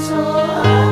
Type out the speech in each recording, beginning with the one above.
Oh, yeah,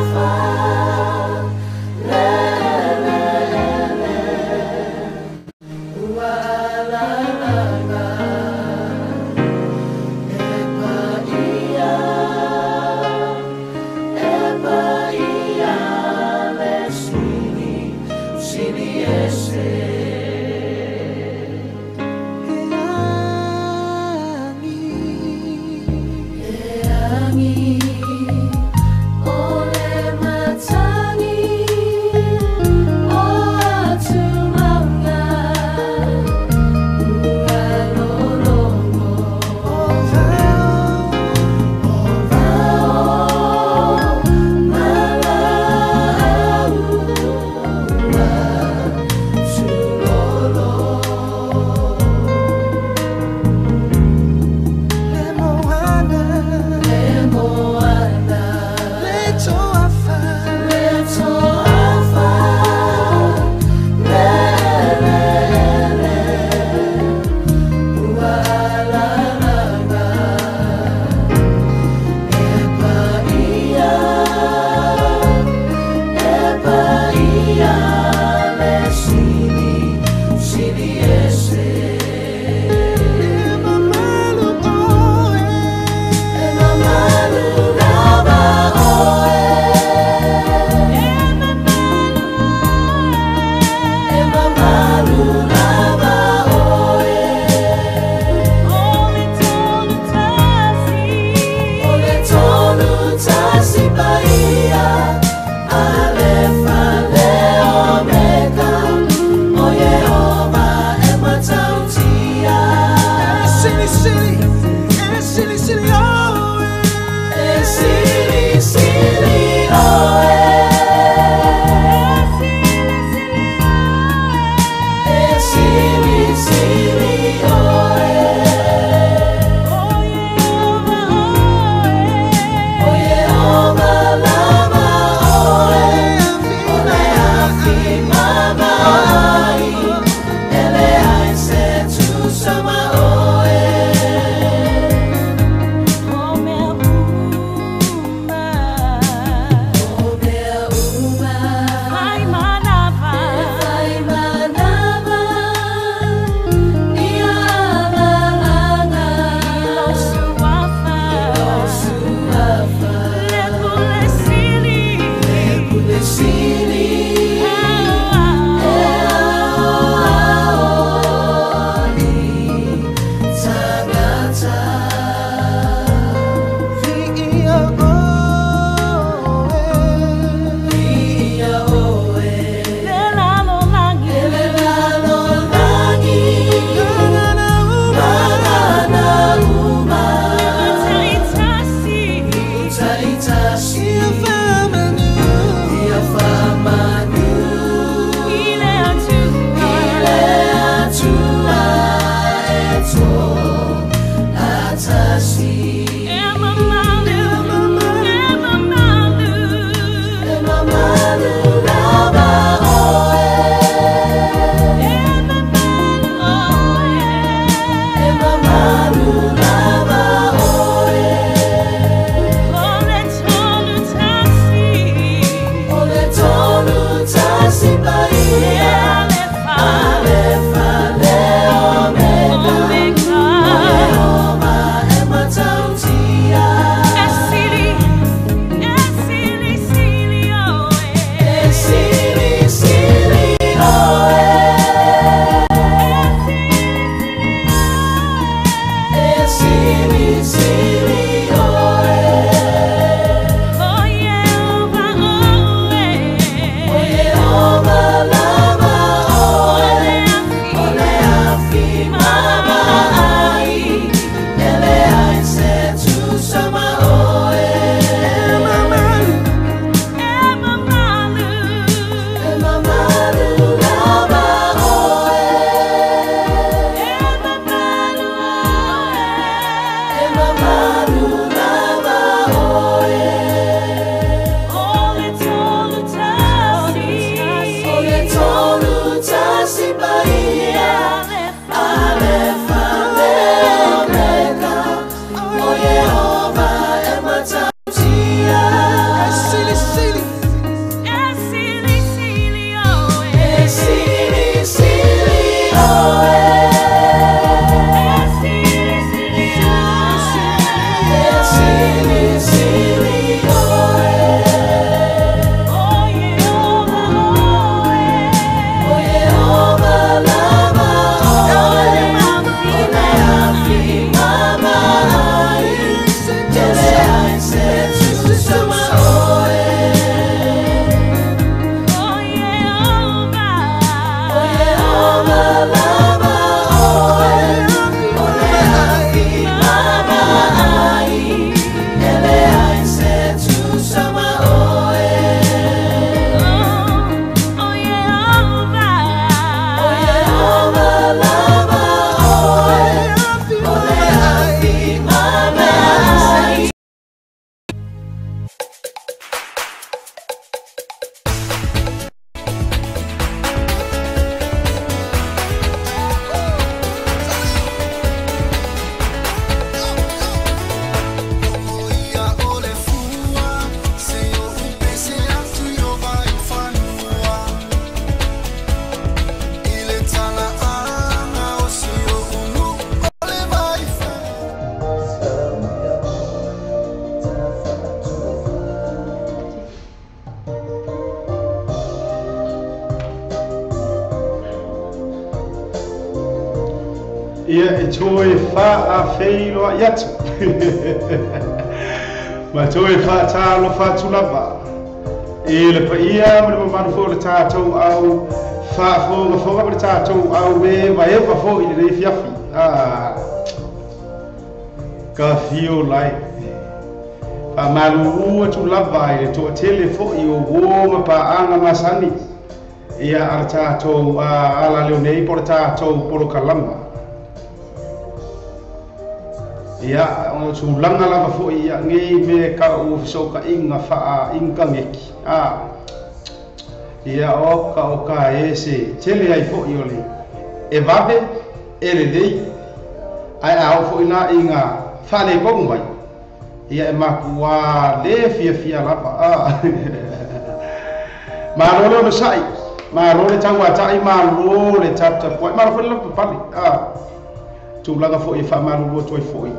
ia e toe faafeiloa atu ma toe faatalo faatulava e le paia ma le mamanu fo le tatou au faafogafoga ma le tatou au e vaeva foʻi le lei fiafi kafio lai famalulua tulava ai le toʻatele foʻi o ō ma paʻaga masani ia a le tatou ala leo nei po le tatou polokalama ia o tulaga lava foʻi ia gei me kaʻu fesookaʻiga faainkageki ia oka e se tele ai foʻi o le e vave e lelei ae ao foʻi la iga faaleikogu mai ia e makuā lē fiafia lava malo le ona saʻi malo le tauataʻi malo le tatapu ai malo foi le lapapali tulaga foʻi e faamalulua atu ai foʻi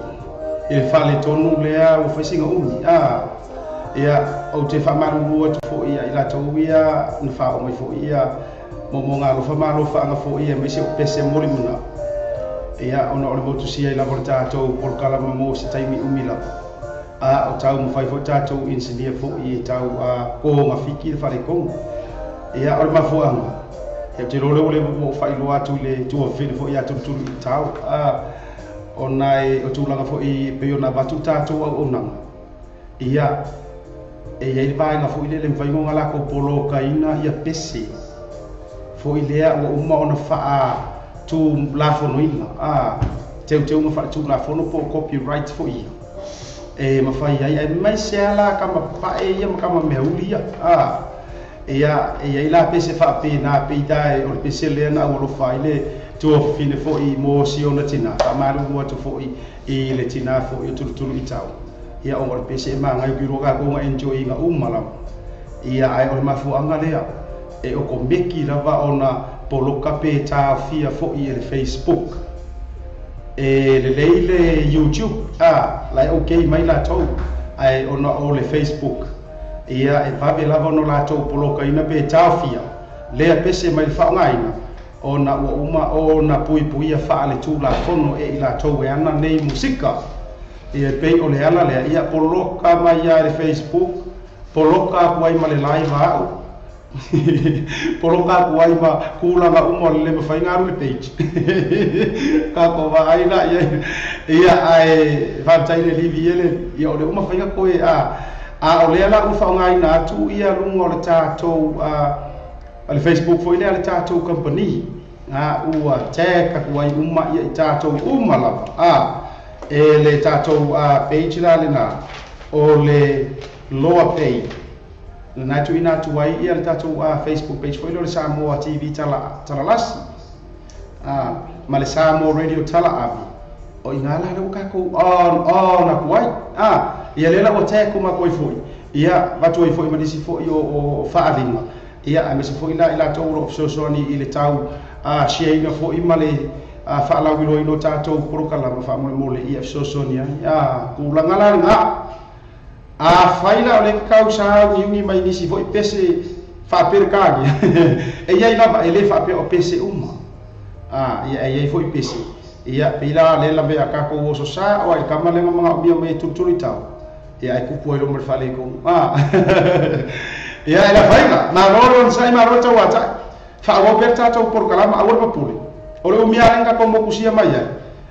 e le faaletonu lea ua faisiga umi ia ou te faamalulua atu foʻi ia i latou ia na faomai foʻi ia mo galofa malofaaga foʻi ia maise o pese moli mana ia ona o le motusia i lava o le tatou polokalama mo se taimi umi lava o tau mawhai foʻi tatou insinia foʻi e tau koga fiki le faalekoga ia o le mafuaga ia te loleo le mo faailoa atu i le tuafele foʻi ia tulutulu i tau ona e o tulaga foʻi pei ona vatu tatou auaunaga ia e iai le vaega foʻi le mafaigoga lakou polokaina ia pese foʻi lea ua uma ona faatulafonoina teuteuga faaletulafono po copyright foʻi ia e mafai ai ai mai se ala kama pae ia kama meuli ia ia ila pese fa pena peita o pese le na o lo faile to fine fo I mo si ona tina amalu mo to fo I le tina fo I tulu itau ia o pese ma ngai ki roga ko enjoy nga umala ia ai o mafu anga lea e o ko meki lava ona poloka pe ta fia fo I le Facebook e le leile YouTube lai okay mai la tau ai ona o le Facebook ia e pape lava no la tau poloka ina pe tafia le pese mai fa ngaina ona o uma ona pui pui fa le tu la fono e ila tau e ana nei musika e pe o le ala le ia poloka mai ya le Facebook poloka kuai ma le live au poloka kuai ma kula ma uma le fa ngaru le page ka ko va aina ia ai va tai le live ele ia o le uma fa ko e o le ala ufa ngai na tu ia lungo le tatou le Facebook foi le tatou company ua teka kuai uma ia tatou uma lava e le tatou page la le na o le lower page na tu ina tu ai ia le tatou Facebook page foi le Samoa TV tala lasi ma le Samoa radio tala abi o ingala le ka ko on na kuai ia lela o te kuma koi foi ia watu ai foi manisi foi o faalinga ia a mese foi la ila tau so ni ile tau sheinga foi male fa la wilo ino tatou prokala ma fa mole ia so ni ia kulanga la nga faila o le kausa ni mai nisi foi pese fa perkagi e ia ila ele fa pe o pese uma ia foi pese ia pila le la be akako o so sa o ai kamale mga bia me tuturi tau ia ai kupu elo mer fale ko ia ela faina na roro sai ma rota wata fa o perta to por kalama awor papule o le umia nga ko mo kusia mai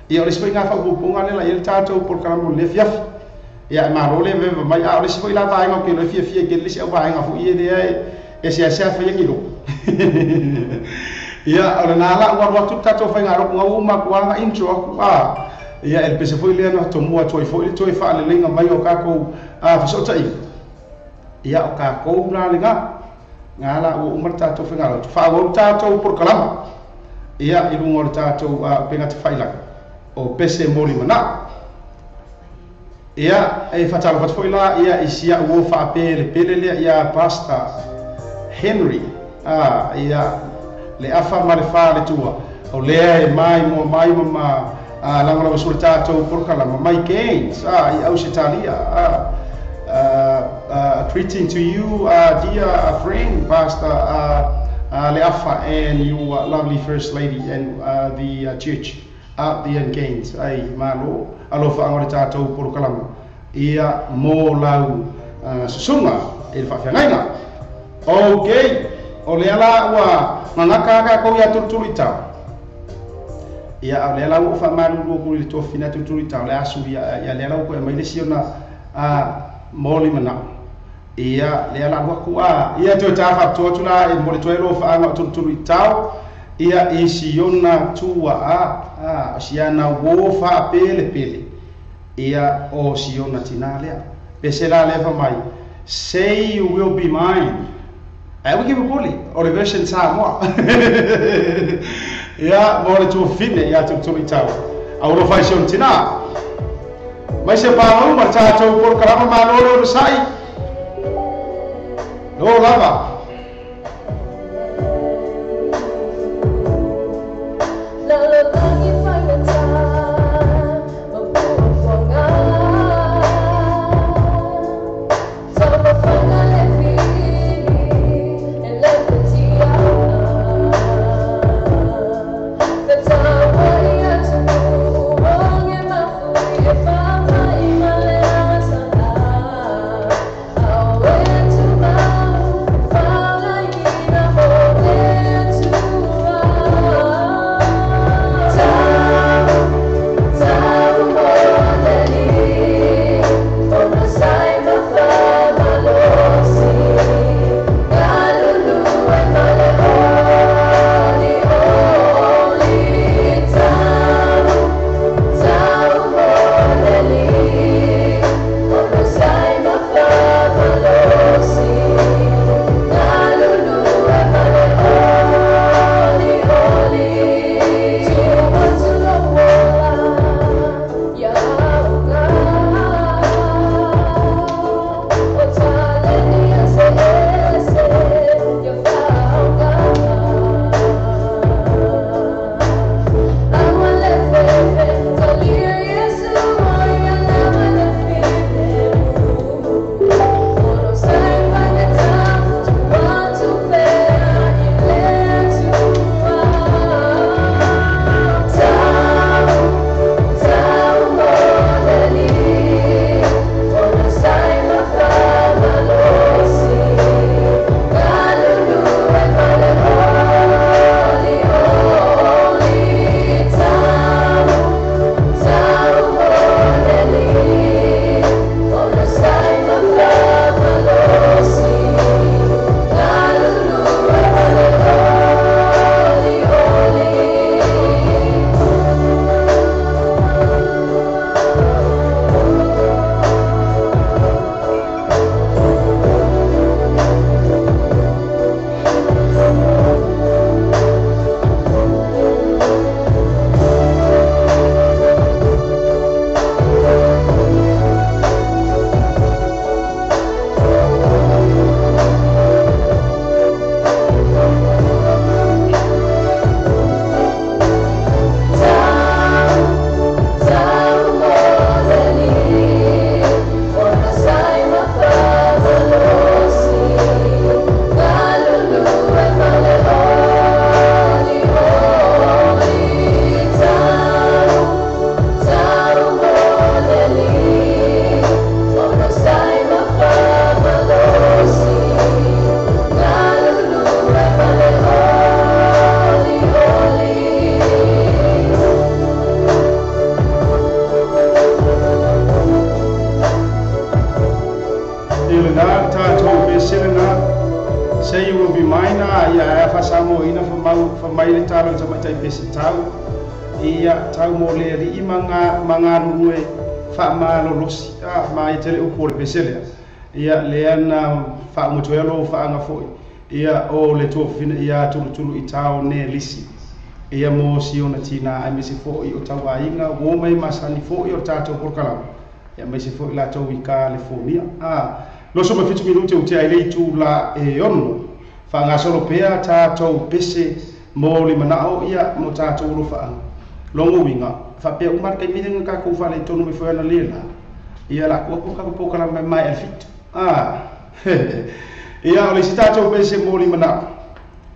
ia o le soi nga fa bupunga le la il tato por kalama le fiaf ia ma role ve mai a o le soi la va nga ke le fiaf ke le se va nga fu ie de e se fa ye lo ia o le nala wa watu tato fa nga ro nga uma kwa intro ia el pese foi le na to mua toi foi toi fa le linga mai o kako fa so tai ia o kako na le ngala o umarta to fa ngala fa o tato por kalama ia i lungo tato penga te faila o pese moli mana ia e fa talo foi la ia isia o fa pele pele ia pasta Henry ia le afa ma le fa le tua o le mai ma langa la sultato por kalama mai gains I ausitalia greeting to you dear friend pastor Leafa and you lovely first lady and the church at the end gains ai malo alo fa ngore tatou por kalama ia mo lau susunga e fa fiangaina okay o le ala wa ngaka ka ko ya tutulita ia o le ala o fa malu do ko le to fina tutulita le asu ya le ala ko mai le siona moli mana ia le ala wa ku ia to ta fa to tuna e mo le to lo fa nga tutulita ia isiona tua siana wo fa pele ia o siona tinalea pesela leva mai say you will be mine I will give a bully or a version Samoa ia mo le tu fine ia tu tau au ro fai sion tina mai se pa no marcha tu por karama manolo sai no lava say you will be mine ia fa samo ina fa mai le talo sa mai pesi tau ia tau mo le ri manga nue fa ma lo losi mai tele o por pesele ia le ana fa mo toelo fa anga foi ia o le to fina ia tulu itao ne lisi ia mo si ona tina ai mesi foi o tau ainga wo mai masani foi o tato por kala ia mesi foi la to wika le fonia lo so ma fitu minuti o te ai le tu la e ono fa nga solo pea tato pese mo le manao ia mo tato lo fa longo winga fa pe umar kai minen ka ko fa le tonu me foi na lela ia la ko ka kala mai al fit ia o le tato pese mo le manao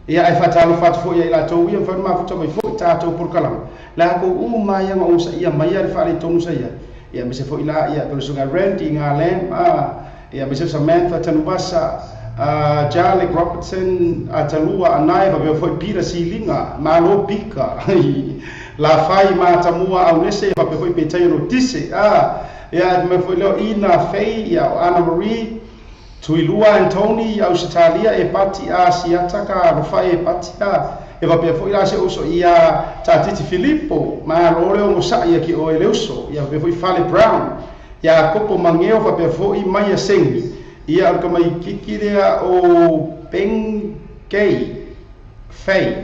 ia ai fatalo fatu fo ia ila to ia fa ma futa mai fo ta to por kalam la ko uma ia ma usa ia mai ia fa le tonu sa ia me se fo ila ia to sunga renti ngalen ia me se Samantha Tanubasa Jarlick Robertson atalua anai va fo pira silinga ma lo pika la fai ma tamua au nese va fo pe tai notice ia me fo lo ina fei ia Anna Marie Tuilua Antoni au Sitalia e pati a siataka rofa e pati e va pe fo ila se uso ia Tatiti Filippo ma lore o sa ia ki o eleuso ia pe fo Fale Brown ia kopo mangeo va pe fo i mai sengi ia al kamai kikirea o Pengkei Fei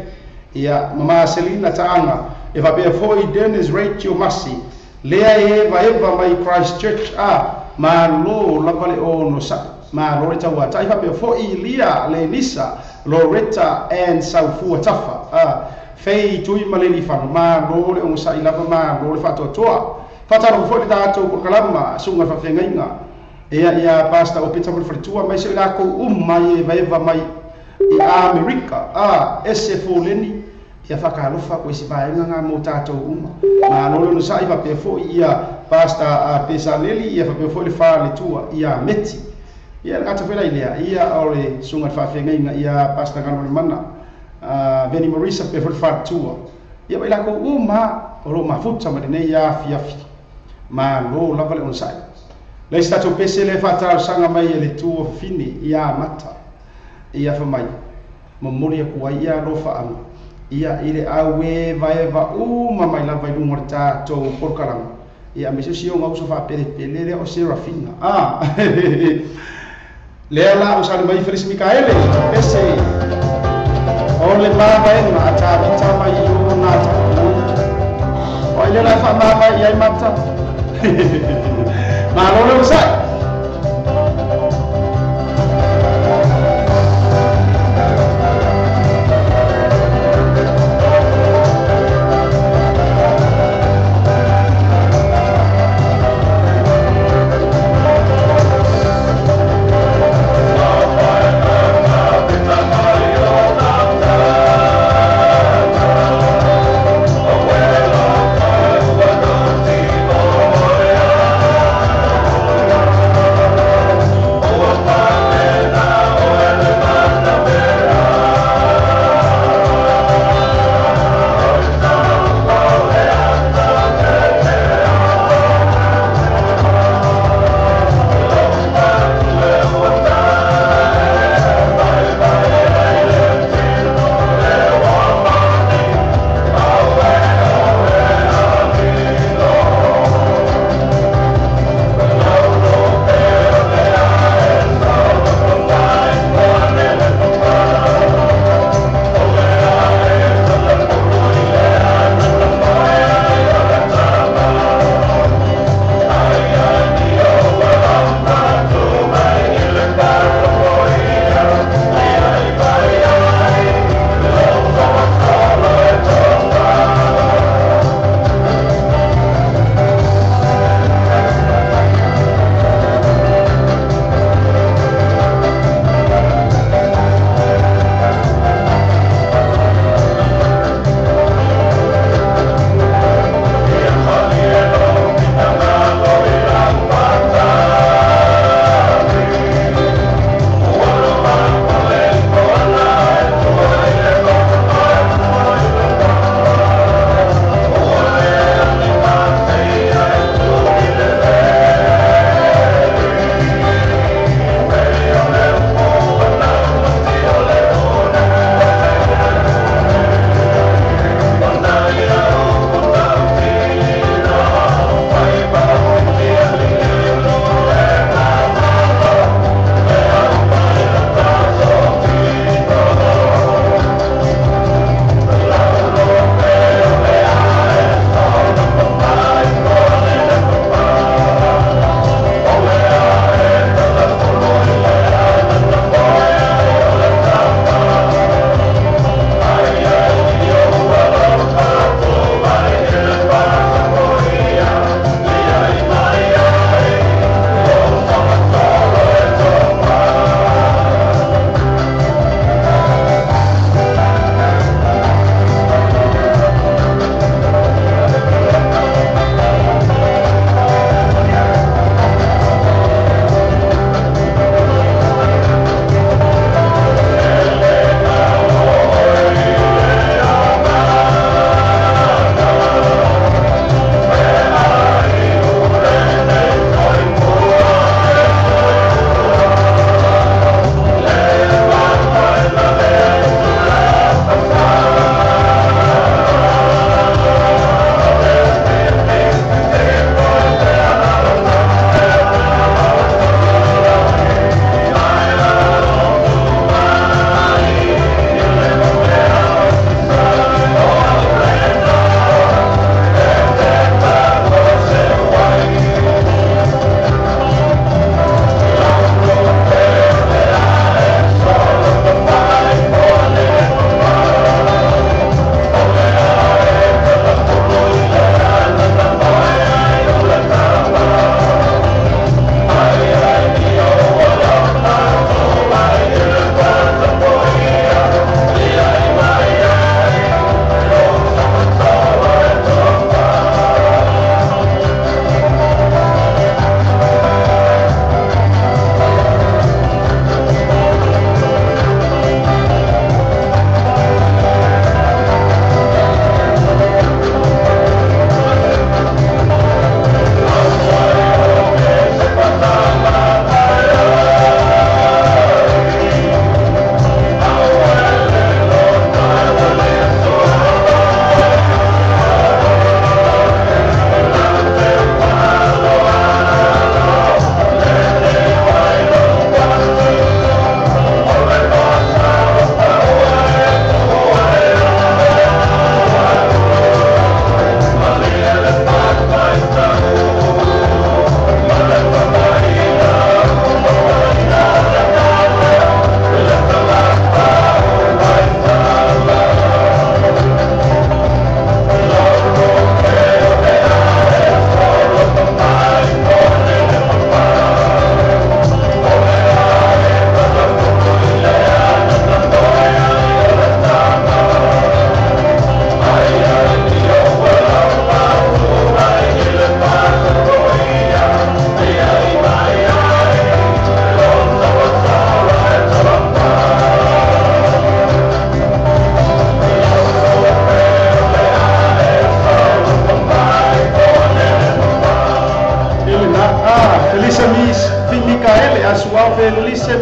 ia mama Selina Taanga e va pe fo i Dennis Rachel Masi lea e va mai Christchurch ma lo la vale o no sa ma Loretta Wata ifa pe fo Ilia Lenisa Loretta and Saufua Tafa fei tui maleli fa ma lore o sa ilava ma lore fa to toa fataro fo ta to por kalama sunga fa fengainga ia pasta o pita por fritua mai se la ko mai va mai i America ese fo leni ia fakalofa ko isi vaenga nga mo tato ma lore no sa ifa pe fo ia pasta pesaneli ia fa pe fo le fa le tua ia meti ia kata fela ia ole sunga fa fenga ia pasta ngalo mana veni Marisa pe fo fa tua ia ba ko olo mafuta madene ia fiafi ma lo lava le on sai le stato pese le fata sanga mai le tua fini ia mata ia fa mai momoria ko ia lo fa am ia ile awe vai va mai lava i lungo tato por kalam ia me se o ngau so fa pele o Serafina Lela usali mai Felis Mikaele ese ole baba en ata tama yo na ta ole la fa baba ia mata ma lo usai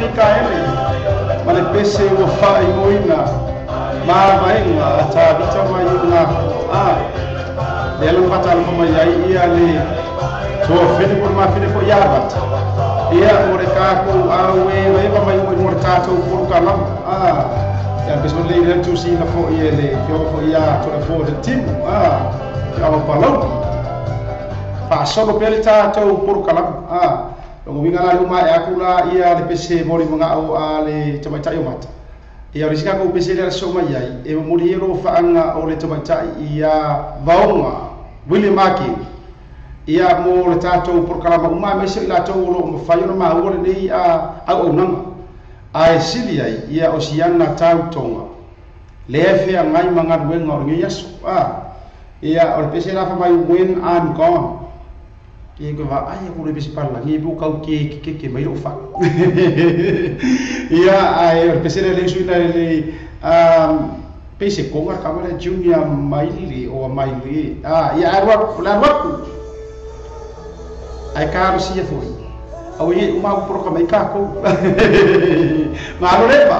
Mikaele ma le pese ua fai moina ma vaenga ata vita mai una le ala pata ala mai ai ia le toa fene por ma fene fo yabat ia ore kako awe we ba mai mo tato por kala ya beso le ile tu si na fo ia le yo fo ia to fo de tim ya o palau fa solo pele tato por kala Ngo winga la uma e akula ia le pese mori mga o ale tamaita yo mata. Ia risika ko pese le so mai ai e mo hero fa anga o le tamaita ia vaunga William Maki. Ia mo le tato por kala uma me se la to lo mo fa yo ma o le nei a o nanga. Ai silia ia Oceana Tautonga. Le fe ngai manga wenga o ngi yaso. Ia o pese la fa mai when I'm gone. E ko va ai ko le bisi parla ni bu kau ke mai lo fa ia ai o pese le suina le pese ko nga kamera junior maili o maili ia arwa la wa ai ka ro si foi au ye uma por ka mai ka ko ma lo le ba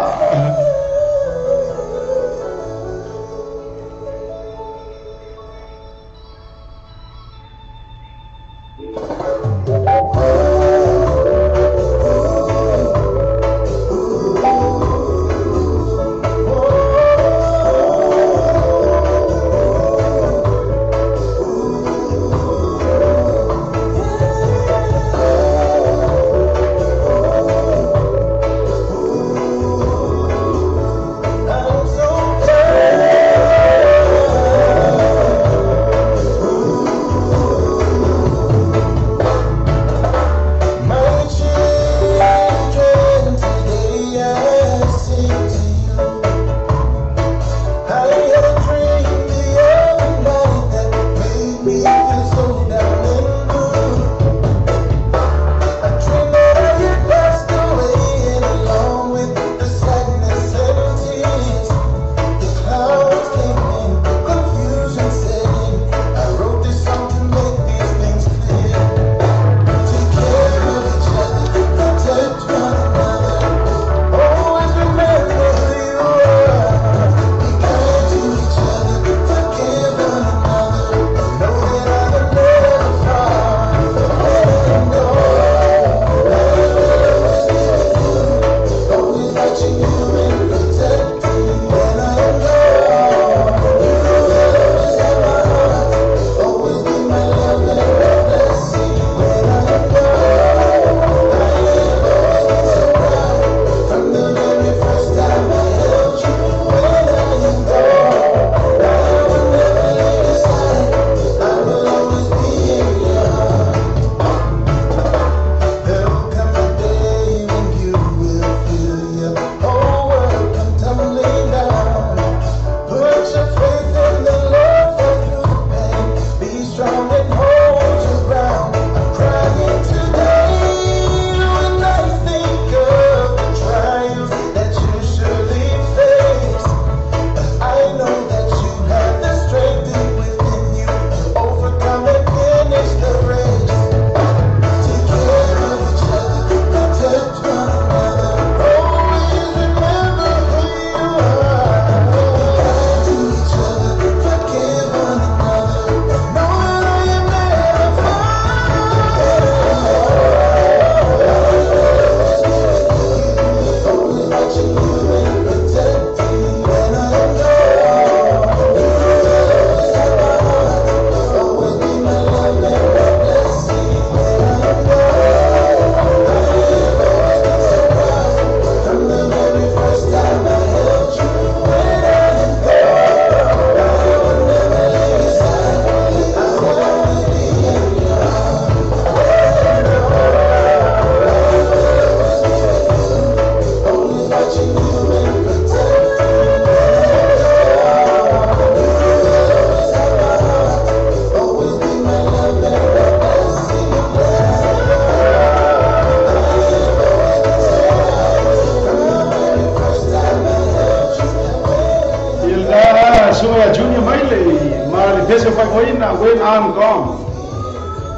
Yesu fa koina when I'm gone.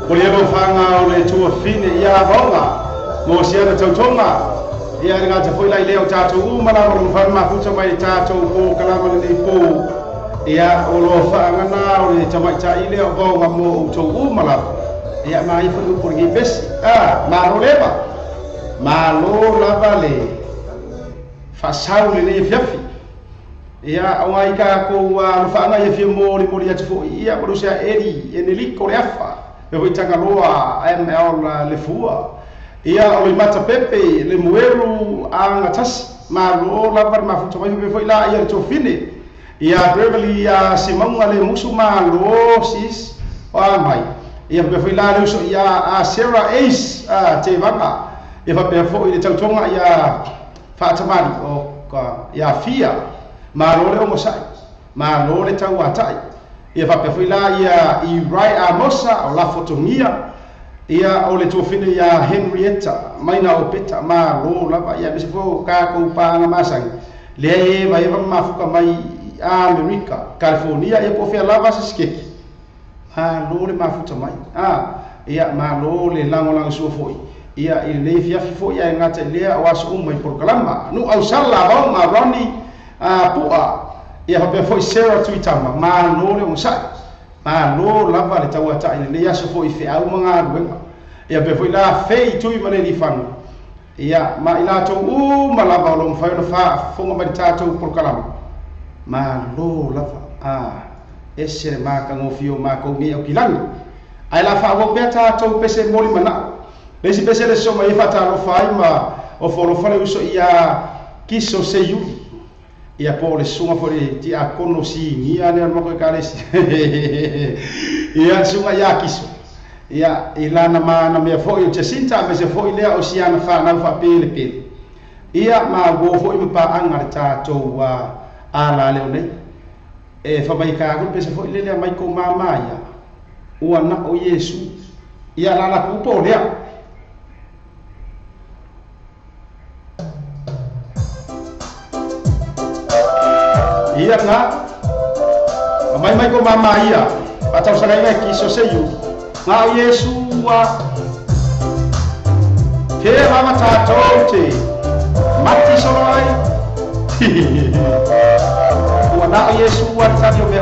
Por yevo fanga o le tua fine ia vonga. Mo siana tautonga. ia nga te foi lai leo tātou umana o le whanma puta mai tātou ko kalama le po ia o lo whaangana o le tamaita i leo gonga mo o tau umala ia mai foi uporgi besi maro leva malo lava le fasau le fiafi ia o ai ka ko lo whaanga ia fia mori mori atu foi ia o sea eri eneliko le afa e voi tanga loa ML le fua ia o le mata pepe le mueru anga tasi malo lava mafuta mai pe foi la ia to fine ia Beverly simonga le musu malo sis o mai ia pe foi la le so ia Sarah Ace te vanga ia fa pe foi le tautonga ia fa tamari o ka ia fia malo le mo sai malo le tau atai ia fa pe foi la ia I Rai Amosa o la fotomia ia o le tofine ia Henrietta maina o peta malo lava ia bese fo ka ko panga masang le e vai va mafuka mai America California ia po fia lava skeki malo le mafuta mai ia malo le lango so foi ia I le fia fo ia ngata le o aso mai programa no au sala va ma Ronnie pua ia pe foi Sarah Tuitama malo le usai malo lava le tau ata ile le aso foi fe au manga ruenga ia pe foi la fei tui mane li fanu ia ma ila to ma lava lo mfai no fa fonga ma tato por kalama malo lava ese ma ka ngofio ma ko mi o kilanga ai la fa wo beta to pese moli mana le si pese le so ma ifa ta lo fai ma o folo fale uso ia kiso se yu ia po le sunga fori ti a konosi ni ane mo ko kalesi ia sunga ya kiso ia ilana mana me foi te sinta me se foi le o siana fa na fa pele pele ia ma go foi me pa anga ta to wa ala le nei e fa mai ka go pe se foi le mai ko mama ia o ana o Yesu ia la ku po le ia nga mai ko mama ia atau sana ia kiso se yu nga o Yesu wa ke mama tato te mati soloi wa na o Yesu wa tato me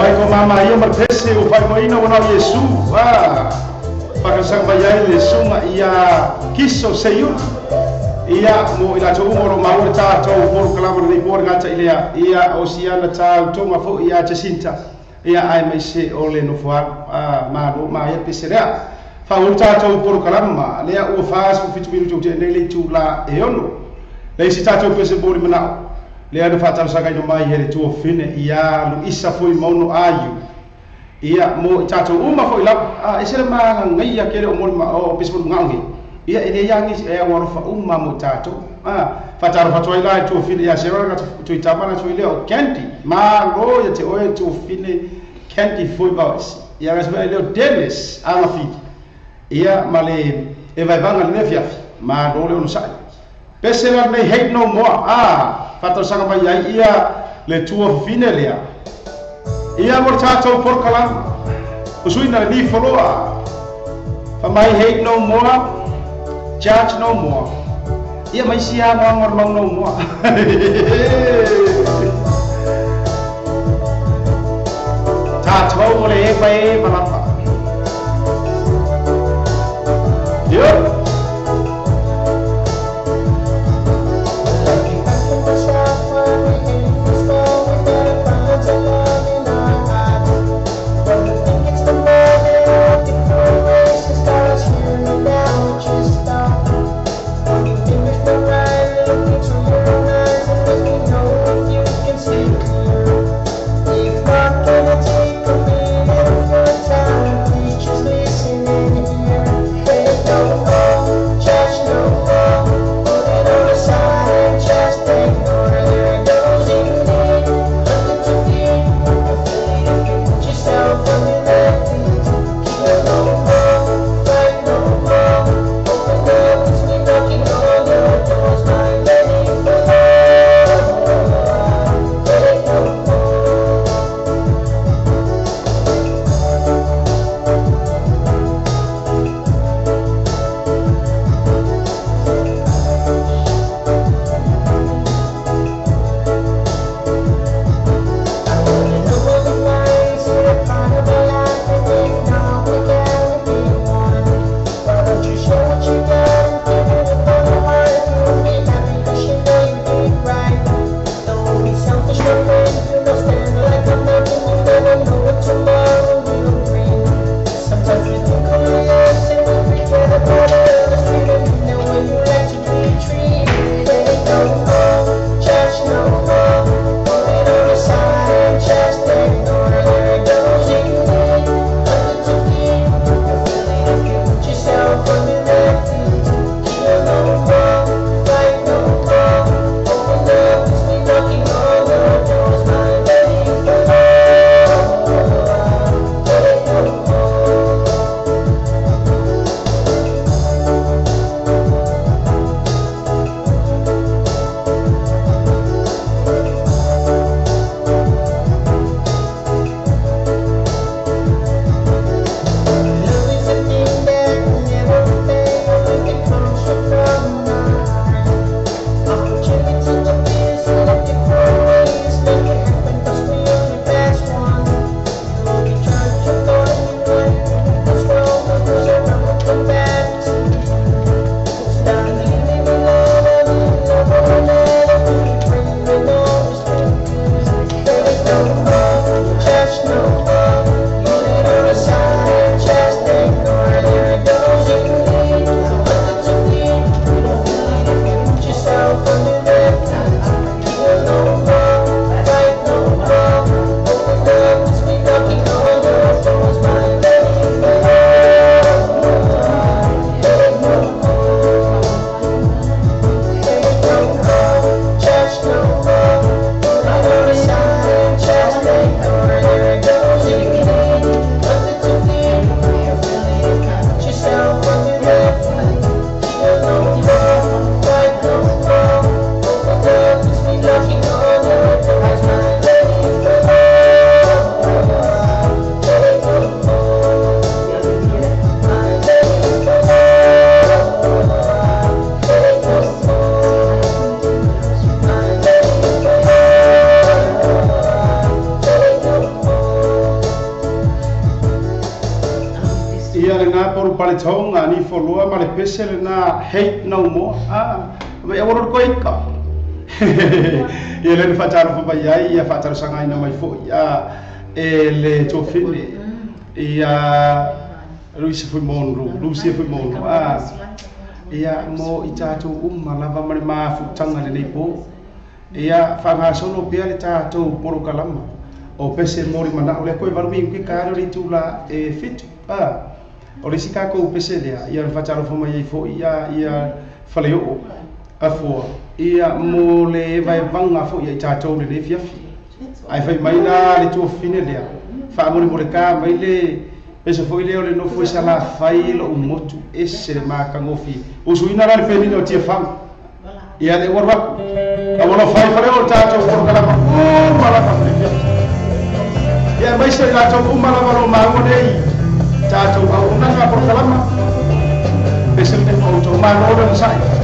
mai ko mama ia martese o pai moina wana Yesu pakasang bayai le sunga ia kiso seyu ia mo ila to mo mau ta to por kalama ni por ngata ia osiana ta to ma fo ia Jacinta ia ai mai se ole no fa ma do ma ia pisera fa ulta to por kalama le o fas fu fitu miru to ne le tu la e ono le si ta to pese bori mana le ana fa ta saka no mai hele tu fine ia lu isa foi mono ayu ia mo tato uma foi la esele ma ngai ya kere o mo ma o pisbul ngangi ia ele yangi e waro fa uma mo tato fa taro fa toi la tu fine ya sera na tu itama na tu ile o kenti ma ro ya te o tu fine kenti foi ba ia ras ba le Dennis ala fi ia male e vai vanga le fia ma ro le no sai pesela nei hate no more fa taro sanga mai ia le tu fine le ia mo tato por kalam usuina ni foloa fa mai hate no more judge no more ia mai sia mo ngor no more tato mo le pai malapa yo It's not gonna take a minute of your time. ia le nga por pale tonga ni follow ma le pese le na hate no more me e woro ko ika ia le fataro fo bai ia fataro sanga ina mai fo ia le tofine ia Lucia foi mono ia mo itato lava mare mafu tanga le nei po ia fanga sono pia le tato poro kalama o pese mori mana o le koe varumi ki karo ri tula e fitu o le sika ko pese le ia fatalo fo mai fo ia fale o afo ia mo le vai vanga fo ia tato le nei fiafi ai fai mai na le tu fine le fa mori mo le ka mai le Ese foi leo le no foi sala fai lo motu esse ma kangofi o suina la fe no tie fam ia le warwa a wala fai fare o tato por kala o mala fa ia mai se la to mala mala ma ngone tato a una ka por kala ma ese te o to ma no do sai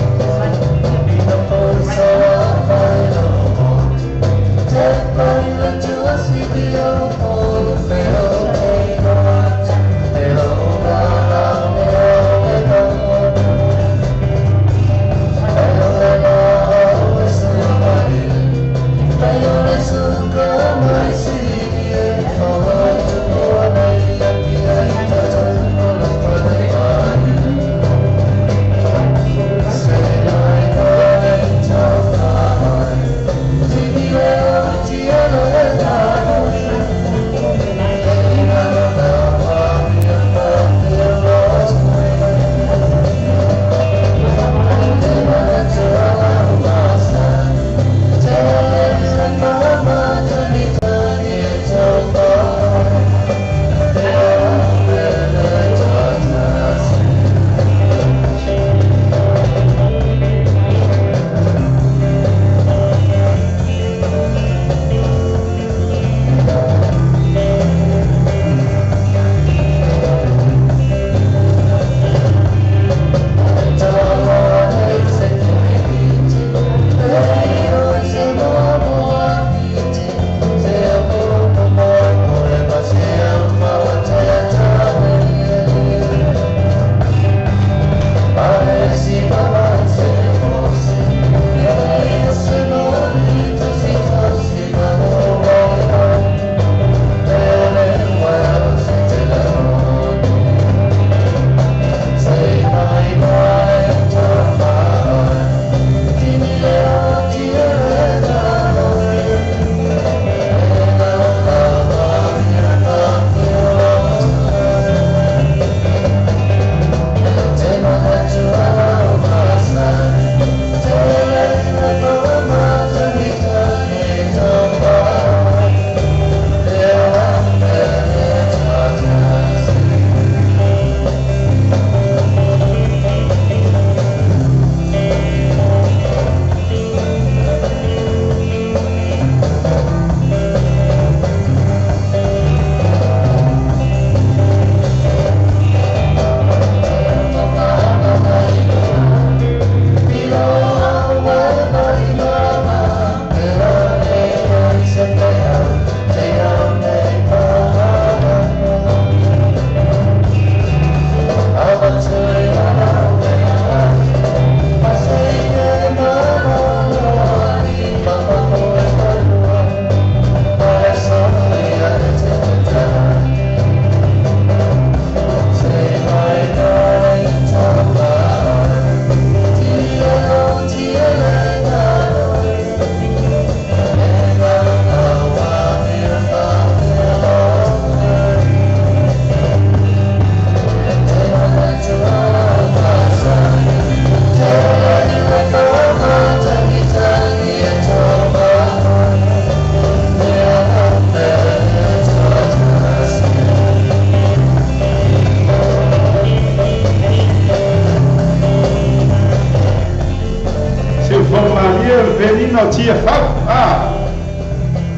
no tia fa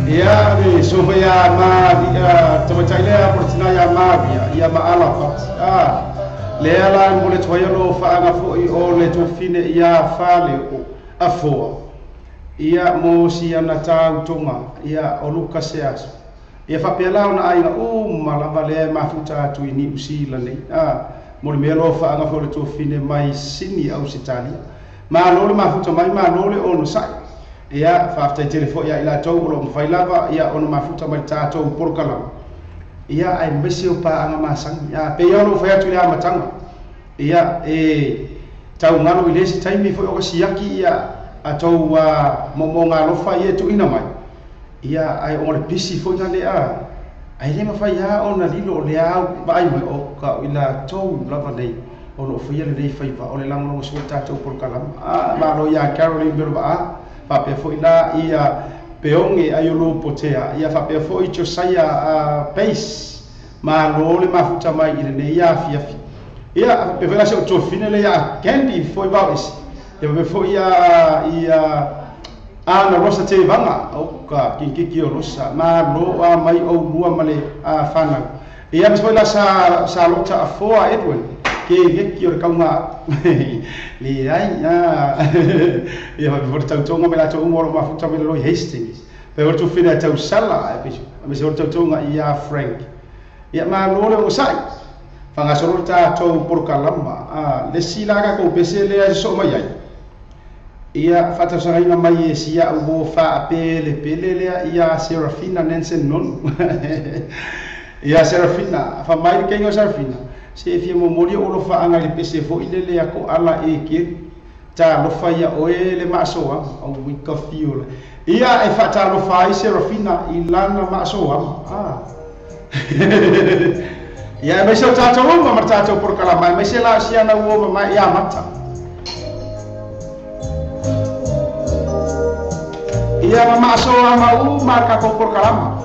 ia ni so ya ma to chaile portina ya ma ya ma ala fa le ala mole toyelo fa nga fo o le to fine ia fale o afo ia mo si ana tau tonga ia o luka se aso ia whapela o na ainga malava lea mafuta atu i New Zealand nei mo le mea loa whaanga fo le tuafine mai Sydney au Australia ma lo le mafuta mai ma lo le ono sai ia whaftai telefo ia ila tau lo mwhai lava ia ono mafuta mai tātou porkalama ia ai mesi o paanga masangi ia pe ia lo whai atu ia matanga ia tau ngalo i lesi taimi fo o siaki ia atou mo ngā lofa ia tu ina mai ia ai o le pisi fo nga le ai le mawhai ia o na lilo o le au vai mai o ka ila tau lava nei o no fia le nei whaiva o le lango sua tātou porkalama ma lo ia Caroline Berba whapea fo ila ia peonge ai o lo potea ia whapea fo i Josiah Pace ma lo le mafuta mai i le nei ia fiafi ia pe vela se o tofine le ia Candy foi baus ia pe foi ia ana rosa te vanga o ka kiki o rosa ma lo mai o lua male fana ia pe foi la sa lota a foa Edwin ke ki o kaunga le ai ia pe foi tau tonga me la tau mo ma futa me lo Hastings pe o tofine tau sala pe me se o tau tonga ia Frank ia ma lo le o sai Fangasoro tātou porkalama le silaga ko pese le so mai ai ia whatasangaina mai e sia u mo wha pele lea ia Serafina Nansen non ia Serafina wha mai kengo Serafina se fia mo mori o lo wha anga le pese fo ile lea ko ala e ke ta lo wha ia oe le masoa au wika fiola ia e wha ta lo wha i Serafina i lana masoa ia mai se tātou uma ma tātou porkalama mai se la sia na uova mai ia mata ia ma so ama ma ka ko porkalama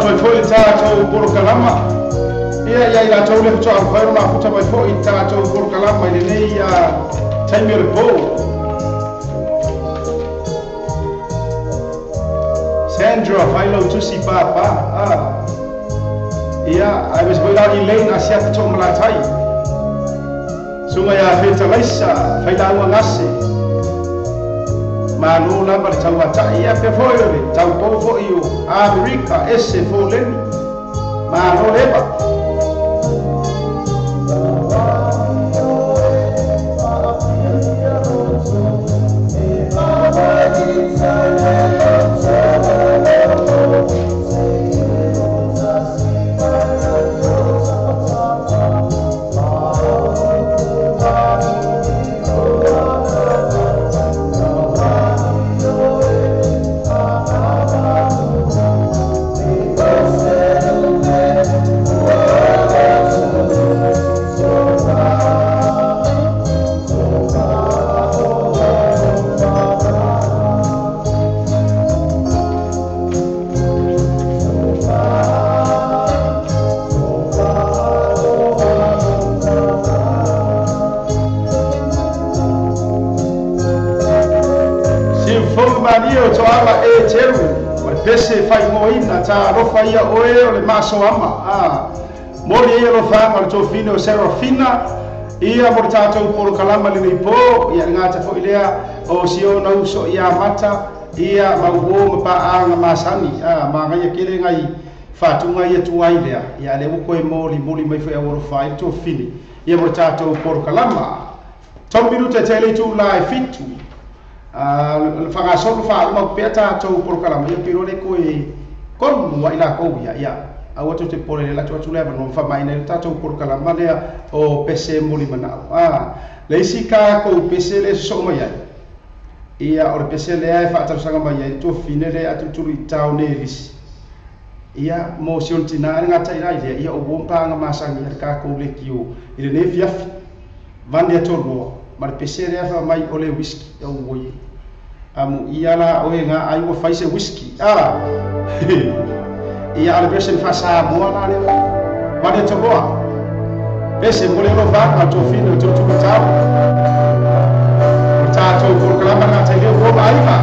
mai foi tātou porokalama. Ia ia ila tau le kutua alwhairo ma puta mai foi tātou porokalama i nei taimi o le pō. Sandra, Philo, Tusi, Papa. Yeah, I was going out in lane, I said to Malatai. So I have it a Lisa, Philo, Lassie. Manula, but Tawata, yeah, before you, Taupo for you, America, Esse for Lenny. Manoleva. Pese fai moina ta rofa ia oe o le maso ama mori ia rofa ma to fino o Serafina ia mo tātou poro kalama le nei po ia ngata fo ilea o siona uso ia mata ia mauo ma paanga masani ma ngai kele ngai fatunga ia tuai lea ia le ko e moli mai fo ia rofa to fini ia mo tātou poro kalama tom minuta tele tu live fitu whangasolo wha uma pia tātou porokalama ia piro le koe konu wa ila kou ia au atu te pore le latu atu lea manu whamaina le tātou porokalama lea o pese moli manao le isi ka kou pese le so mai ai ia o le pese lea e whaataru mai ai to fine le atu turu i tau ne lisi ia mo sion tina ngata irai lea ia o wompa anga masangi ar ka kou le kio i le ne fiafi vande atoloa ma le pese lea whamai o le whisky au woi amu iala o nga ai wa faise whisky ia ale version fasa mo na le vale to boa pese mo le no va ma to fino to tau ta to por kalama na te le ro ai ma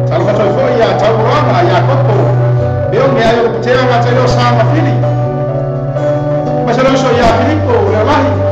talva to fo ia tau rama ia kopo beo me ayo putera ma te lo sa ma fili mas eu não sou já Filipe ou Leonardo.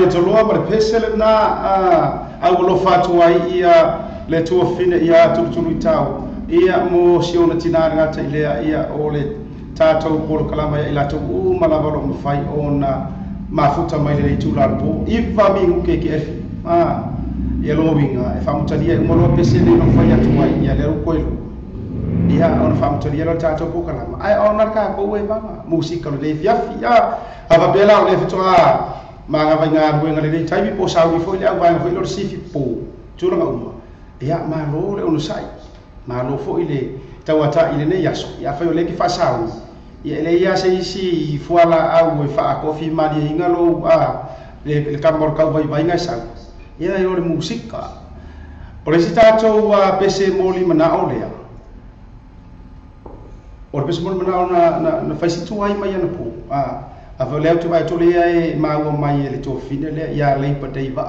toloa ma le pesele na au lo fatu ai ia le tua fine ia tulu tau ia mo siona tinare ngata ilea ia o le tātou polo kalama ia ila tau malawalo mawhai ona mafuta mai le tūlar po iwa mingu ke efi ia lo winga e whamutaria i umoloa pesele no whai atu ai ia le rukoilu ia ona whamutaria lo tātou polo kalama ai ona ka koe mama musika le fiafi ia hava bela o le fitoa mga vainga ruenga le taibi po sawi fo le au vainga fo le sifi po tulanga uma ia malo le ono sai malo fo ile tawata ile ne yaso ia fa le ki fa sawi ia le ia se si fuala au e fa kofi mali inga lo le kamor ka vai vainga sa ia yo le musika o le sitato pese moli mana olea o pese moli mana na fa situ ai mai na po ava leo tu vai tole ai maua mai le to fine le ia le patei va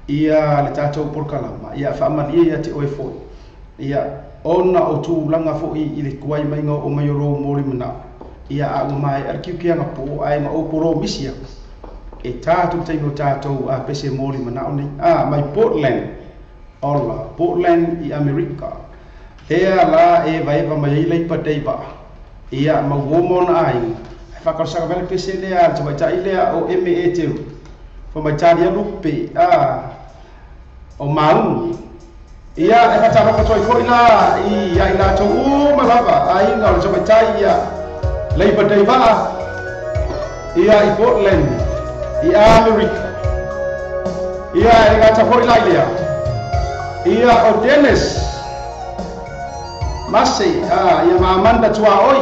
ia le tatou por kalama ia fa mali ia te oi foi ia ona o tu langa fo i le kuai mai ngo o mai ro mori mana ia a mai arkiu ki anga po ai ma o poro misia e tatou te mo tatou a pese mori mana oni mai Portland i America ia la e vai va mai le patei va ia ma womon ai fakasaka vale pesele a te mai tai lea o ME te fo mai tai lupe o mau ia e ka tama ko foi la ia ila to malava ai nga o mai tai ia lei patei va ia i Portland i America ia e ka ta foi la ia o Dennis Massey ia ma manda tua oi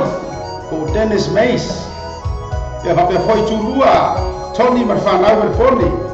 o Dennis Mace ia pape foi tulua Tony marfana over Pony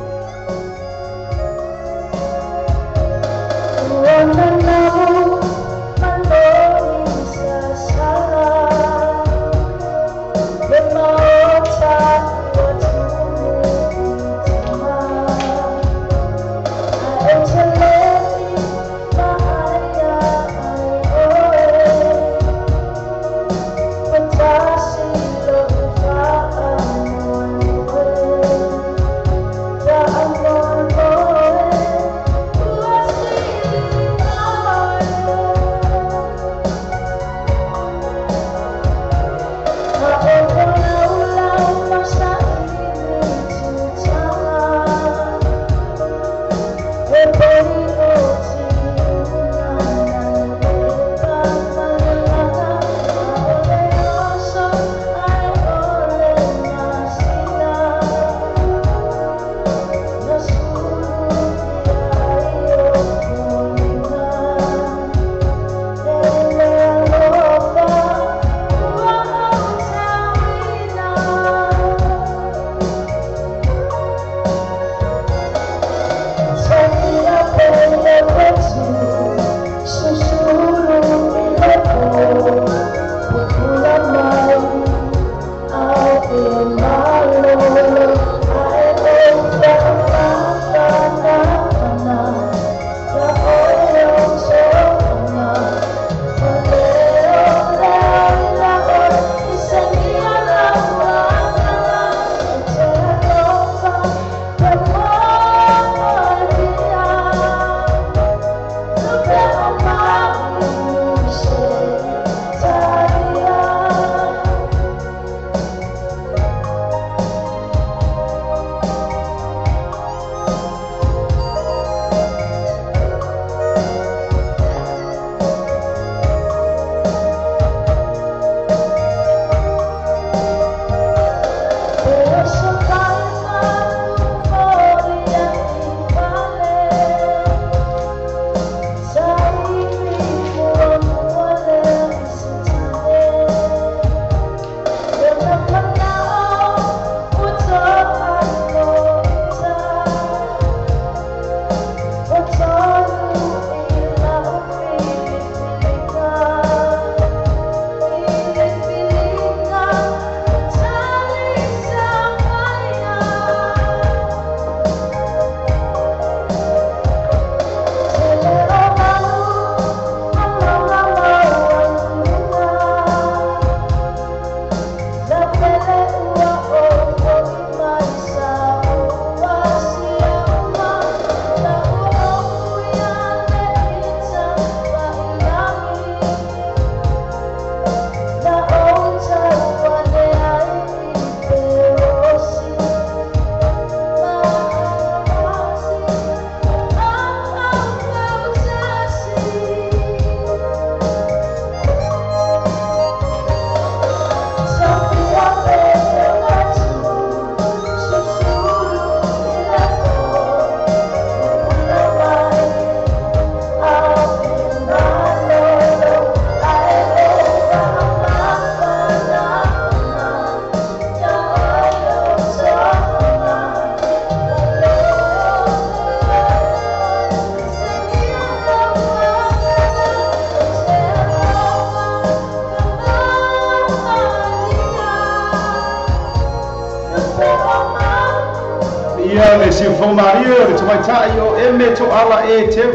le sinfomario le tumaita'i o e me to'ala e teu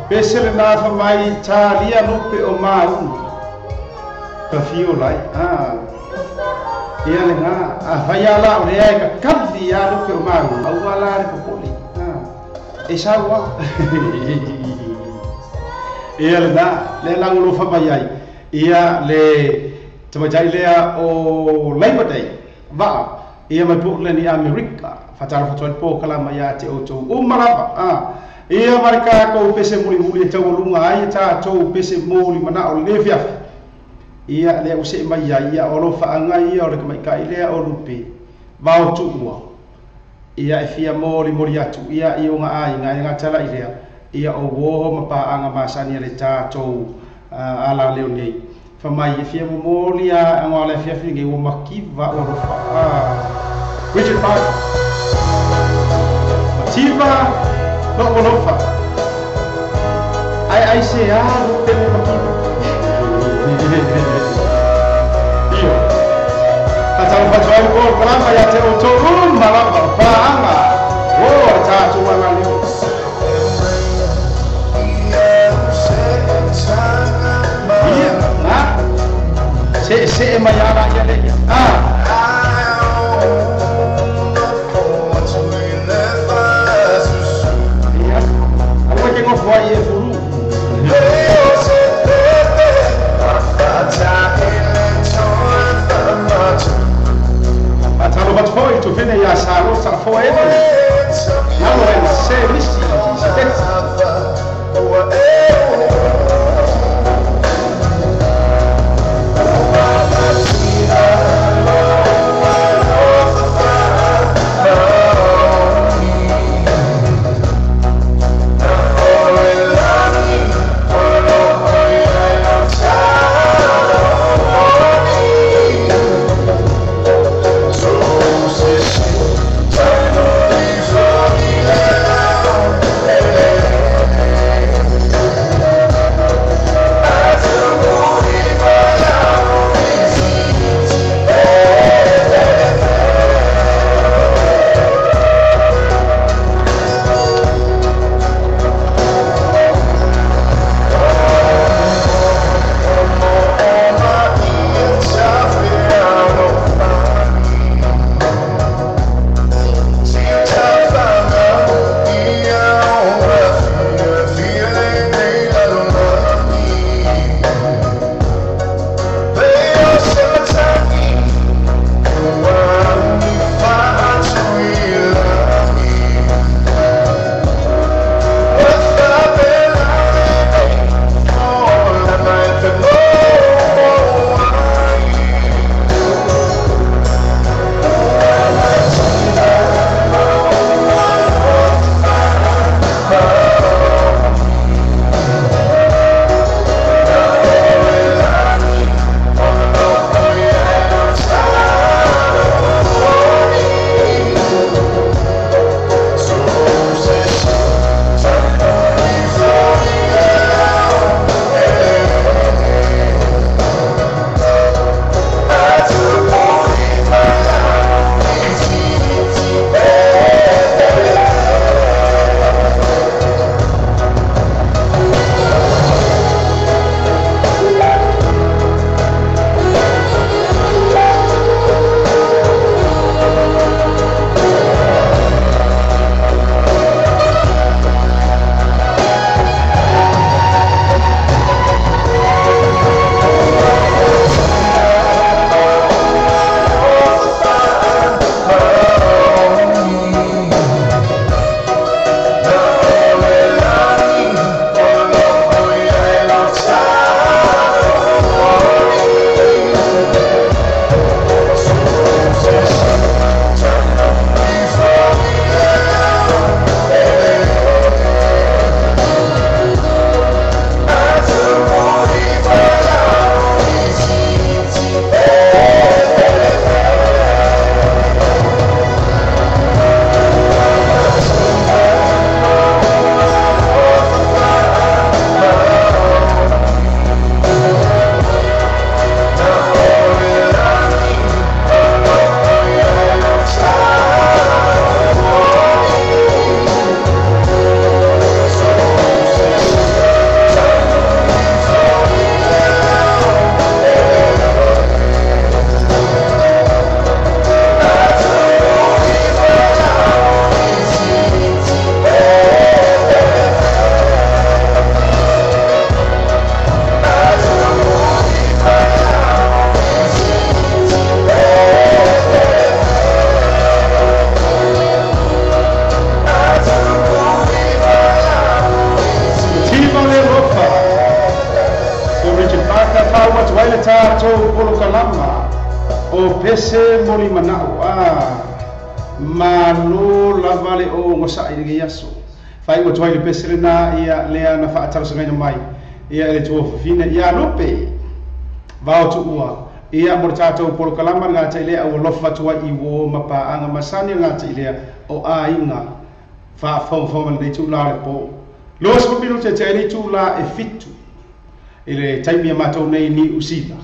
pese le na famai talia lupe o mau kafio lai ia le nga vai ala o le ai ka kavi ia lupe o mau au ala le popoli e sawa ia le na le langulo famai ai ia le tumaita'i lea o Labor Day va ia mai pu le ni America fatara fatuan po kala mai ate o tau umarapa ia marika ko pese muli tau lunga ai ta tau pese muli mana o lefia ia le o se mai ia o lo fa anga ia o le mai kai le o lupe va o tu ua ia e fia moli atu ia i o nga ai nga tala ile ia o wo ma pa anga masani le ta tau ala le nei fa mai e fia moli a nga le fia finge o makiva o lo fa Richard Park Mativa no onofa ai se lo pelo makiva io atau patrol ko kalama ya te o to malapa paanga o ta tu wala leo ia na se mayara ya le Atalo bat foi tu vene ya salo sa foi. Não é pese moli manao malo lava le o ngosa i yaso fai go toi le pese na ia lea na fa ataro senga mai ia le to fine ia lope va tu ua ia mo tatou polo kalama nga tai le au lofa tua i wo mapa anga masani nga tai le o a inga fa fo le tu la le po lo so pino te ni tu la e fitu ile taimi ya matou nei ni usila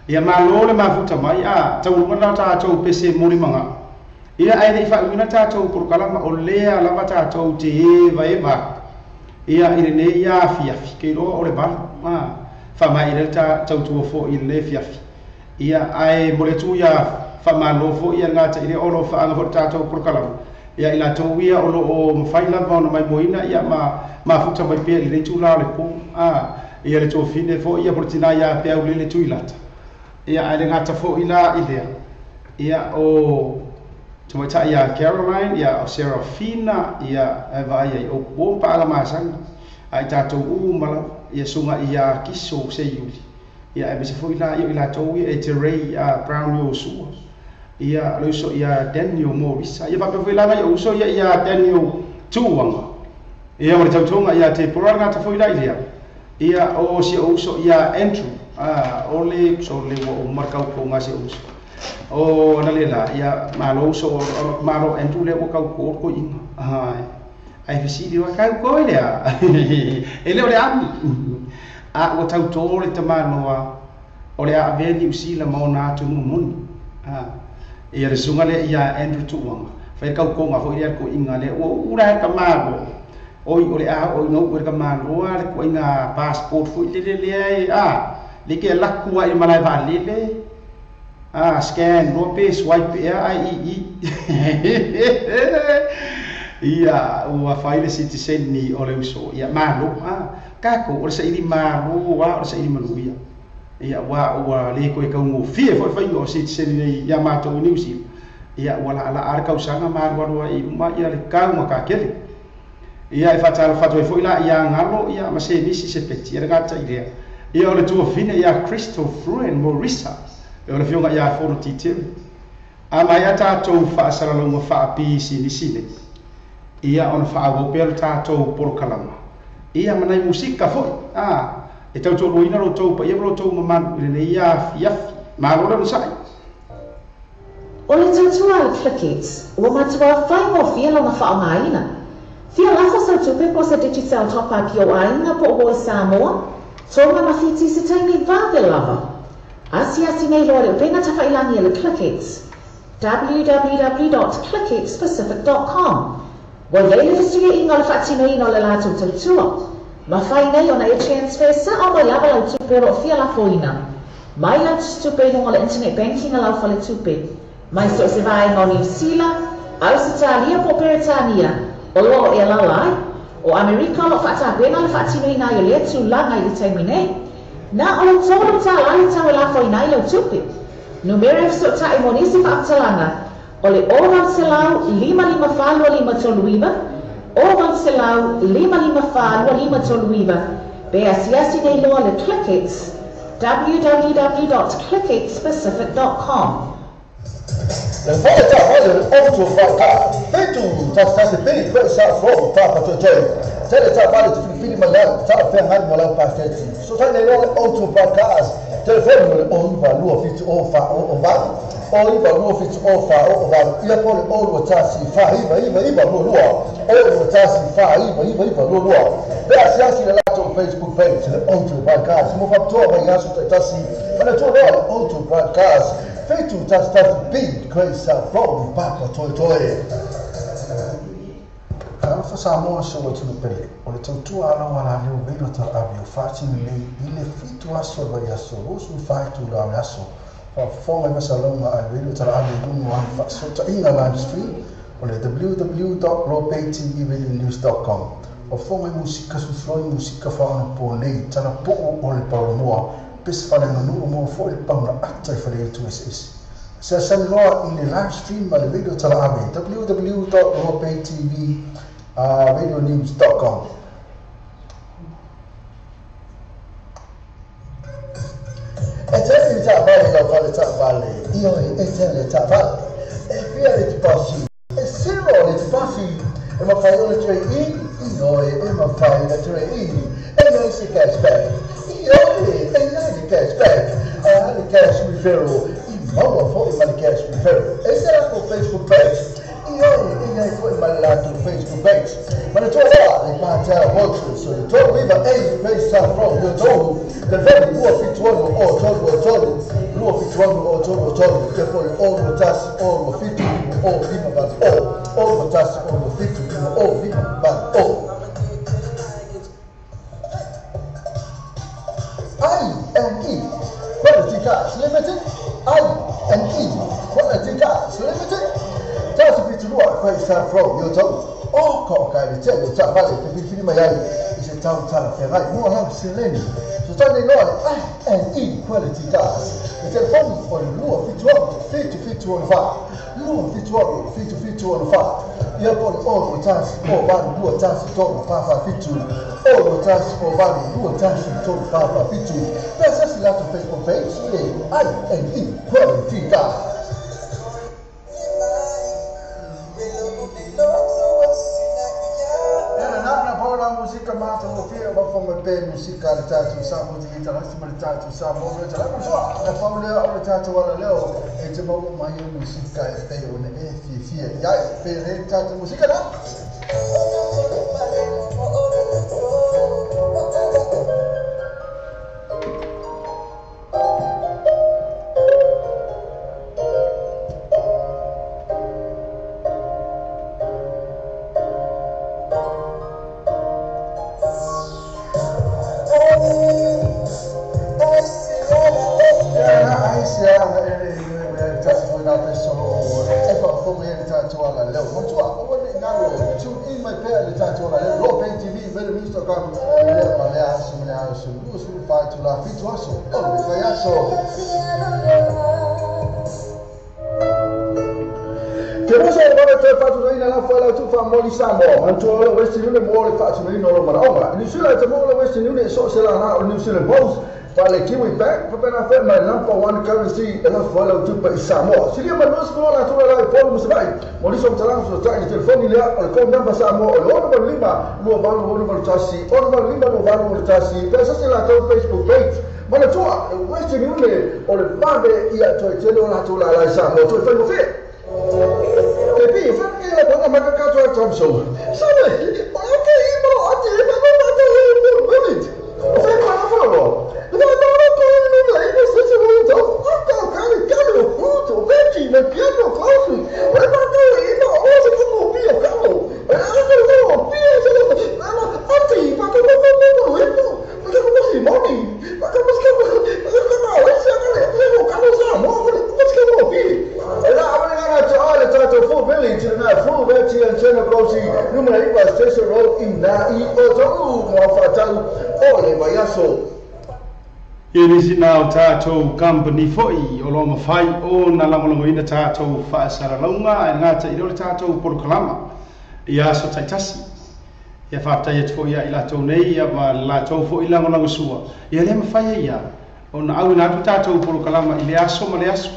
ia malo le mafuta mai tau ngana tatou pese mori manga ia ai nei fa ngana tatou polo kalama o lea lava tatou te eva ia ile nei ia fiafi ke ro o le ba fa mai le tatou tu fo ile fiafi ia ai mo le tu ia fa malo fo ia ngata ile o lo fa anga fo tatou polo kalama ia ila to ia o lo o mfaila va no mai moina ia mafuta mai pe ile tu la le po ia le to fine fo ia portina ia pe au le tu ilata ia ai ngata fo ila idea ia o tuma ta ia Caroline ia o Serafina ia eva ia o bo pa ma sang ai tatou mala ia sunga ia kiso se yuli ia e se fo ila to ia e Terry Brown yo su ia lo so ia Daniel Morris ia pa fo ila ia uso ia Daniel tuanga ia o tautonga ia te poranga ta fo ila ia o si uso ia Andrew ole so le o marca ko ngase uso o na lela ia malo so malo Andrew le o ka ko inga ai visi di wa ka ko ile ele o le ami o tauto le tamano o le aveni usila maona tu mun ia le sunga le ia Andrew tuanga fa ka ko nga fo ile ko inga le o ura ka malo oi ole o no ura ka malo le ko inga passport fu le le ke la kuwa i malai va le scan no pe swipe ai ia o faile citizen ni ole uso ia malo ka ko o se ili malo wa o se ili maluia ia wa le ko ka ngo fie fo o citizen ni ia mato ni usi ia wala ala arka usanga malo wa i ma ia le ka mo ka kele ia fa tala fa to fo ila ia ngalo ia ma se ni se peti ia ga ta idea ia o le tua fine ia Christopher and Marissa e o le fionga ia fono titiri ama ia tatou faasalalauga faapisi nisine ia ona faauopea le tatou polokalama ia manai musika foi e tautoluina lotou paia lotou mamanu i lenei afiafi malo le masai o le tautua le Clickit ua matua faigofia lona faaogāina fia lafa sautupe po se digital top-up ioaiga po o Samoa Tonga na fiti se taimi vave lava. Asi nei loa le pena tawhailangi le Clickit. www.clickitspecific.com Wa yeile fisiga inga le whaatino ino le lātou tautua. Ma whai nei ona e transfer sa o mai lava lau tupe ro fia la foina. Mai lau tupe inga le internet banking lau fale tupe. Mai so se vai no New Zealand, Australia po Peritania, o loa e lalai. O Amerika lo fata bena le fatino ina yo le tu langa i taimine na o tolo ta lai ta la fo ina lo tupi numero so ta i monisi fatalanga o le oral selau 555 toluiva oral selau 555 toluiva be asiasi nei lo le Clickit www.clickitspecific.com Le fai ta fai le otto fa fetu ta sta se peli per sa fo ta pa to joy tele ta vale tu fili mala ta fe han mala pa feti so ta le otto fa cas telefono le on va lu office o fa o va o i va lu office o fa o va ia po le o ta si fa i va lu o ta si fa i va lu pe asiasi le lato Facebook page le otto fa cas mo fa to va yasu ta si fa le to le otto fa cas fetu ta sta big great sa fo pa to fa Samoa so tu pele o le tu ala wala le velo ta avio fati le ile fitu aso va yaso su fatu la yaso fa fo ma salonga a velo ta avio un wan fa so ta ina live stream o le www.ropaytvnews.com o fo ma musika su floi musika fa na po nei tana po o le paumoa pes fa na no mo fo le pauna ata fa le tu ss se salloa in le live stream ma le video ta avio www.ropaytvnews.com E te vale la vale vale. Io e te vale. E via le passi. E se no le passi. E ma fai una tre io e ma fai una tre e non si cashback. Io e non si cashback. The cash referral. Mama for my cash referral. E se la Facebook page. Io put my life to Facebook page. But it's all right, they can't tell what to. So the total river A place south from the total. The very war fit one or total. War fit one or total. Therefore, all the tasks, all the 50 people, all people about all the tasks, all the 50 people, all people about all. I&E Quality Cars Limited. I&E Quality Cars Limited. Just a bit to know where it's from. You're told. Oh, Coca, tell you, Valley, the big film is a town Ferrari, more like Selene. So, Sunday night, I&E Quality Cars. It's a phone for the Lure Fit 215. Lure Fit 215. You're going all the task, all van, Lure task, total Papa Fit 2. All the task, all van, Lure task, total Papa Fit 2. That's just a lot of Facebook page. I&E Quality Cars. Música mata o fio, uma forma bem música de tato, sabe de guitarra, de tato, sabe o que já não só. Na forma de tato agora leo, é de uma mais música é feio, né? É fia, e aí feio tato música não. Antola Western Union more faccio in Roma. New Zealand more Western Union so se la New Zealand both fare Kiwi Bank per ben afferma il number one currency e la follow to per Samoa. Si chiama non scuola la tua la polo musbai. Moliso talang so tag i telefoni là al con number Samoa lo number lima lo number chassi o number lima lo number chassi. Pensa se la tua Facebook page. Ma la tua Western Union o le vabe ia to telo la tua la Samoa to fai fe. Che bi fa che la buona ma cazzo a Thompson. Sabe? Ok, ma oggi ma non va bene. Fai cosa farò? Ma non con lei stesso momento. Cambio tutto, vedi, ma piano così. Ma no, oggi come via cavolo. Ma no, via, ma oggi ma come ma come si moni? Ma come si full village na full village and channel crossy numero igual station road in na I oto mo fatau ole bayaso Irisi na tato company foi o lo mafai o na la mo ina tato fa sara longa ngata i le tato por kalama ia so taitasi ia fa tai foi ia ila to nei ia va la to foi la ngona sua ia le mafai ia ona au na tato por kalama ile aso ma le aso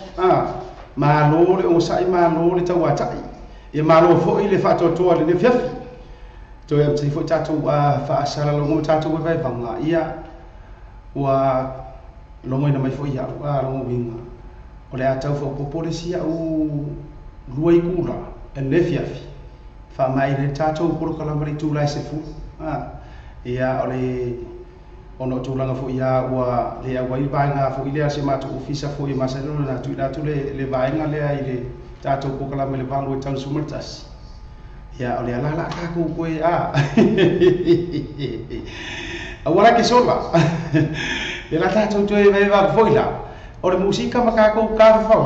ma lo le o sai ma lo le tau atai e ma lo fo ile fa to le fiafi to e tsi fo tato fa sala lo mo tato we vai vanga ia wa lo mo ina mai fo ia lo mo vinga o le atau fo policia u luai kula e le fiafi fa mai le tato por kala mari tu lai se fu ia o le ono tu langa fo ia wa le wa i bainga fo ile se matu ofisa fo i masalo na tu le bainga le ai le tato ko kala me le bango tan sumertas ya ole ala ka ko ko awara ke sola e la tato tu e va fo ila o le musica ma ka ko ka fa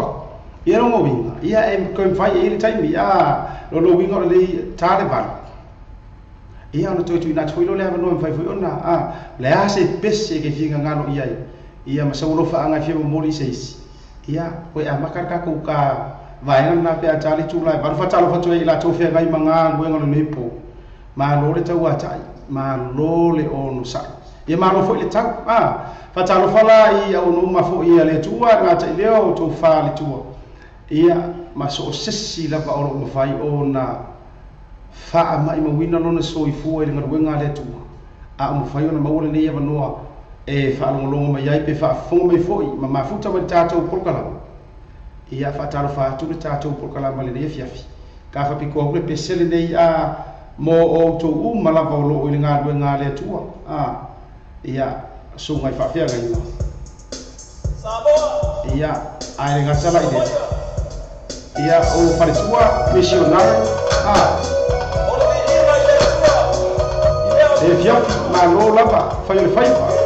ia ro mo vinga ia em ko fai ile time ia lo winga le Taliban ia ona toitu ina tui lo le no fai foi ona le ase pese ke finga ngalo ia ma saulo fa anga fie mo ri seis ia ko a makaka ko ka vai na pe a tali tu lai ba fa talo fa tu ila to fe ngai manga ngwe ngalo nepo ma lo le tau atai ma lo le ono sa ia malo fo le tau fa talo fala I au no ma fo ia le tua nga ta leo to fa le tua ia ma so sesi la va oro fai ona fa mai ma wina lona so I fu le nga le tua a mo fai ona ma ole le ia noa e fa longo mai ai pe fa fo mai foi ma futa ma tatou polkala ia fa talo fa tu tatou polkala ma le ia fiafi ka fa piko le pesele nei a mo o to mala va lo ile nga le tua ia so ngai fa fia ngai ia ai nga sala ide ia o pare tua missionário e fiafi ma lo lava fa il faifa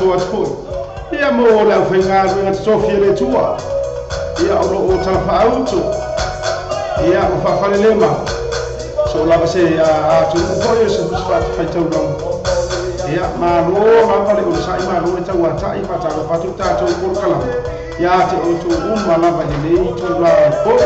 so at foi ia mo la fenga no sofia le tua ia o tafa auto ia o fa fale lema so la se a tu foi se fa fa tau long ia ma lo ma fale o sai ma lo ta wa ta I fa ta fa tu ta to por kala ia te o tu ma la va le tu la ko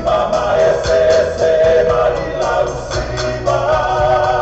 Mama, ese, Maria, Lucima.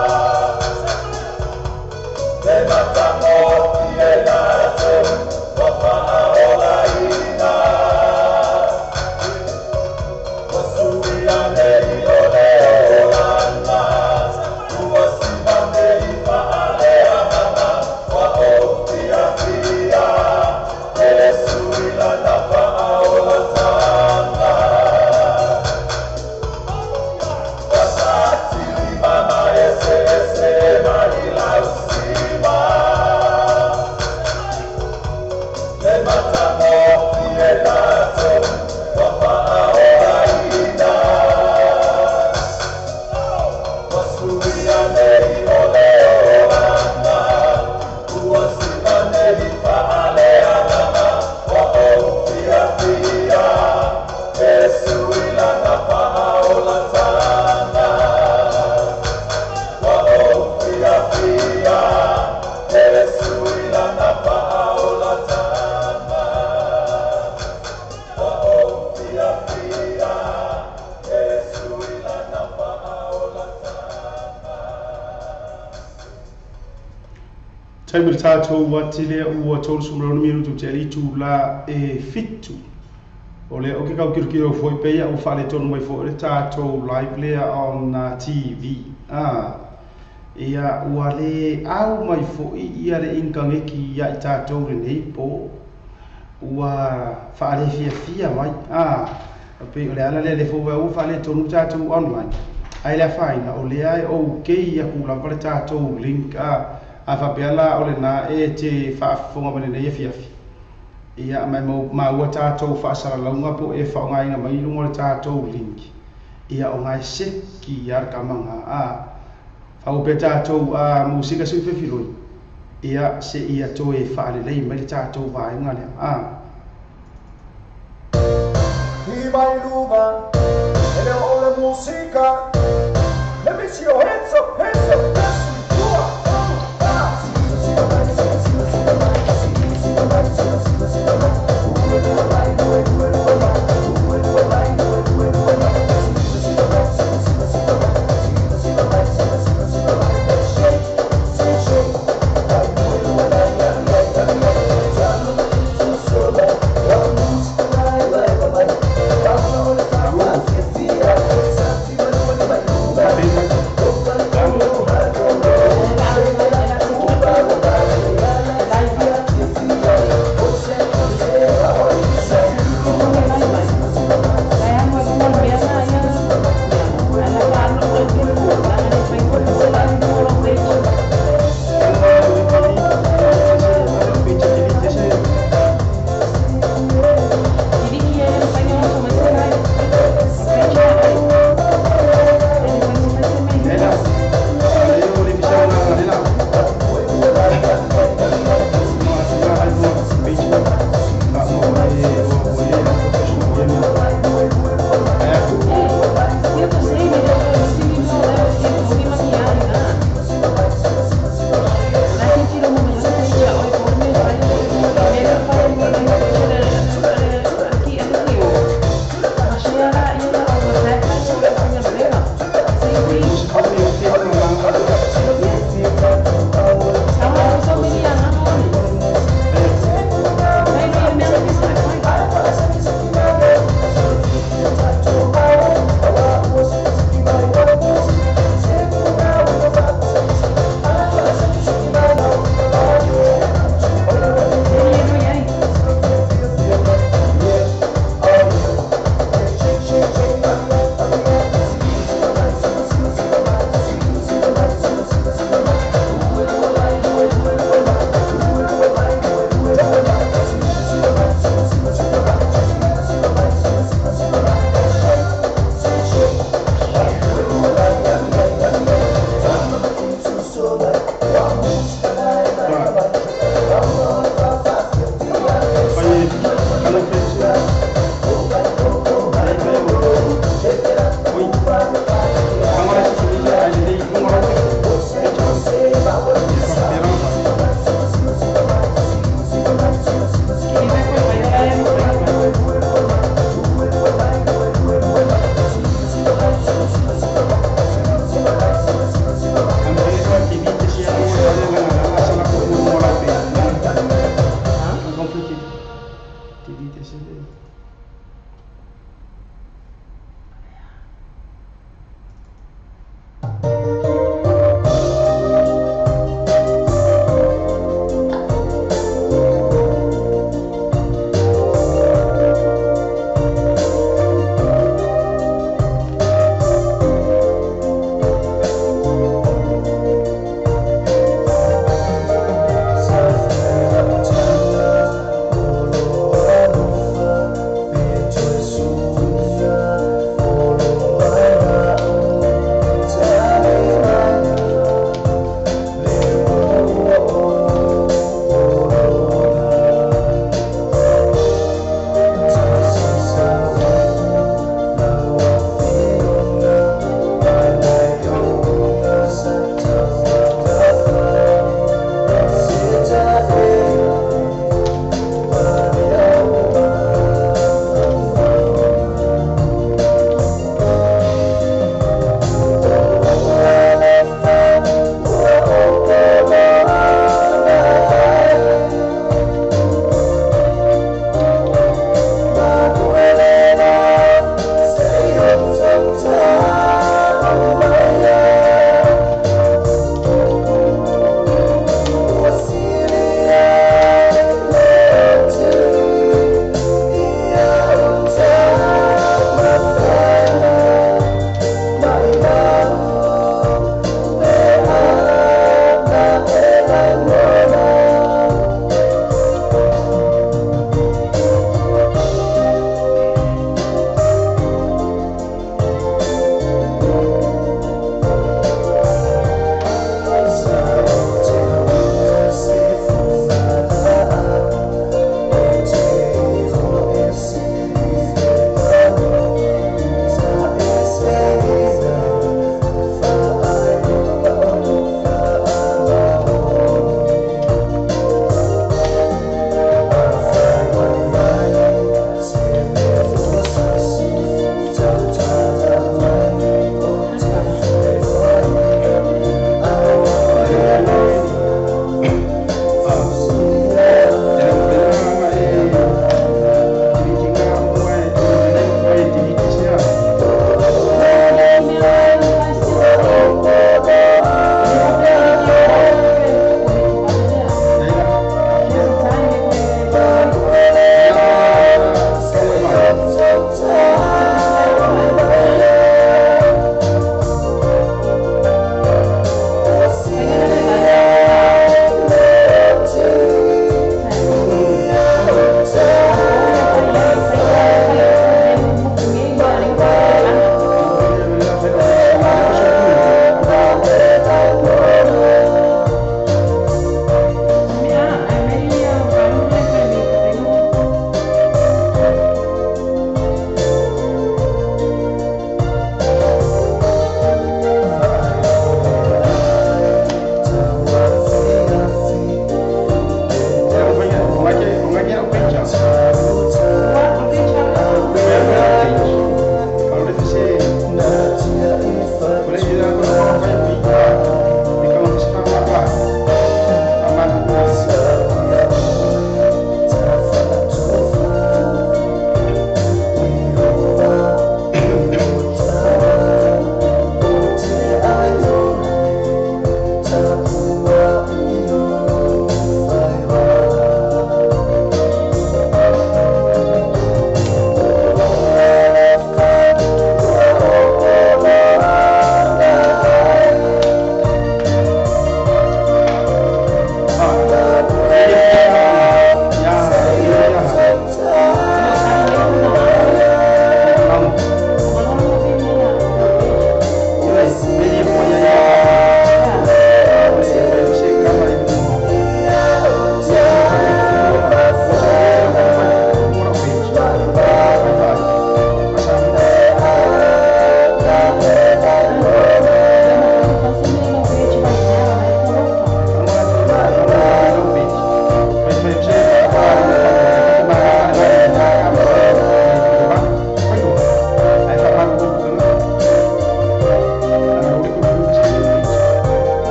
Taimir tātou watile ua tolu sumrona minutu te alitu la fitu. O le o ke kau kirukiro foi peia o whale tonu mai fo le tātou live lea on TV. Ia ua le au mai fo ia le inkangeki ia I tātou le nei po. Ua whale fia mai. Pe o le ala le fo wau whale tonu tātou online. Ai le whaina o le ai o kei ia kula pale tātou link a fapeala o le na te whaafonga mane nei fiafi. Ia mai maua tātou whaasaralaunga po e whaongainga mai lunga le tātou link. Ia o ngai seki ar kamanga whaupe tātou musika sui whewhiroi. Ia se ia to e whaalelei mai le tātou vaenga lea. Hi mai luma, ele o le musika. Let me see your hands up, let's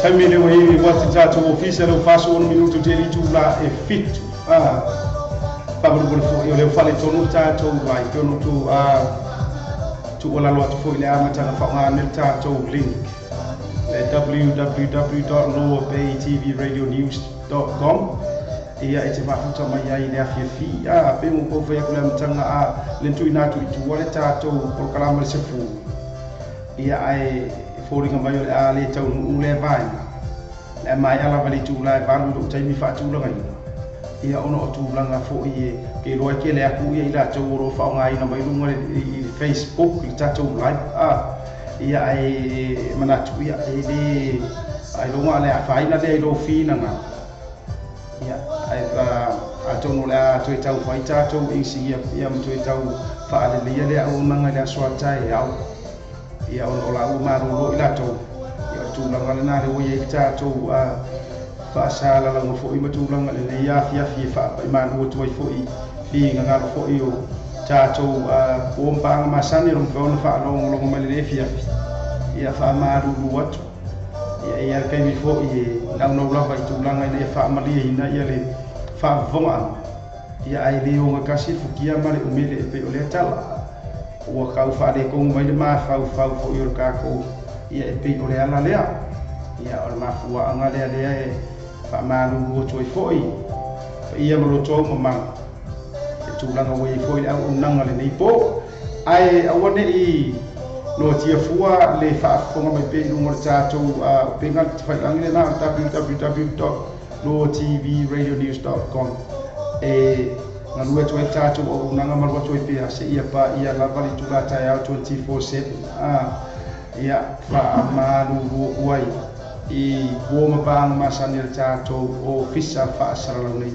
family we what tato official o faso 1 minuto te li tu la e fit Pablo Bolfo eu le fale tonu tato vai tonu tu tu ola lo tu foi le amata na fa na tato link www.lowerbaytvradionews.com ia e te mafuta mai ai le afiafi pe mo po foi kula mtanga le tu ina tu tu wale tato por kalama se fu ia ai fori nga mai le tau le vai le mai ala vali tu la valu do tai mi fa tu la ngai ia ono tu langa fo ie ke loa ke le aku ia ila tau ro fa ngai na mai lunga i Facebook i tato live ia ai manatu ia ai longa le faina le lo fina nga ia ai atono la to tau fai tato i si ia mo to tau fa le le au manga le so tai au ia on la u maru lo ila to ia tu langa le na le o ia tato fa sala la mo fo i matu langa le ia fi fa i manu to fo i fi nga fo i o tato o mpanga masani ro mfona fa lo mali fi ia fa maru watu ia kai mi fo i na no la vai tu langa ia fa mali ina ia le fa vonga ia ai le o ngakasi fukia male o mele pe o le tala o ka fa de ko mai ma fa fo i ka ko ia pe o le ala le ia o ma fu anga le fa maru watu fo i ia mo to mo tu langa we foi au nanga le nei po ai awane i no tia fua le fa fonga mai pe no tato pe ngal fai langi na www.lotvradionews.com ngalu to tato o nanga marwa to pe se ia pa ia la vali tu la tai 24/7 ia fa malu wai i goma bang masanir tato o fisa fa sara nei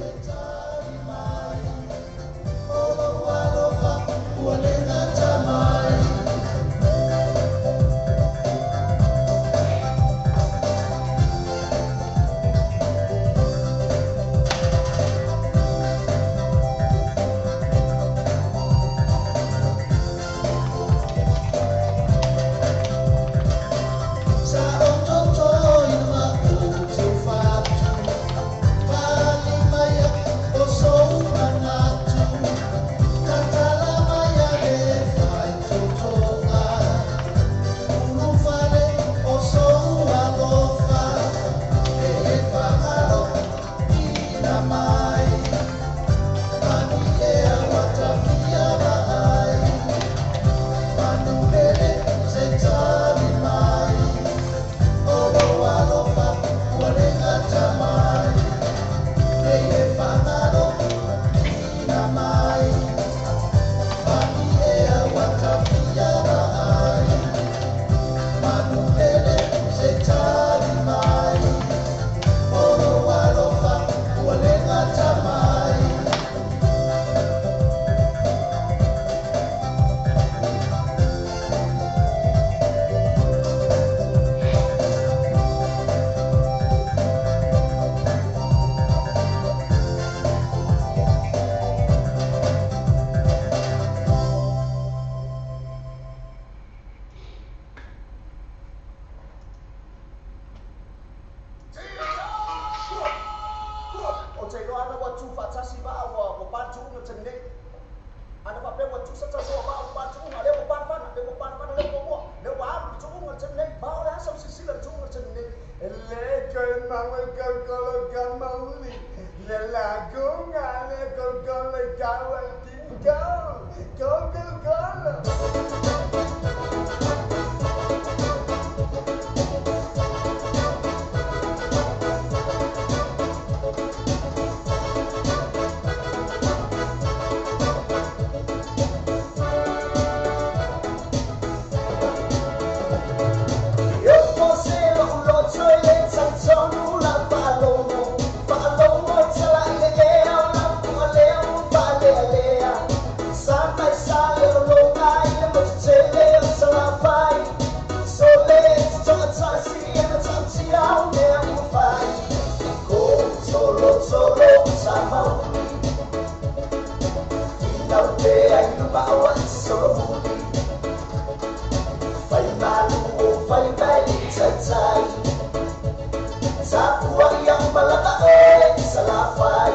malaka oi salafai.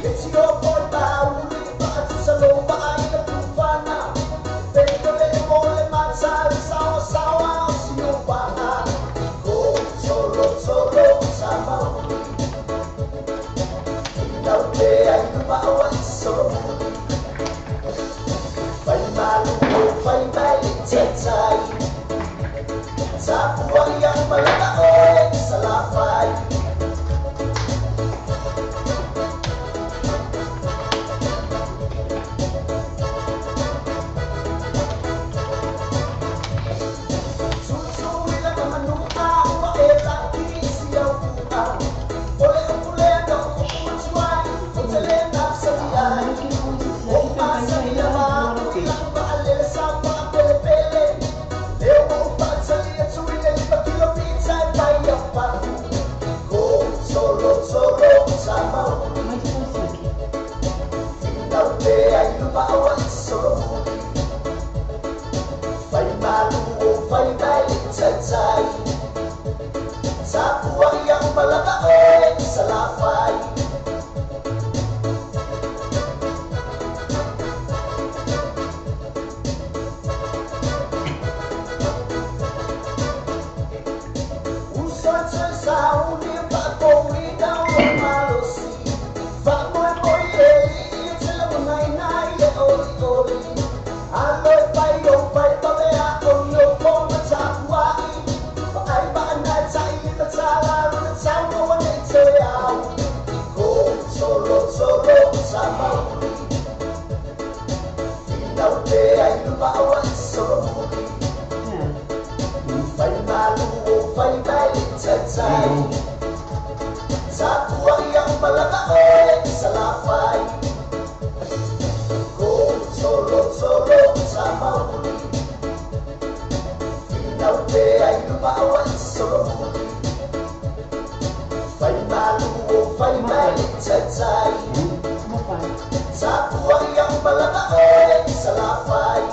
It's your boy Bao, but it's a low by the Pufana. Pendole mole matsal, sawa, siyo bana. Go solo, sama. Now they are you bawa solo. Fai malu, fai bali, tetai. Sa buwan yang malaka oi salafai. Sa buwan yang malaka oi salafai. Usan sa uni pa ko ina malosi. Va moi sila nai oli. Aloy pai tobe ako yo ko sa buwan. Ai ba na sai ta sala na sao no one say out. Go solo sama. Now they ai ba wa solo. Fai malu fai bali tsai. Sa buwan yang malaka oi salafai. Go solo sama. Now they ai ba wa solo. Fai malu fai bali tsai. Sa buwan yang malaka oi salafai.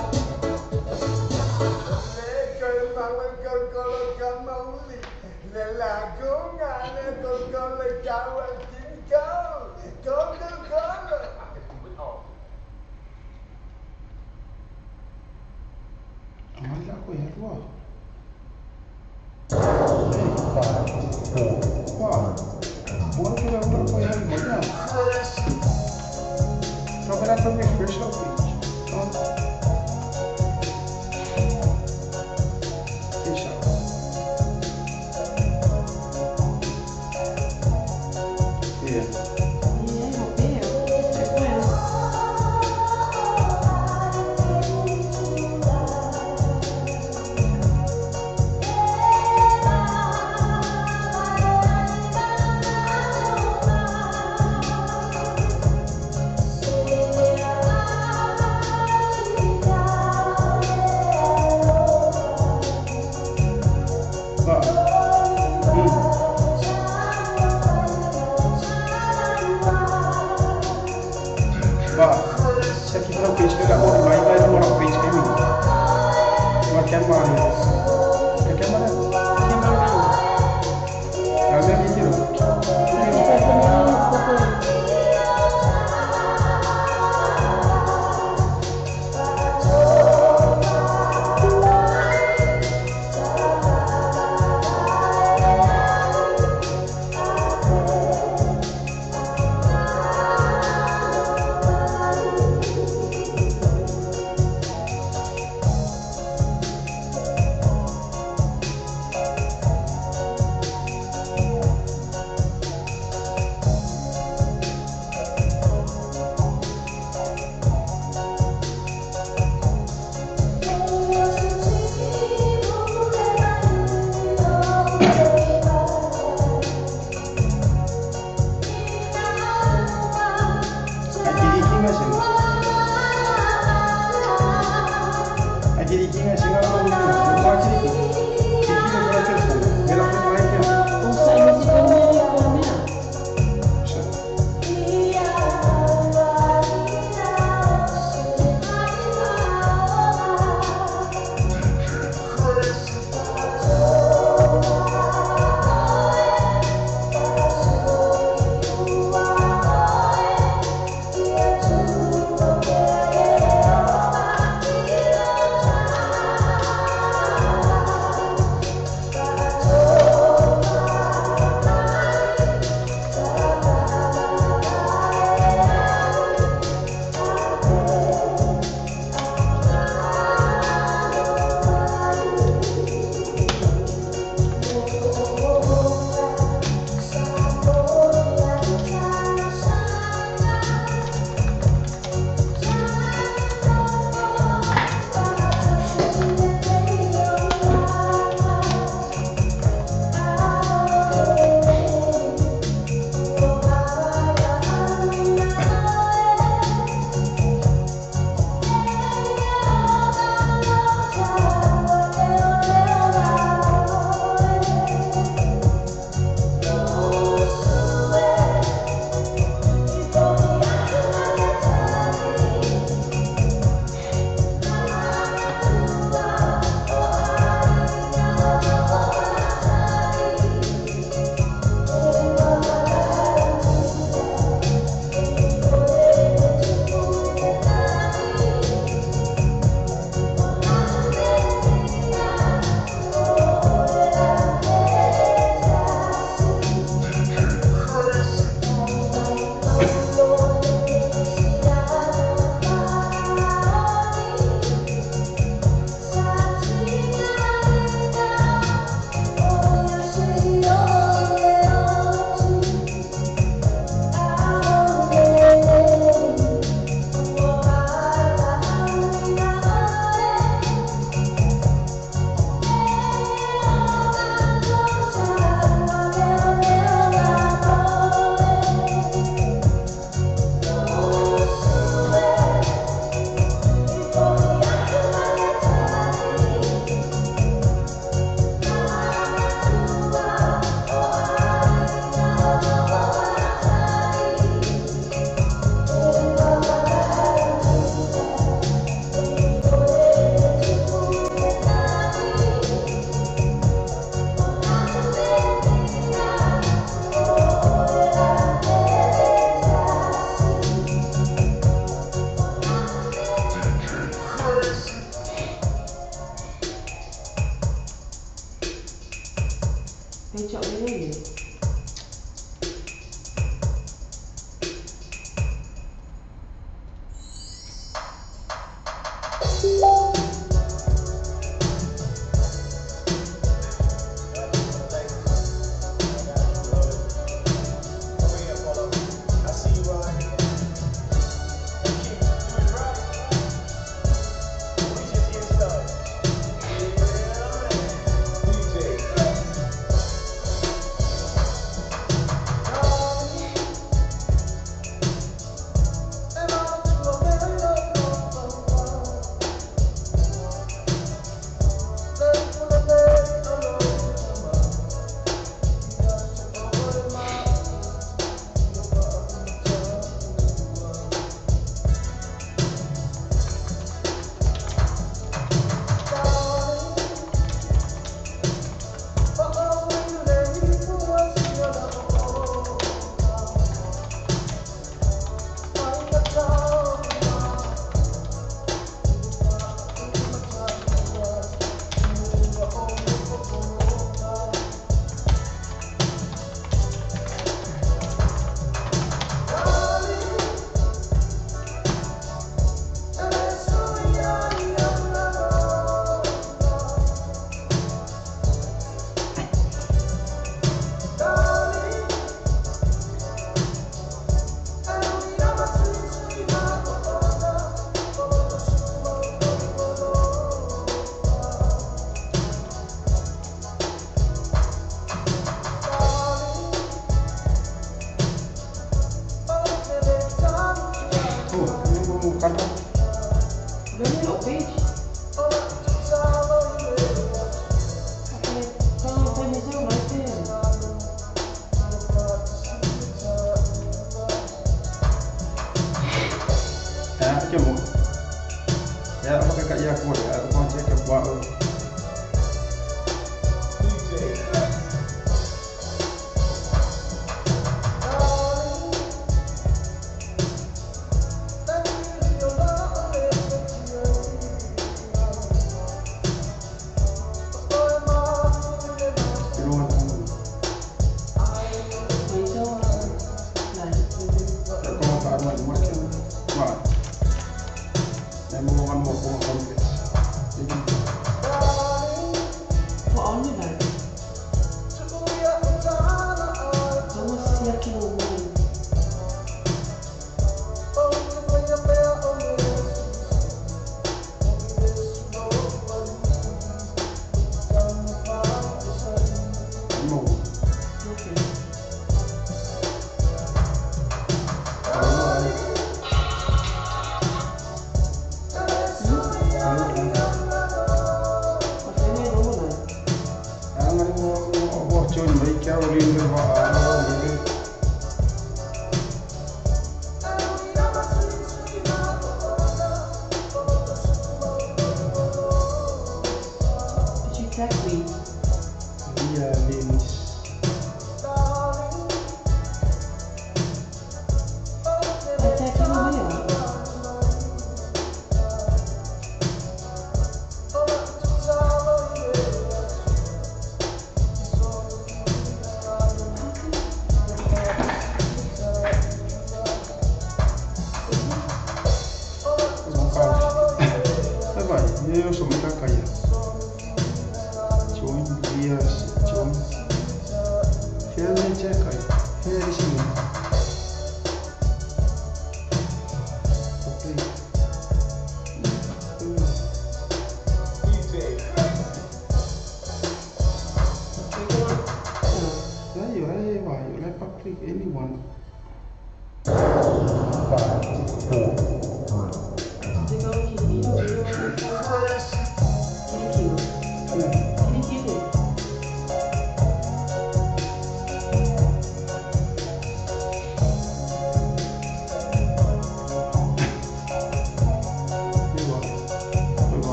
Olha a coisa lá. 5, 4. Bora pegar uma coisa ali, né? Trabalhar também, fecha o vídeo. Fecha.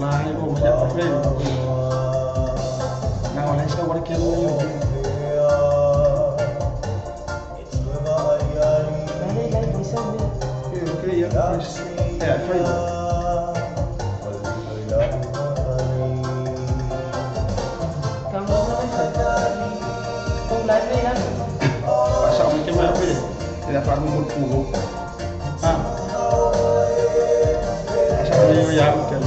la ai o ya pe na wala sa wala ke mo okay ya fine pasal macam mana apa dia? Dia dapat nombor puluh. Pasal dia ya bukan.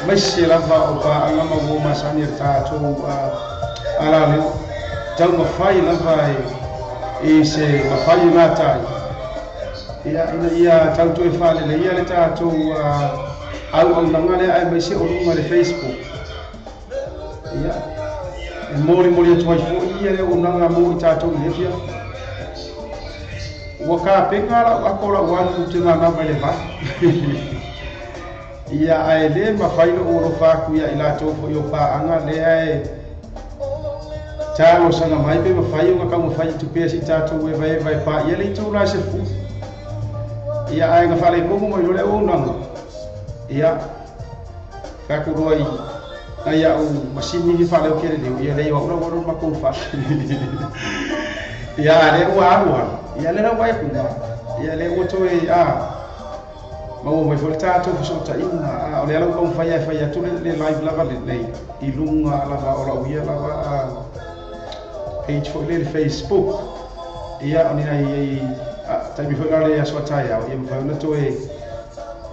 Masih lava opa alama wo masani tato alale jal mafai lava ise mafai mata ia tanto e fale le ia le tato au nangale ai mai se olunga le Facebook ia e mori tu ai fo ia le unanga mo tato le fia waka pengala akola wan tuna na mai le va ia ai le mafailo oro faku ia ila tofo yo pa anga le ai talo sanga mai pe mafaio nga kama fai tu pesi tato we vai pa ia le tu la se fu ia ai nga fale ko mo le o nang ia ka ku roi ai au masini ni fale o kere le ia le o ro ma ko fa ia le wa ia le na vai ku ia le o to e mau mai volta to so ta ina o le ala ko fai tu le live lava le ilunga lava ora uia lava page for le Facebook ia oni ai tai mi foi le so ta ia ia fa na to e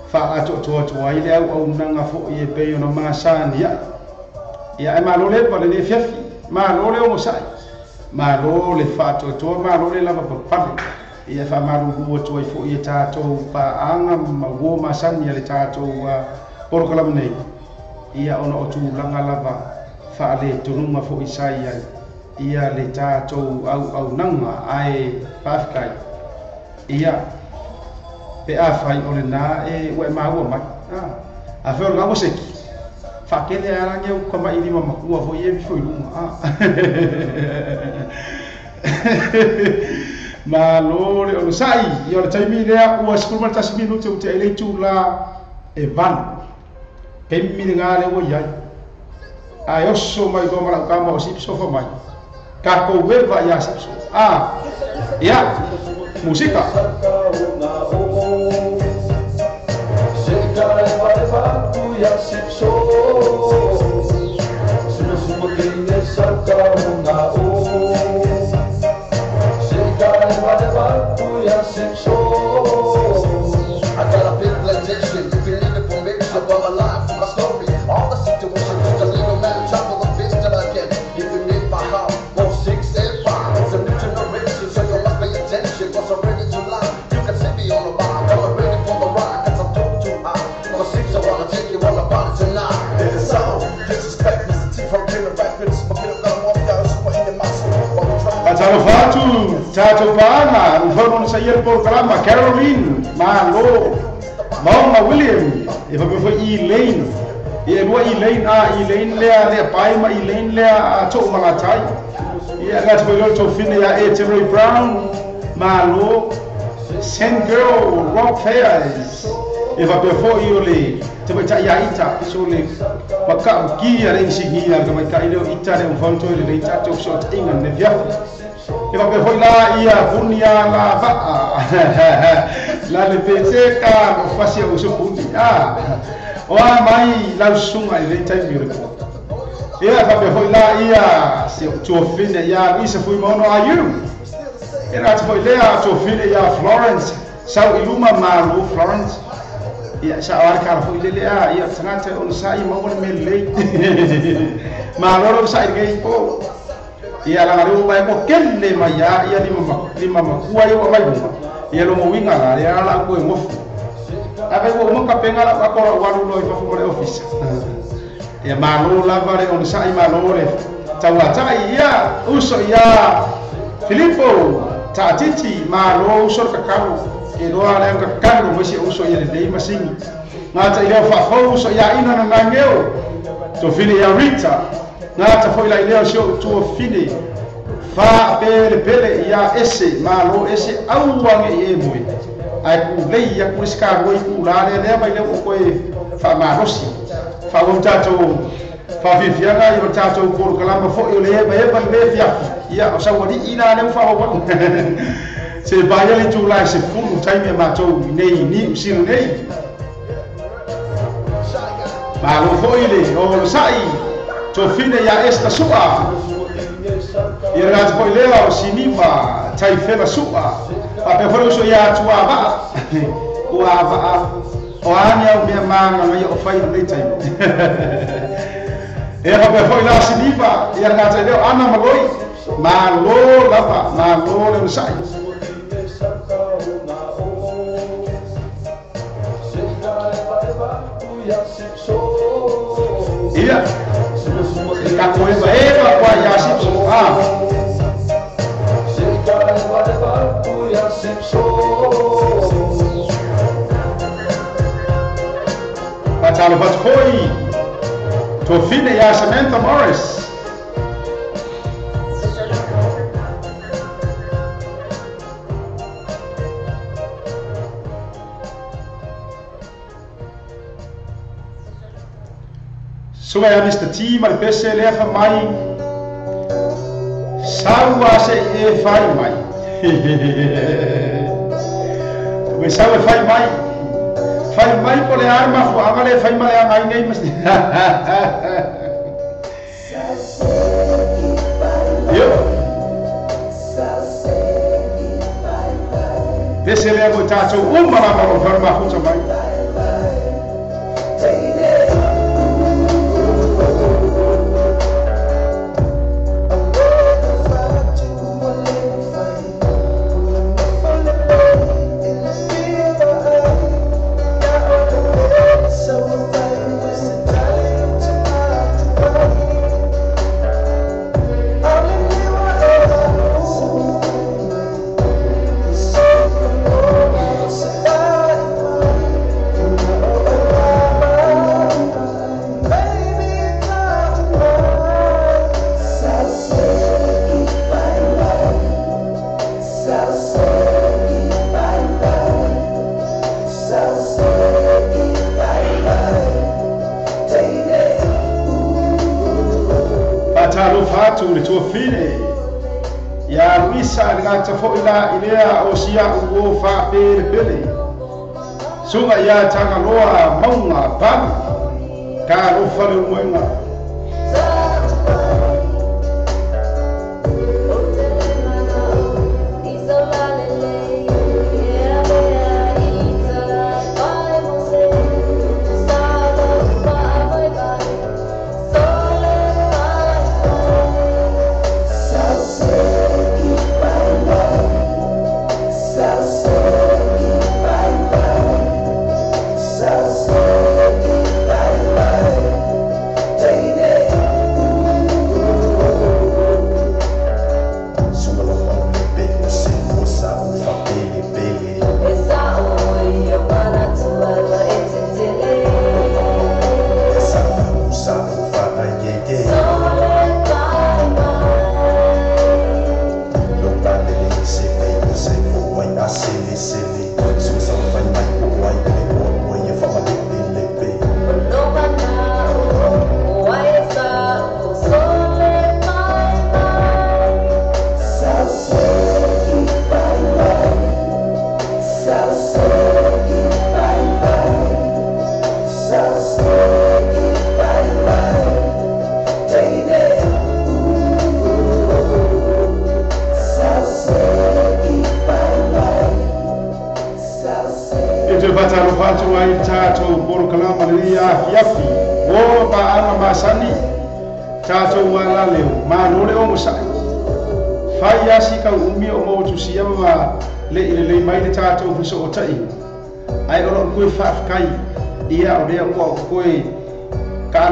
fa ato to ai le au nanga fo ia pe ona masan ia ai malo le pa le fiafi malo le o sai malo le fa to malo le lava pa ia fa maru wo to i fo ia tato pa anga ma wo masan ia le tato por kolam nei ia ona o tu langa lava fa le tununga fo isai ia le tato au nanga ai pafkai ia pe afai ole na e we ma wo ma a fe orga mo seki fa ke le ara nge ko ma ili ma ku fo ia fo ilunga Malo le o sai i o taimi lea ua skul mal tasi minuti o te ele tula e van pe mi nga le o yai ai oso mai do mala kama o sipso fa mai ka ko weva ya sipso ya música I got a big legend, believe it for me, so I'm alive for my story. All the situations, the legal man, travel the best that I can. Even if I have 6 and 5, it's a new generation, so you must pay attention. Cause I'm ready to lie, you can see me on the bar. I'm ready for the ride, cause I'm too high. For the 6, I wanna take you all about it tonight. It's all disrespect, Mr. T from Killer Records, but we don't gotta walk down, so we're in my soul. Atalo fatu, tato pana, ufono sa ier programa Caroline, Malo, Mauma William, e fa foi Elaine, e lua Elaine Elaine le pai ma Elaine le a to malatai. E anga te foi to fine ya Terry Brown, Malo, Send Girl, Rock Fairs. E fa foi ole, te vai ya ita, so le maka ki ya insignia ka mai kai le ita le fonto le ita to so tingan ne via. E va per poi la ia punia la va la le pete ka no fasia uso punia o mai la sunga le tai miracle e va per poi la ia se to fine ia isa fui mono ayu e ra poi le a to fine ia Florence sau iluma malu Florence ia sa arka foi le ia tangata on sai mo le mele malu sai ngai po ia la ru mai ko kelle mai ia lima makua ia mai bunga ia lo winga la ia la ko mo ave ko mo ka penga la ko walu lo fa fo le office ia malu la vare on sai malu le tawa tai ia uso ia Filippo tatiti malu uso ka karu e do ala ka karu mo si uso ia le masingi ngata ia fa fo uso ia ina na ngeo to fili ia Rita ngata foi la idea sio tu fine fa pele ya ese malo ese auange e moi ai ku lei ya ku ska roi ku la le mai le ko e fa marosi fa un tato fa fifianga yo tato por kalama fo yo le ba le fia ya sa wadi ina le fa ho se ba ya le tu la se fu time ma to nei ni usiru nei malo foi le o sai to fine ya esta sua ia rat poi leo sinima tai fela sua pa pe folo so ya tua ba o ava o ania o me manga mai o fai le tai e pa pe foi la sinima ia rat leo ana maloi malo lava malo le sai ia ka coisa eva kwa ya sipso Patalo pat foi to fine ya Samantha Morris so ya Mr. T mal pese le fa mai sawa se e fai mai we sawa fai mai po le arma fo avale fai mai ai nei mas yo pese le go tacho umma ma ko farma fu mai atu le tua fine ya Luisa dengan tafoila ilea osia uo fa pele sunga ya tanga loa maunga ban ka lo fale moenga so tai ai ro ko fa kai ia o le ko ka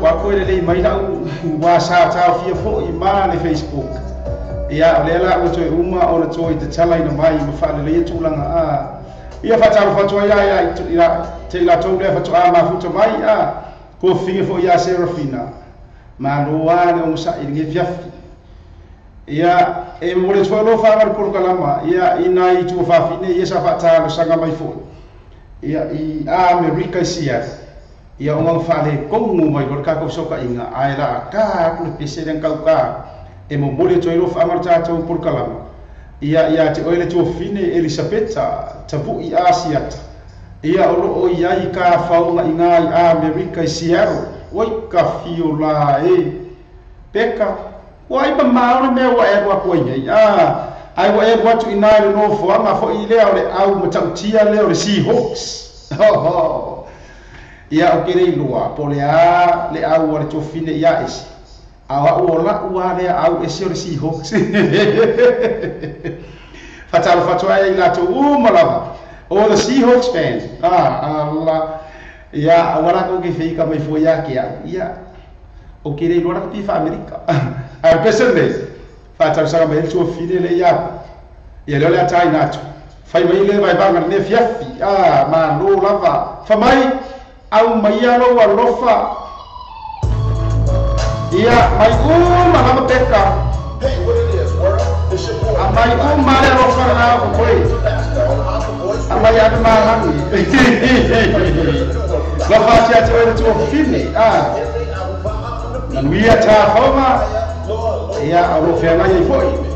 wa ko le mai na wa sa ta fi fo I ma le Facebook ia o le la o toi uma o le toi te tala ina mai ma fa le tu langa a ia fa ta fa toi ia te la to le fa to a ma fu to mai a ko fi fo ia Serafina ma no wa le o sa I nge fiafi ia e mo le tolo fa mar por kalama ia ina I tu fa fine ia sa fa ta lo sanga mai fo ia I America sia ia o fa le komu mai por ka ko soka inga ai la ka ku pese den ka ka e mo le tolo fa mar ta tu por kalama ia te oile tu fine Elisabetta tapu I Asia ia o ia I ka fa o inga I America sia oi ka fiola e peka wai pa mauna me wa e wa ko ye ai wa e wa tu ina le no fo ma fo I le ole au ma tautia le ole Seahawks ho ia o kere loa po le a le au wa tu fine ia esi awa o la wa le au esi ole Seahawks fatalo fatu ai la tu malava o the Seahawks fans Allah ia awara ko ke fika mai fo ya ke ia o kere loa ka pifa America ai pesende fata sanga mai tu fine le ya le le atai natu fai mai le vai banga ne fiafi ma lo lava fa mai au mai alo wa lofa ia mai ma lava peka Hey, what it is, world? It's your boy. mai ma le lofa na ko koi mai ya ma hangi lofa sia tu fine Nuia ta foma ia alo fe mai foi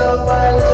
Oh my,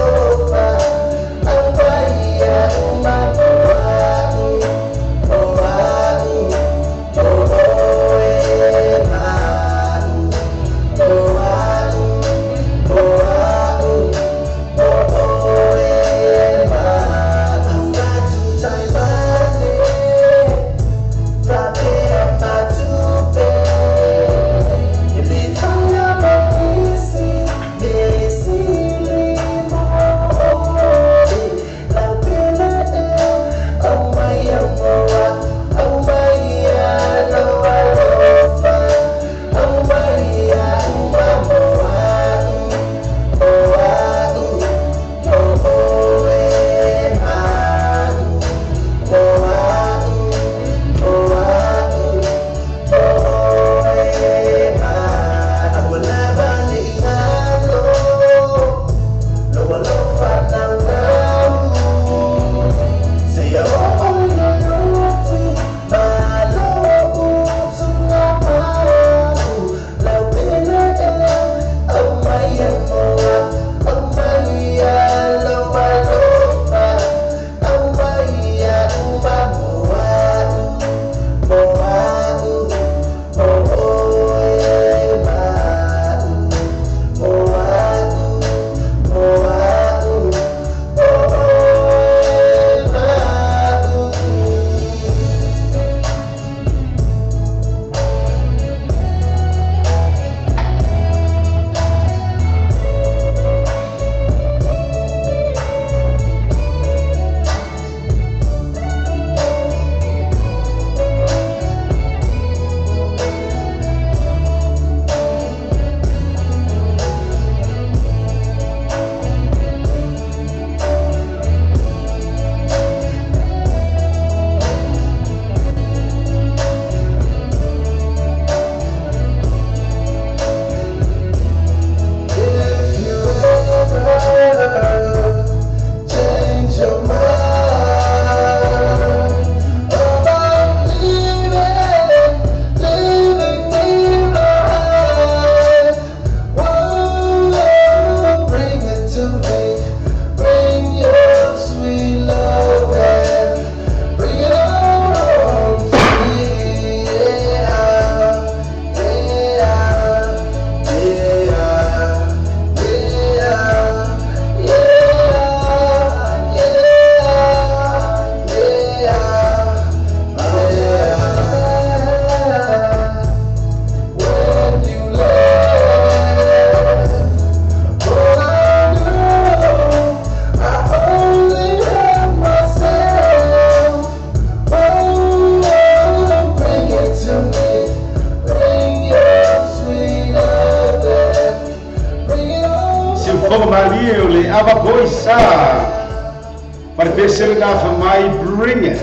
But basically now for my bring it.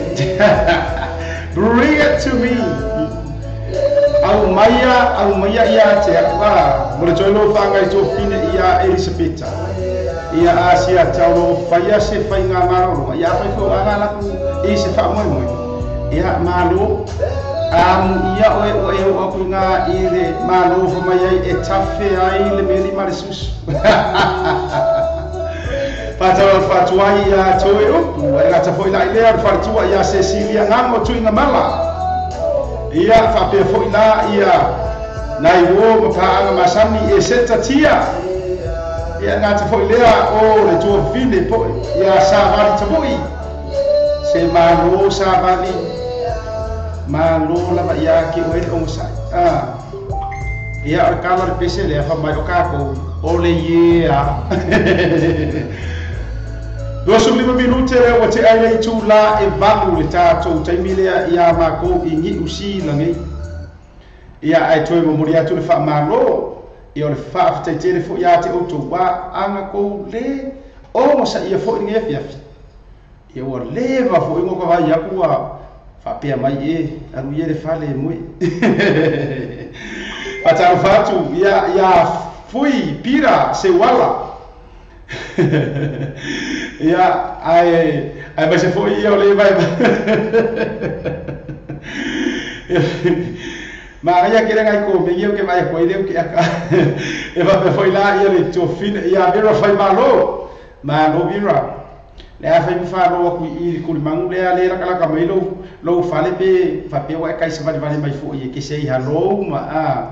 Bring it to me. Au maya ia te akwa. Mora joino whangai tō whine ia Elisabeta. Ia Asia taulo whaia se whainga maroro. Ia whai ko anga laku e se wha moi moi. Ia malo. Ia oe aku ngā i re malo whamai e tawhi ai le meri marisus. Patau fatuai ia toe upu, e ngata foi la ilea fatua ia Cecilia ngamo tuinga mala. Ia whapea foi la ia nai wo mapaanga masani e seta tia. Ia ngata foi lea o le tua vine po ia savali tamui. Se malo savali malo lava ia ki oe o musai. Ia o kala le pese lea whamai o kako o le ia. 25 minute o te aile tu la e valu le tātou taimilea ia mako I ngi usi langi. Ia ai toi mo moria tu le wha malo. Ia o le wha awhitaitere fo ia te auto wa anga kou le o masa ia fo inge fiafi. Ia o lewa fo ingo kwa vai aku a whapea mai e aru ia le whale mui. Pataru fatu ia fui pira se wala. Ia ai mai se foi ia o le vai. Ma ia kere ngai ko me ia ke mai ko ile ke aka. E va pe foi la ia le to fin ia vera fai malo. Ma no vira. Le a fai fa lo ku I ku mangu le ale la kala ka mai lo fale pe fa pe wa kai se vale mai fo ia ke sei halo ma a.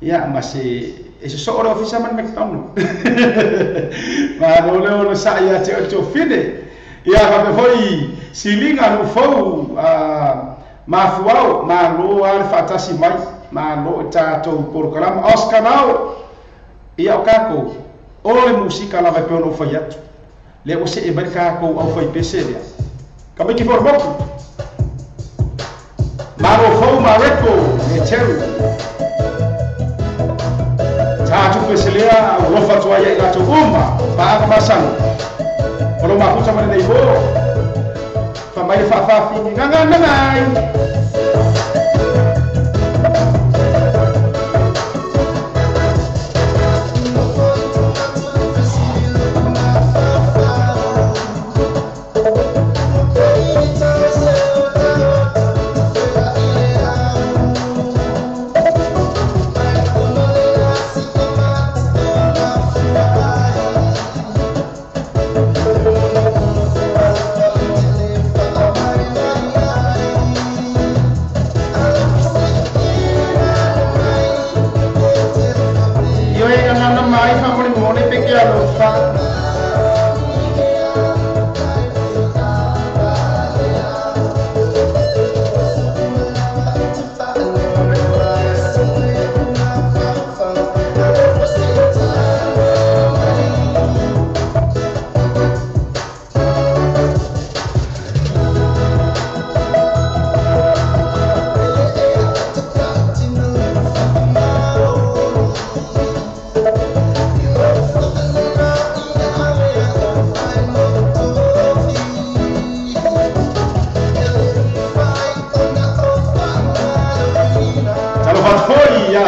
Ia ma se e se soora ofisa man McDonald. Ma no le o sa ia te o fine. Ia fa foi silinga no fou ma fuau ma lo al fatasi mai ma lo tato program Oscar now. Ia o kako o le musika la vai pe no foi atu. Le o se e barka ko au foi pese dia. Ka me ki for boku. Ma lo fou ma reco e teru. Tatu peselea o fatua ia ila to uma pa masang. Olo makuta mane nei bo. Fa mai fa fini nganga nai.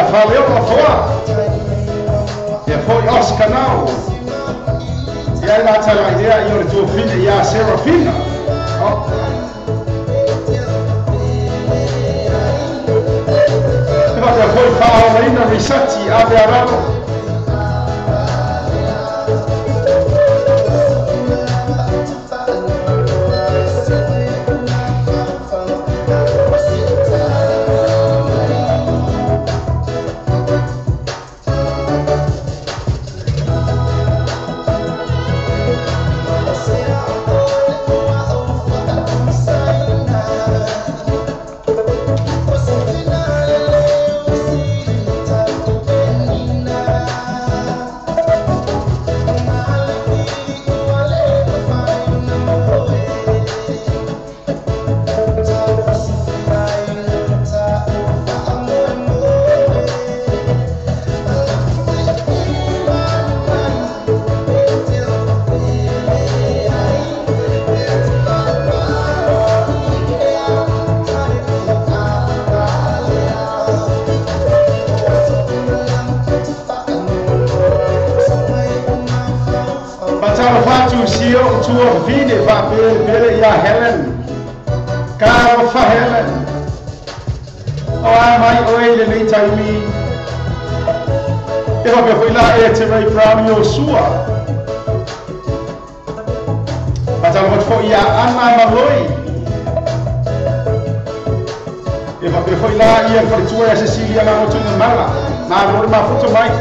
Valeu lá fora. E foi Oscar now. E aí lá tá a ideia e o teu filho e a Serafina. E vai foi falar ainda research abre a rabo. vine va bele ya Helen Caro fa Helen mai oile nei taimi e va foi lá e te vai Brown yo sua Pata lo foi ya Anna Maloi e va foi lá e a tua Cecilia na moto na mala na lo ma foto mai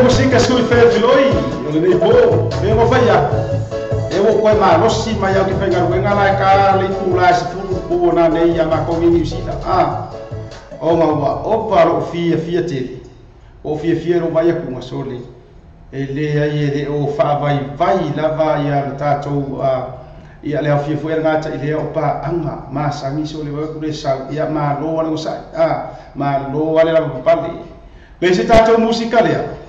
música sui ferviloi eu nei bo eu vou faia eu vou ma nosi ma ya ki fenga ruenga la ka le kula se fu na nei ya ma ko ni usita o ma wa o paro fia te o fia ro vai ku masole ele ai ele o fa vai lava ya tato ia le fia fu nga ta ile o pa anga ma sangi so le wa ku le sa ya ma lo wa sa ma lo wa le la pali le se tato musica le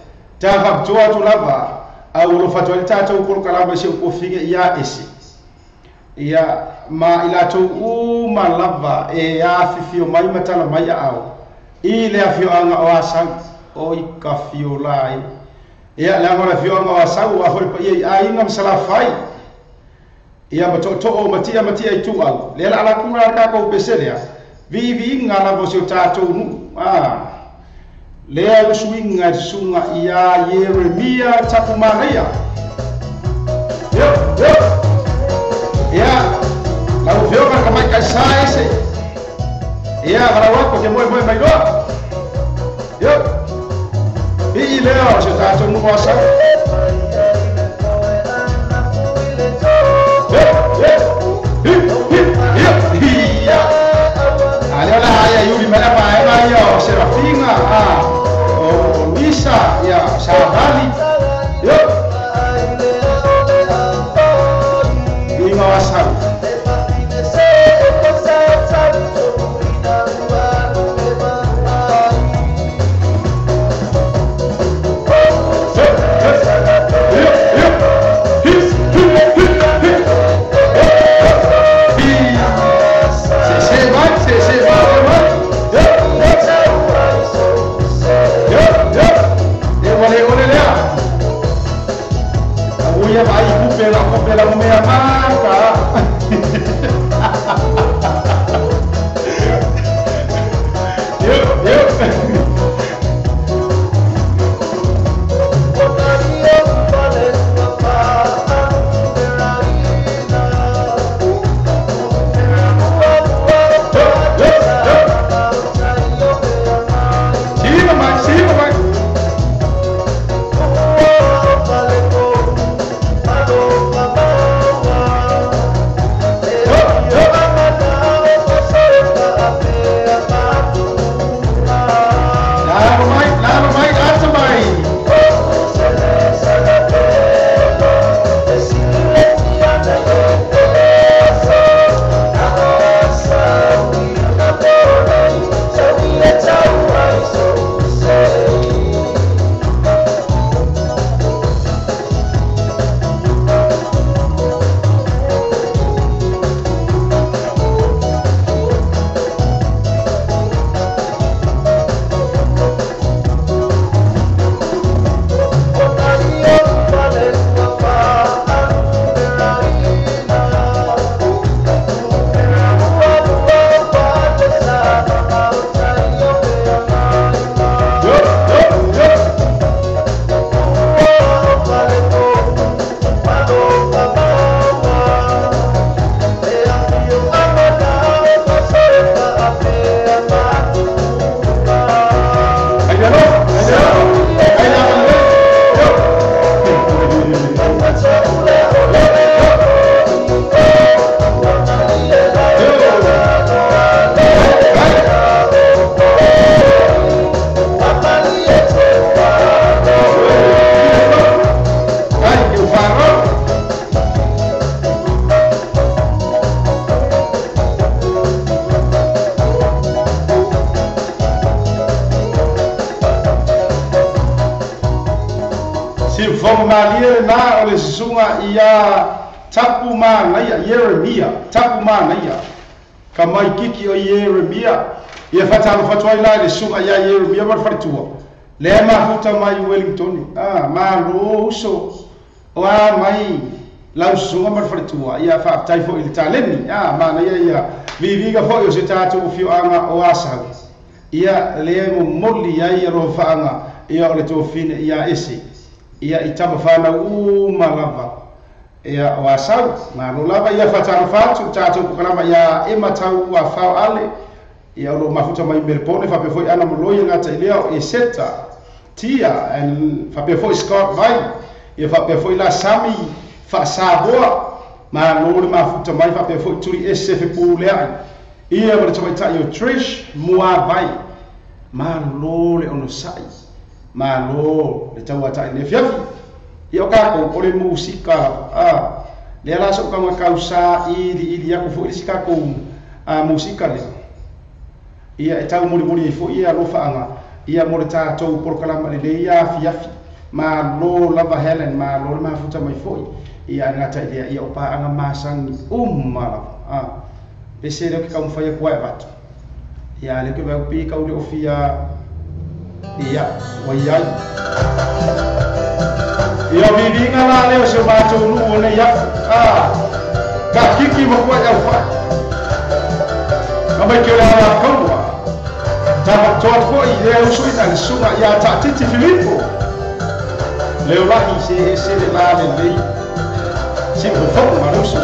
Taha tua tu lava au lo fatua tato ko kalaba se ko figa ia ese ia ma ila to u ma lava e a fifio mai matala mai au i le afio anga o asa o i ka fio lai ia la ngora fio anga o asa o hol pa ia inga sala fai ia ma to o matia i tu au le ala kuna ka ko peselia vi ngala vo se tato nu Lea swinga sunga ia Yeremia tapumaria. Yo. Ya. Lalu veo para kamai kaisai se. Ya para wako ke moi mai do. Yo. Bi leo se ta tu mo sa. Ya. Ale la ya yuri mana pa yo Serafina Lisa ya Sahali yo lima wasal fonga malia na o le sunga ia tapu mana ia Yeremia tapu mana ia kamai kiki o Yeremia ia fatalo fatwai la le sunga ia Yeremia mar fatua le mafuta mai Wellington ma lo uso o mai lau sunga mar fatua ia fa tai fo il taleni mana ia viviga fo yo se tatu fio anga o asa ia le mo molli ia ro faanga ia o le tofine ia ese ia itama fana malava ia o asa ma lo lava ia fatalo fatu tatu kalama ia e matau wa fa ale ia lo mafuta mai merpone fa pe foi ana mo loia ngata ileo e seta tia en fa pe foi Scott vai ia fa pe foi la sami fa saboa ma lo le mafuta mai fa pe foi turi ese fe pulea ia mo tama ta yo Trish mua vai ma lo le ono sai ma lo le tawa ta ne fiafi ia ka ko le musika le la so ka kausa ili ya ko foi sika ko musika le ia e tau muri fo ia lo faanga ia mo ta to por kalama le ia fiafi ma lo lava Helen ma lo ma futa mai foi ia ngata ia o pa anga masang mala pe se le ka fai ko e bat ia le ke va pi ka o fia ia wa ia ia vivinga la le se ba to lu ne ia ka kiki mo ko ia fa Kama kila kama tama toa ile usui na sunga ya tatiti Filipo leo lahi se le la le si ko foku marusu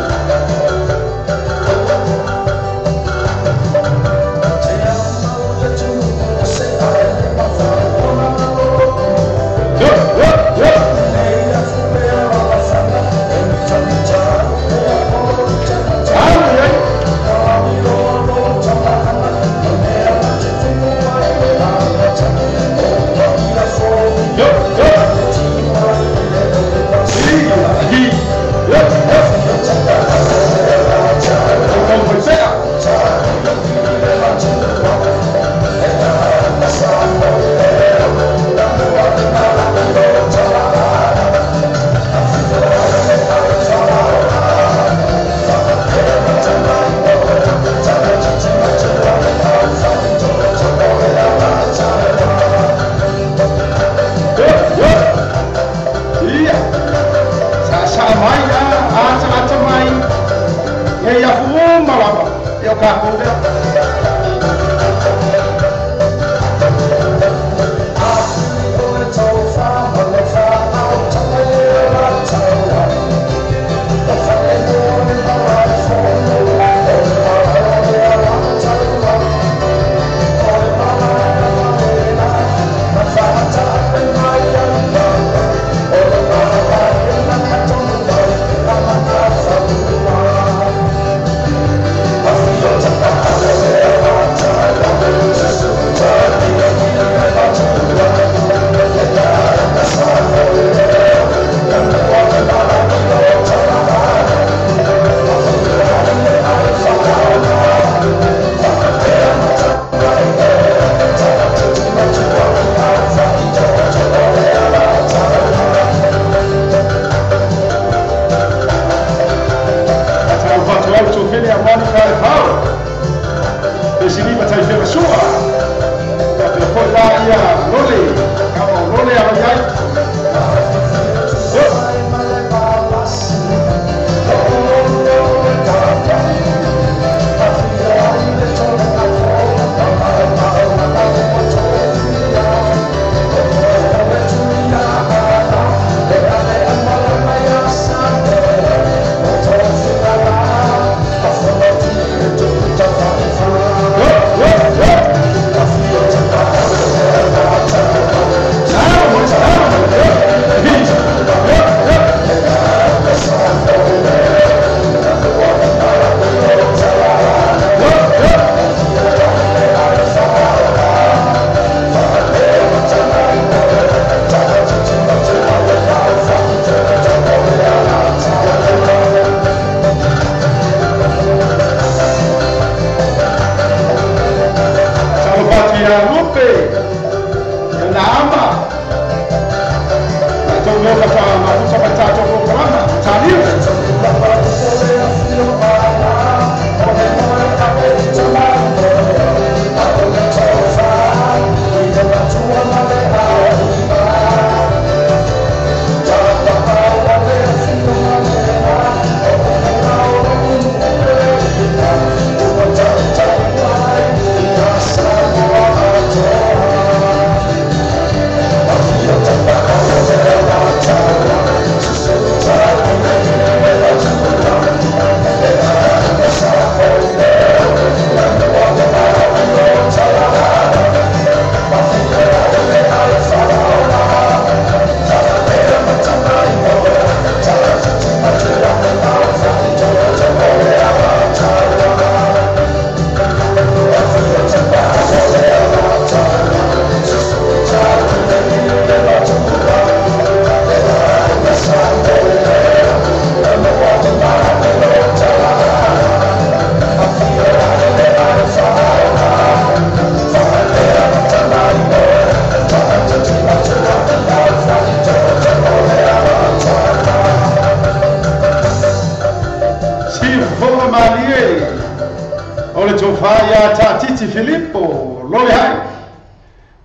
ole tofa ia ta titi Filippo lole hai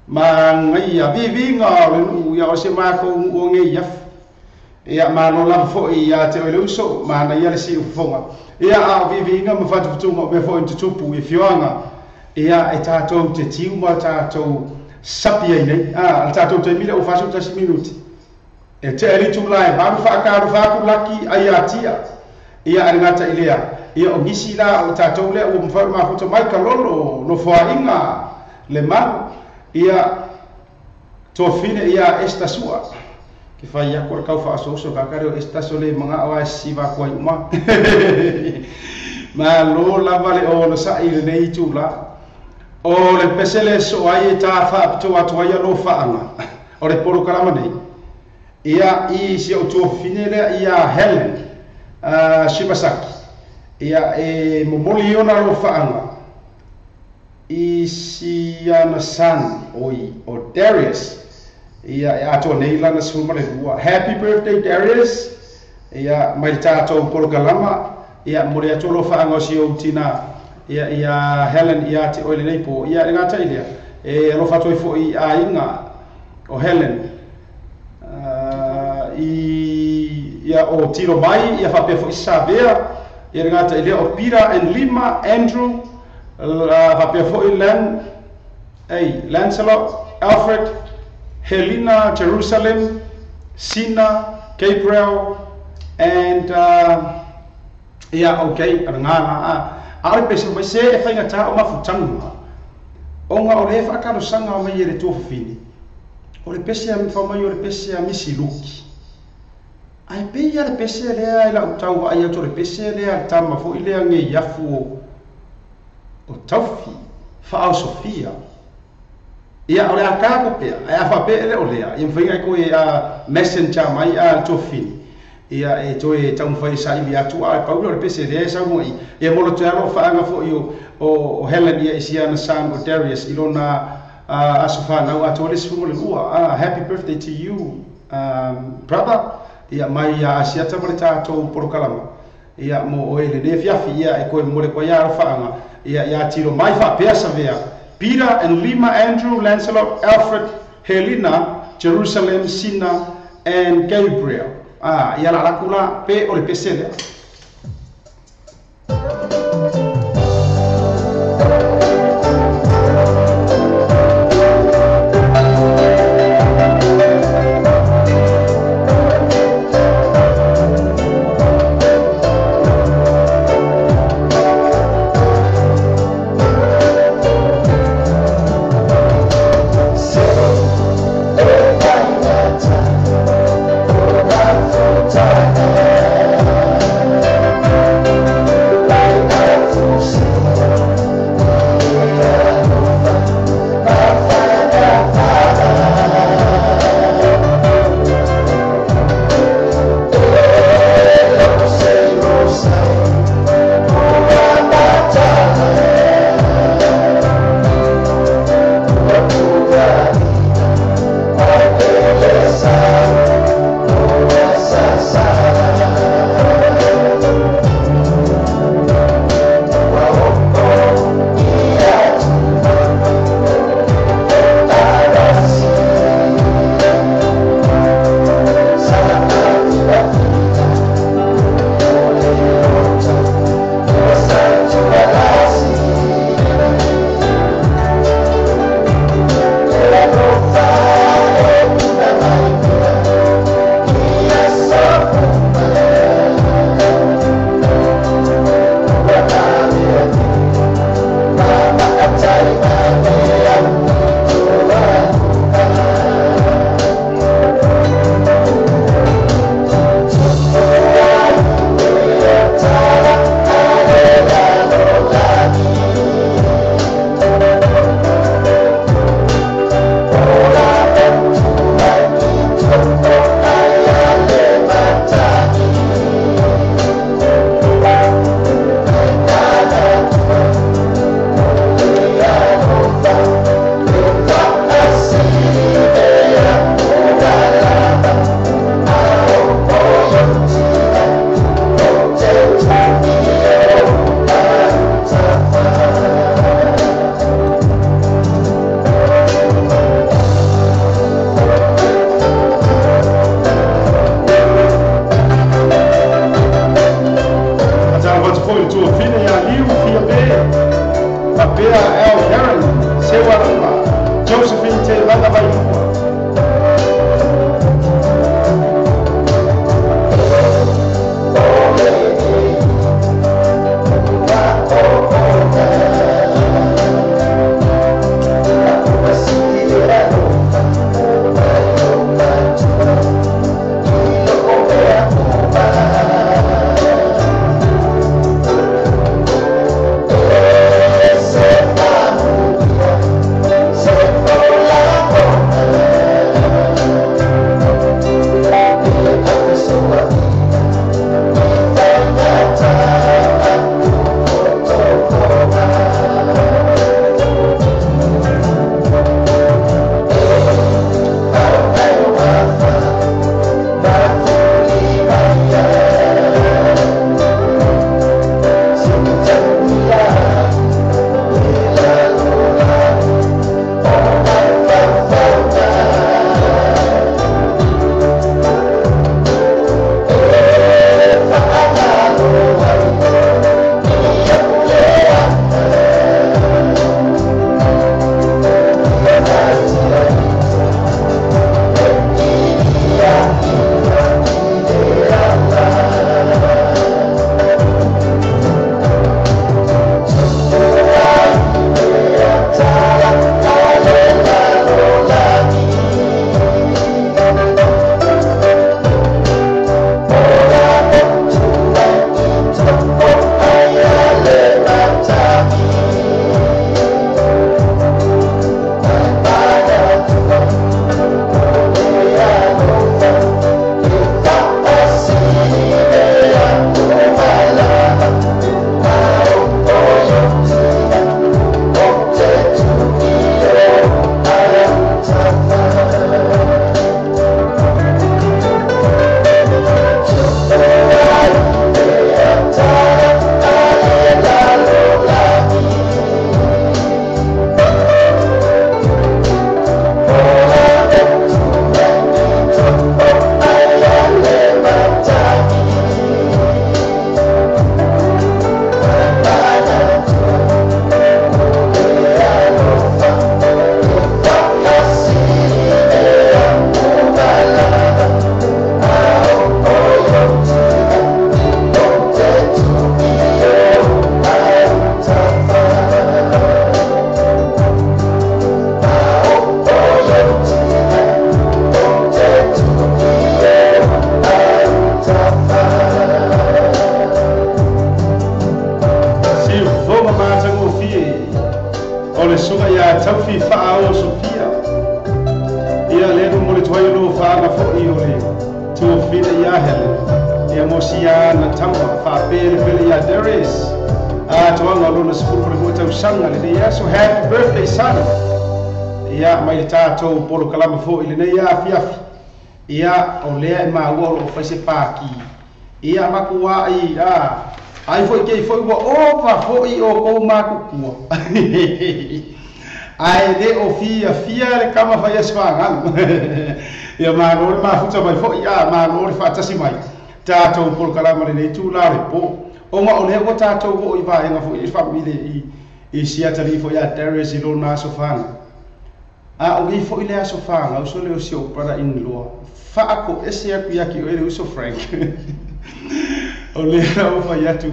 ma ngai a vivinga le nu ia o se ma ko o nge ia ia ma no la fo ia te ole uso ma na ia le si ufonga ia a vivinga ma fatu putunga me fo into tupu I fioanga ia e tatou te tiu ma tatou sapi ai nei tatou te mila o faso tasi minuti e te eri tula e baru whaakaru whaaku laki ai atia ia arengata ilea ia o ngisi la o tatou lea o mwhau mafuta mai ka lolo no whainga le maru ia tofine ia estasua ki whai ia kore kau whaasoso kakare o estaso le mga awa siva kua uma ma lo lava le o no sa ile nei tula o le pesele so ai e ta whaapito atu ai alo whaanga o le poro kalama nei ia I si o tofine lea ia Helen Shibasaki ia e momoli ona lo whaanga I si ana san o Darius ia e ato nei lana sumare lua happy birthday Darius ia mai tato porokalama ia mori ato lo whaanga o si o tina ia Helen ia te oile nei po ia ngata ilia e lo fato I fo I a inga o Helen ia o tiro mai ia fa pe fo Isabel ia ngata ilia o Pira and Lima Andrew va pe fo Lancelot Alfred Helena Jerusalem Sina Gabriel and ia okay ngana a pe se se e fa ngata o mafutanga onga o le fa ka sanga o mai re to fini o le pese a mi fa mai o le pese a misi luki ai pe ia le pese le ai la tau va ia to le pese le a tama fo ile nge yafu o taufi fa o Sofia ia o le aka ko pe ai fa pe le o le ia mfinga ko ia messenger mai a to fini ia e to e tau fa isa I atu a paulo le pese le sa mo ia mo lo tero fa nga fo io o Helen ia isiana san o Darius ilona asufa na wa to le sfumo le lua happy birthday to you brother ia mai asia tamarita to porokalama ia mo o ele ne fiafi ia e ko mo le ko ia fa ia tiro mai fa pesa vea Peter and Lima Andrew Lancelot Alfred Helena Jerusalem Sina and Gabriel ia la kula pe o le pesele Time. Leah L. Heron, Sewa Ruma, Josephine T. Lagabayua. So happy birthday, son. Ia mai tātou polo kalama fo i lenei ia fiafi. Ia o lea e maua o faise pāki. Ia makua ai ai foi kei foi wa opa foi o kou makukua. Ai de o fia le kama fai eswanga. Ia manore mafuta mai foi ia manore fatasi mai. Tātou polo kalama lenei tu la le po. O ma o le ko tātou o i vaenga fo i family i sia tali fo ya Darius i lona sofanga. A o i fo i le sofanga, o so le o si o brother in law. Fa ako ese aku yaki o ele uso Frank. O le o fa ya tu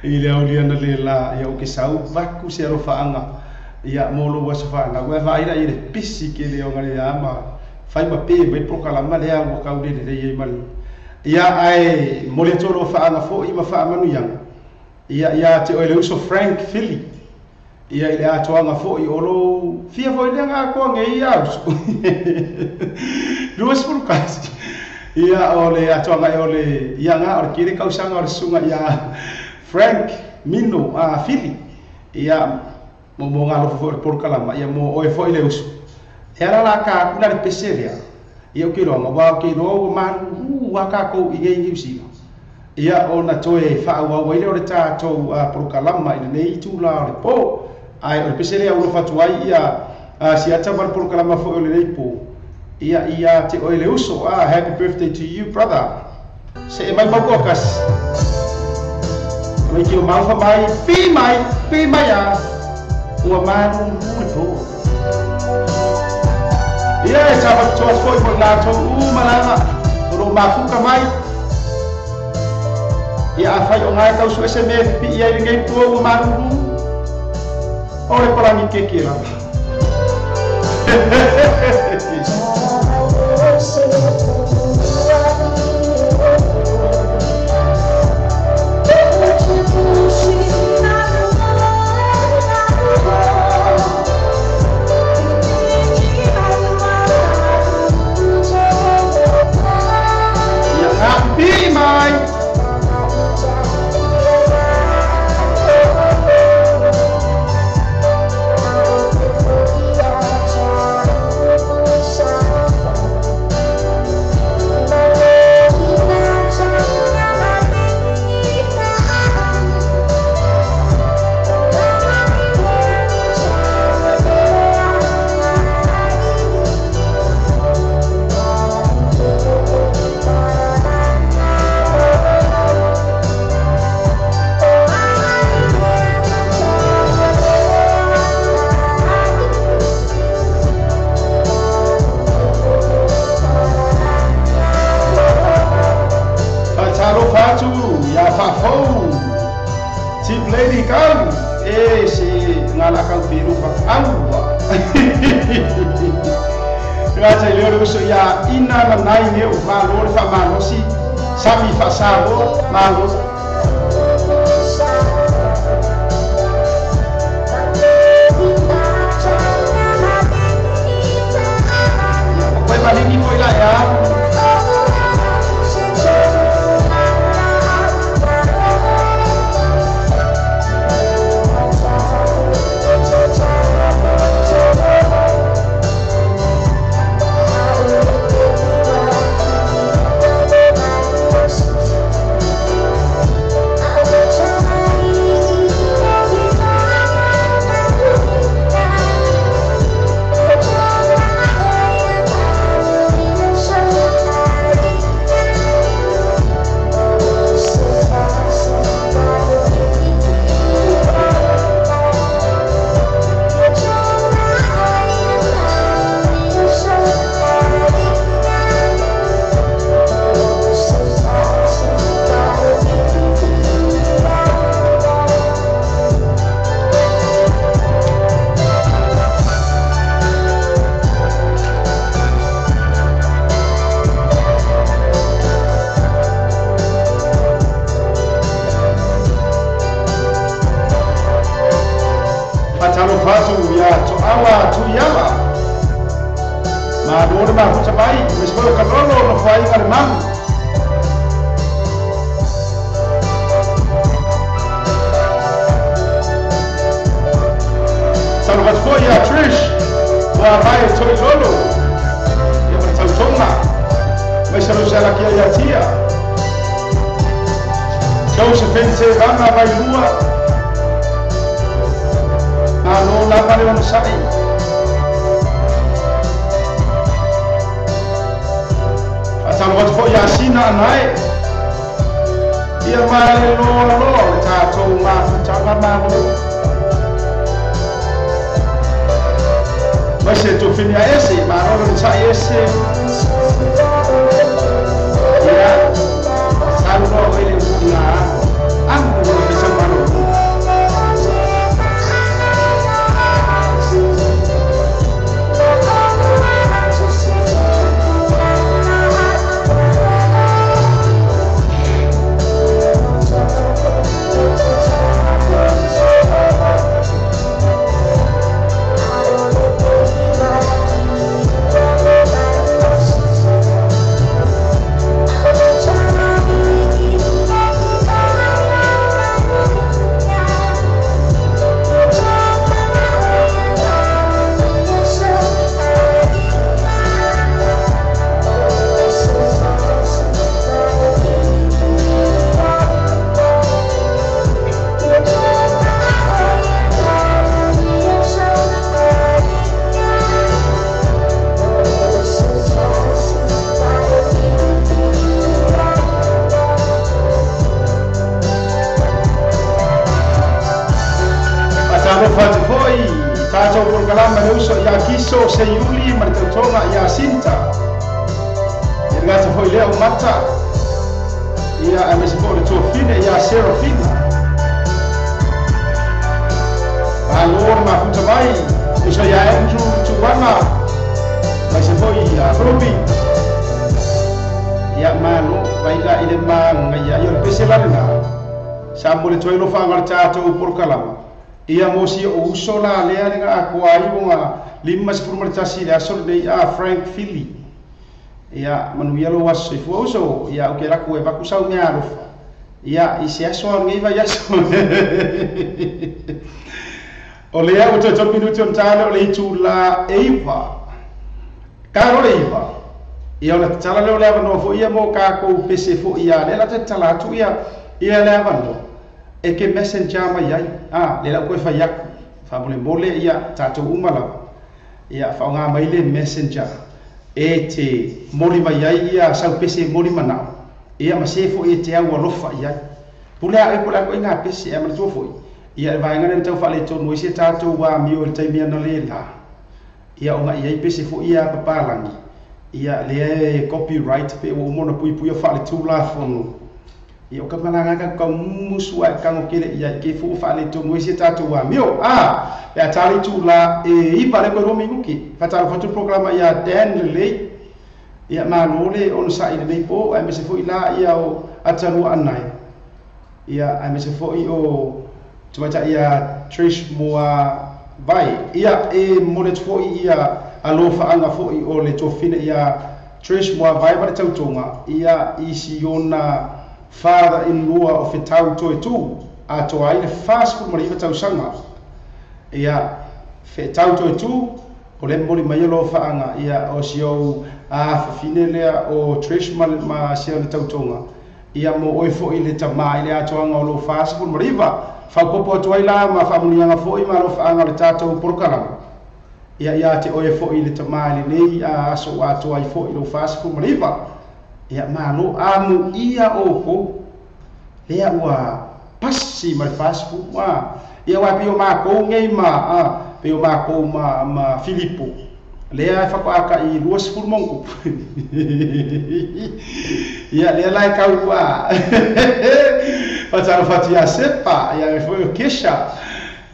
i le o liana le la ia o ke sau vaku se ro faanga. Ia molo wa sofanga. Wa va ira i le pisi ke le o ngale ama. Fai ma pe me prokalama le o ka ule le ye mali. Ia ai mo le toro faanga fo i ma fa manu yang. Ia te o ele uso Frank Philly. Ia ile atoanga fo i olo fia fo ile nga ko ngai aus. Luas pulkas. Ia ole atoanga ole ia nga or kire kausanga or sunga ia Frank Mino Philly. Ia mo nga lo fo por kalama ia mo o fo ile us. Era la ka kuna de peseria. Ia ke ro wa ke ro man wa ka ko i ngai usi. Ia ona toe fa wa ile o ta to por kalama ile nei tu la po. Ai o pesele au fatuai ia si atabar por kalama fo le leipo ia te o le uso happy birthday to you brother se mai bakokas mai ki o malfa mai pi mai ya ua manu to ia e tava toa foi mo latou malanga ro mafuka mai ia afai o ngai tau su sm pi ia i ngai tua ua manu ore palangi keke la Be mine. Grazie a loro so ya ina na nai ne o ma loro fa ma no si sami fa sabo ma lo poi malini poi la ya Faz foi Tato Kalama Luso ya Kiso Seyuli Martotonga ya Sinta. Ngata hoi leo mata. Ya amesipole tofine ya Serafina. Alor mafuta mai. Iso ya Andrew Tuwana. Masipoi ya Ruby. Ya mano baila ile manga ya yo peselarna. Sambole toilo fangar tato Kalama. Ia mosi o usola lea nga ako ayunga limas purmartasi le asol de Frank Philly. Ia manuia lo waso ifuoso ia o kera ku e bakusau ngaro. Ia isi aso ngiva yaso. O lea o toto minuto ntalo le tula Eva. Karo Eva. Ia o tala le leva no fo ia mo ka ko pese fo ia le la tala tu ia leva no. E ke messenger mai ai le la koe fai aku fa mole ia tato umala ia fa nga mai le messenger e te moli mai ai ia sau pese moli mana ia ma se fo e te au alofa ia pula e pula ko nga pese e ma tu fo ia vai nga tau fa le to no se tato wa mi o te mi na le la ia o nga ia pese fo ia papalangi ia le copyright pe o mona pui fa le tu la fono ia o ka malanga ka musu ai ka ngokele ia ke fu fa le to moise tatu wa mio ya tali tu la i pare ko romi nguki fatal foto programa ia Dan le ia manole on sa ile nei po ai mese fo ila ia o ataru anai ia ai mese fo i o tuacha ia Trish moa vai ia mole fo ia alofa anga fo i o le tofina ia Trish moa vai ba tautonga ia isiona father-in-law of Tau Toi Tu a to ai le fast food mari tau sanga ia fe Tau Toi Tu o le moli mai lo faanga ia o sio a finele o Trish ma sia le tau tonga ia mo oi fo ile tama ile a to anga lo fast food mari fa popo to ai la ma fa muni anga fo i ma lo faanga le tato porkala ia te oi fo ile tama ile nei a so a to ai fo ile fast food mari ia malo amu ia oko lea ua pasi mai fast food wa ia wa pio ma ko ngei ma pio ma ko ma Filipo lea fa ko aka I luas ful monku ia lea lai ka wa fa tia sepa ia foi kesha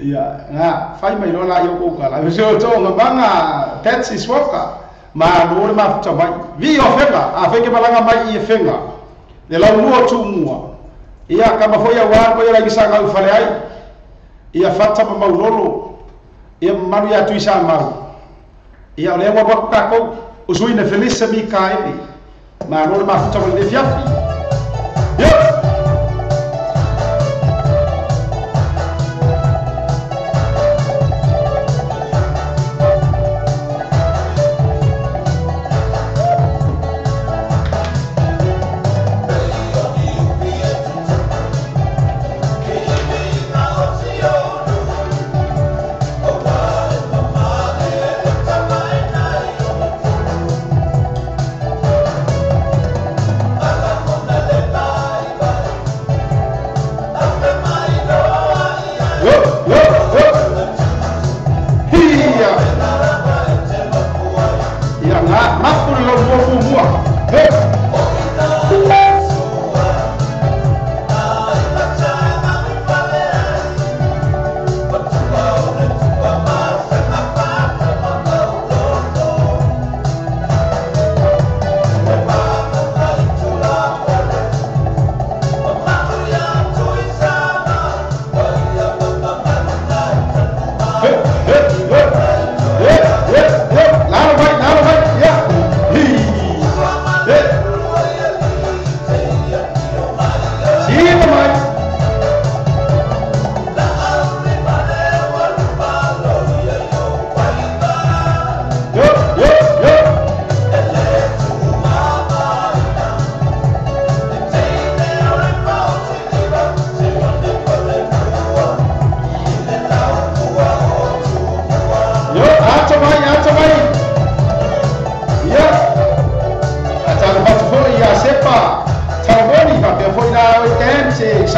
ia nga fai mai lo la yo ko kala so to ngabanga Patsy Swoka ma no ma futa mai vi ofenga a feke malanga mai I fenga le la mua tu mua ia kama foi a war ko ia kisanga u fale ai ia fata ma maulolo ia maru ya tu isa maru ia le wa bota ko usuina felice mi kai ma no ma futa mai le fiafi ia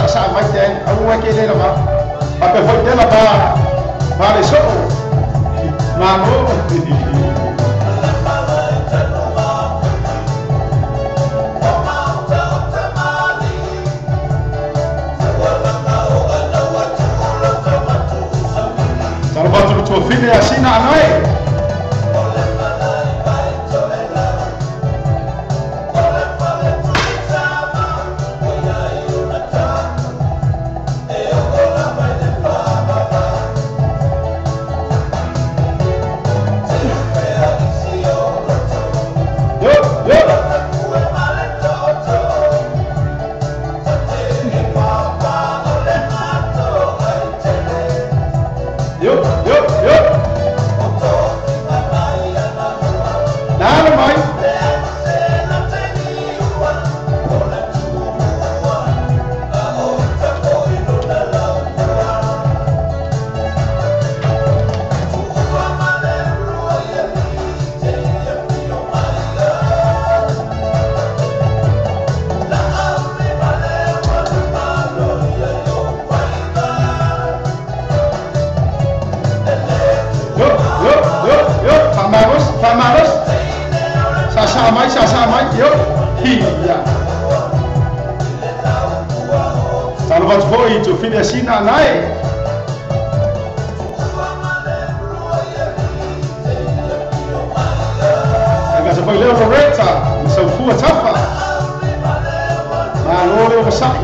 sa mai ten au ke le la ba pe foi de la ba le so Mano. Kalau batu tu file asina anai. Sasamai, yuk, iya. Salvat foi tu filha sina naik. Agak sampai leo Loretta, msafua tafa. Malore besar.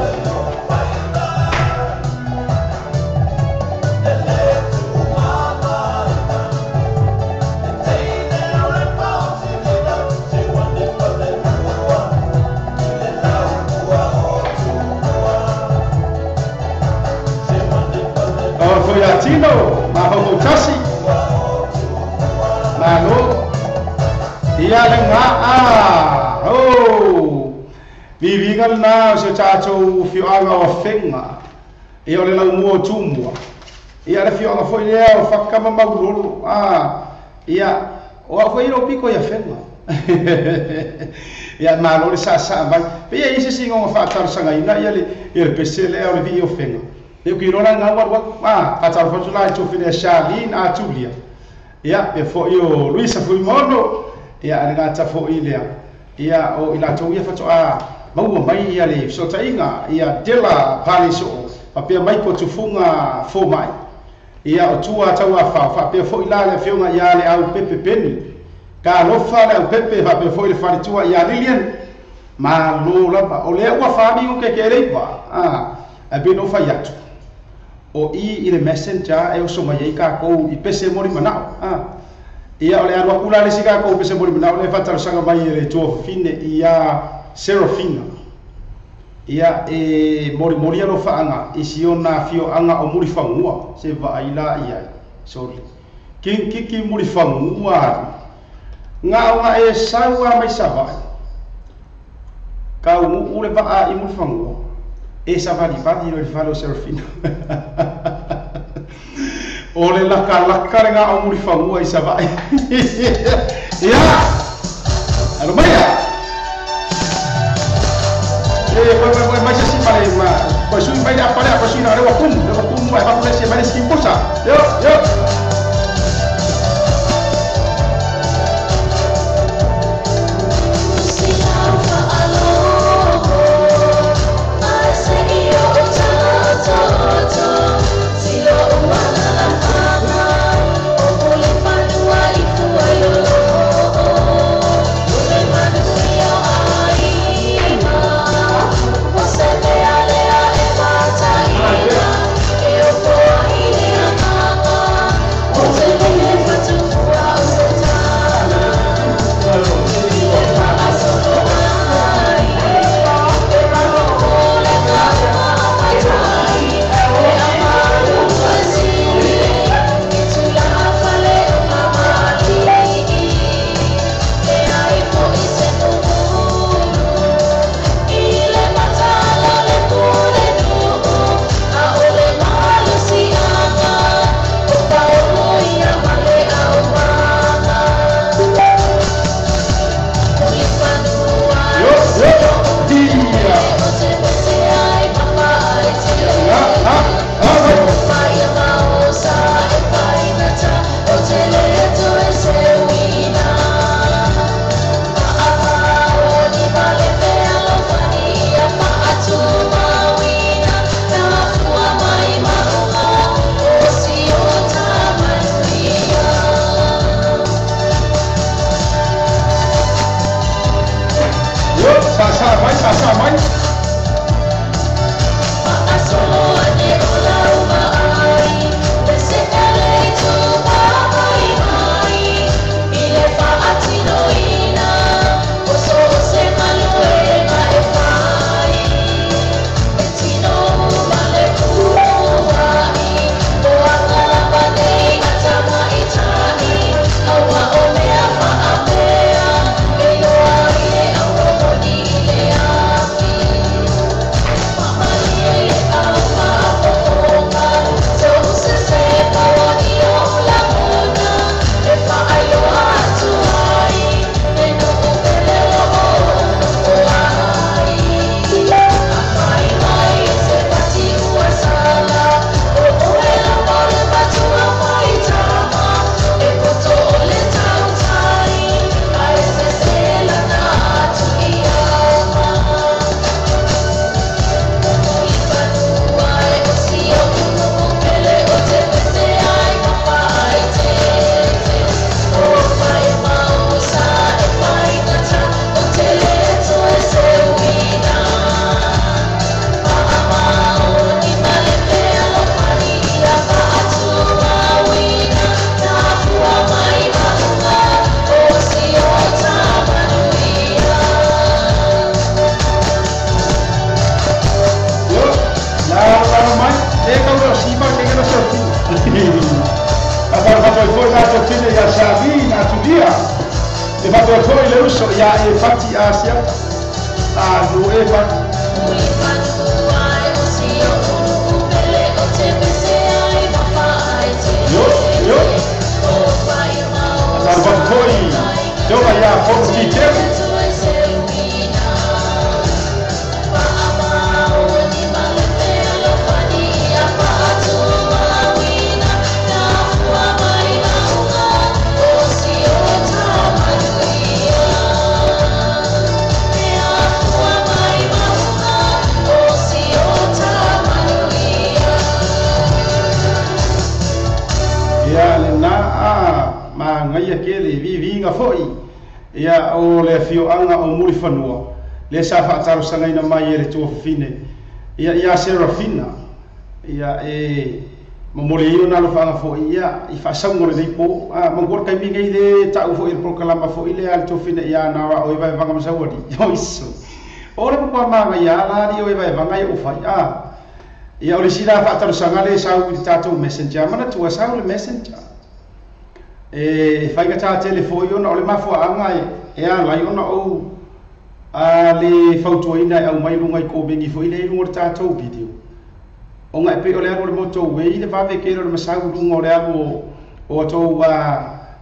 Tino, maho kasi, malo, iya lenga bibigal na sa chacho fianga o fenga, iya le lang mo tumwa, iya le fianga foi leo fakama magulolo, iya o foi ro pico ya fenga, iya malo le sa ba, iya isi singo fakar sanga ina iya le pese le o vi o fenga. Eu quero lá na hora fazer foto lá tu fine Charlene a Julia ya e foi o Luisa foi mono ya nga ta foi ile ya o ila tu ia foto mau mai ia le so tainga ya dela paliso papia mai ko tufunga fo mai ya o tua tawa fa pe foi lá le fiona ya le au pepe peni ka lo fa le pepe fa pe foi le fa tua ya Lilian ma lo la o le wa fa mi o ke kere ba a bino fa yatu o i le messenger e o so mai ka ko i pese mori mana ia ole arwa kula le sika ko pese mori mana le fatar sanga mai le to fine ia Serafina ia e mori no fa anga i siona fio anga o muri fangua se va ila ia sorry ki muri fangua nga e sawa mai sava ka u le va i muri fangua e sava di pati no falo Serafina ole laka nga o muri fangua i sava ia alo maya mas assim para mas o vai aparecer para cima eu como vai aparecer mais que puxa eu foi na totine ya Sabina tudia. E va to foi le uso ya e fatti asia. Do e fatti. Yo. Dar va foi. Yo ya por ti te. Ngai akele vi nga foi ia o le fio anga o muri fanua le sa fa taru sanga ina mai ele tu fine ia Serafina ia momole io na lo fa foi ia I fa sango le po mangor kai mi ngai de ta foi il proclama foi le al tu fine ia na o vai vanga masawadi o isso ora pa ma ia la di o vai vanga o fa ia o le sira fa taru sanga le sa u tato messenger mana tu sa le messenger fai ka telefone ona o le mafuaaga e alai ona ou le fautuaina e aumai luga I kobengi foi le luga o le tatou video oga e pei o le alu o le motou ei le vavekele o le masau luga o le alu o atou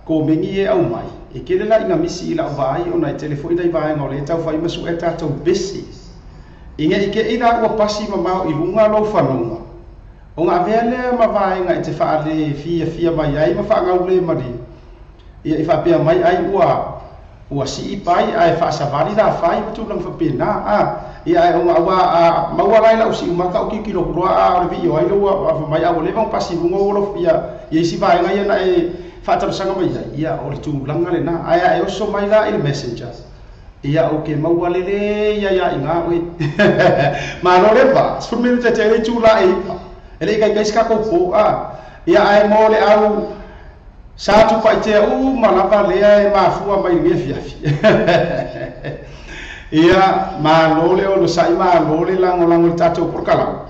kobengi e aumai e kele laiga misi I lau vaai ona e telefoina I vaega o le taufai masu e tatou besi inga I keʻi la ua pasi mamao I luga lou fanauga o ngā vea lea ma vaenga I te wha le fia mai ai ma wha ngau le mari ia I wha pia mai ai ua si I pai ai wha savari la whai tulang wha pena ia ai o ngā ua maua lai lau si umaka o kikiro kurua o le vi o ai loa wha mai au le vang pasi lungo o lo ia si vaenga ia na e wha tarasanga mai ai ia o le tūlanga le na ai oso mai la I le messenger ia o ke maua lele ia I ngā ui ma no le pa spumiru te le tūla e ipa ele kai ska ko po ia ai mo le au sa tu pai te malapa le ai mafua mai nge fiafi ia ma lo le o sai ma lo le lango tato por kala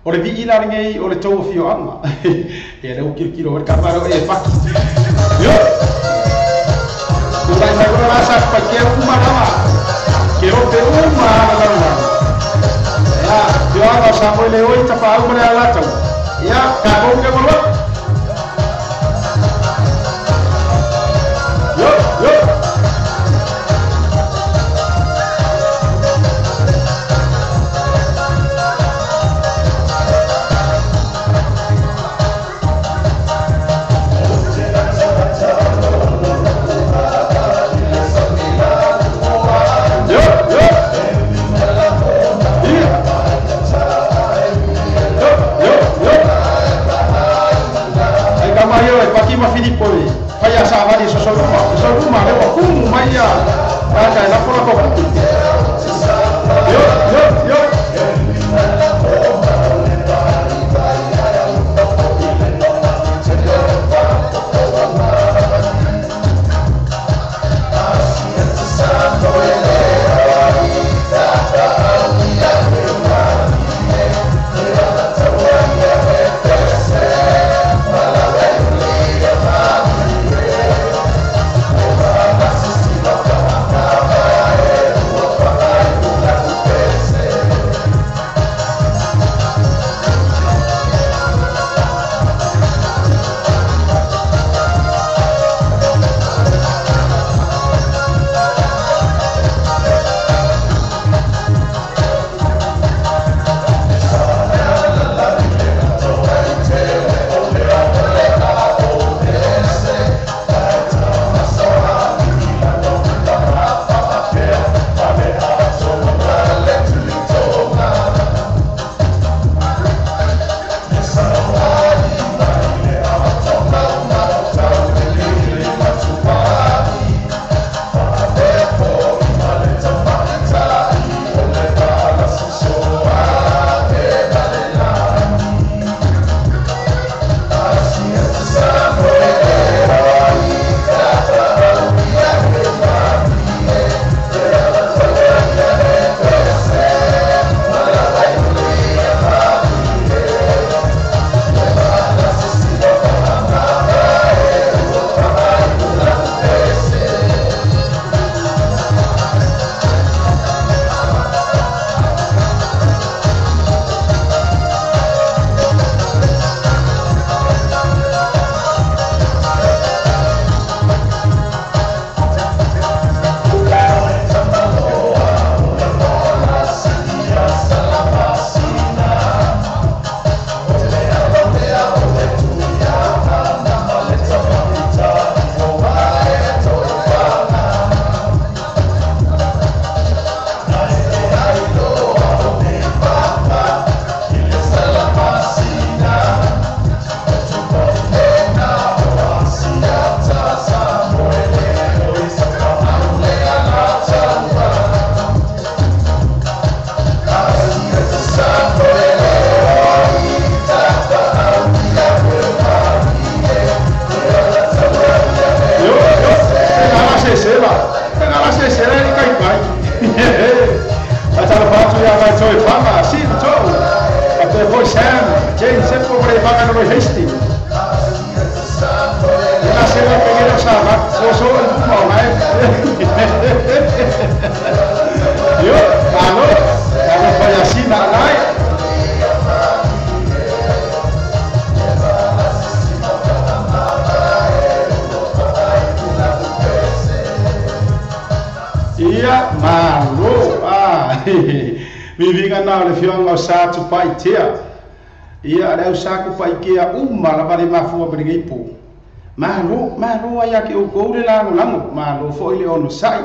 o le vi ila nge o le to fio ama e le o kilo o kaparo e fa yo o vai mai ko la sa pa ke uma lama ke o pe uma lama yo ahora Samuel le hoy tapa umre ala tau ya ka ko ke mo yo ma Filippo fai a savare so ruma le kumu mai ya ata la pola ko yo pengen sahabat, so mau main. Yuk, kalau variasi nak naik. Iya, malu. Vivinga na le fianga sa tu pai tia. Ia ada usaku pai kia umma la bari mafua bari ipo. Malu aya ki o go le lango lango, malu fo ile onu sai.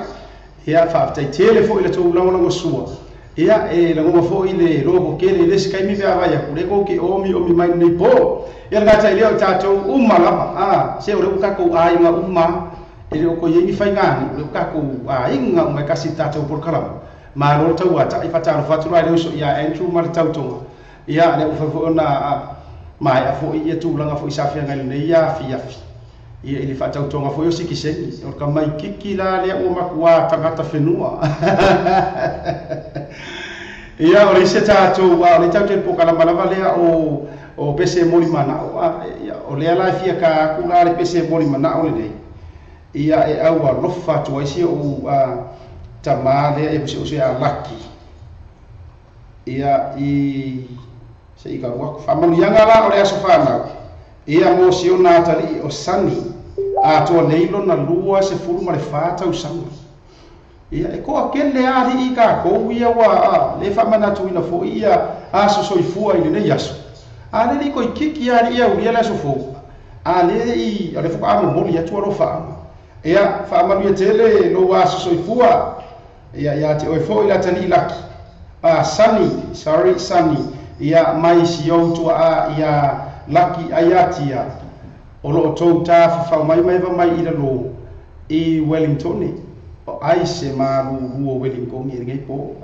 Ia fa tai tele fo ile tu lango lango sua. Ia e lango fo ile robo kele le skai mi va ya kule ko ki omi mai nei po. Ia ngata ile o tato umma la se o le ka ko ai ma umma. Ele o ko yengi fai ngani, le ka ko ai nga mai kasi tato por kalam. Malu tau ata I fata fatu ra le so ia entru mal tau tonga. Ia le fo na mai afo ia tu langa fo isafi ngai le ia fi. Ia ili fata tonga fo yo sikiseni o ka mai kiki la le o makua tangata fenua. Ia o le se tatu wa le tatu po kala malava le o pese moli mana o le ala fi ka kula le pese moli mana o le dei. Ia e au a rofa tu ai si o tamale e se a laki. Ia I se I ka wa famali yanga la o le asofana. Ia mo si ona tali o sani a to leilo na lua se furu mare fata usanga. Ia e ko akele ali I ka ko ia wa le famana tu ina fo ia a so soifua I le yaso. A le ko kiki ali ia uri la so fo. A le I ale fo amo moli atu ro fa. Ia fa manu tele no wa so soifua. Ia te o fo ila tali laki. Sunny, ia mai si o tu ia laki ayatia. O lo tau ta fa mai ila lo I Wellington. O ai se maru huo Wellington I ngai po.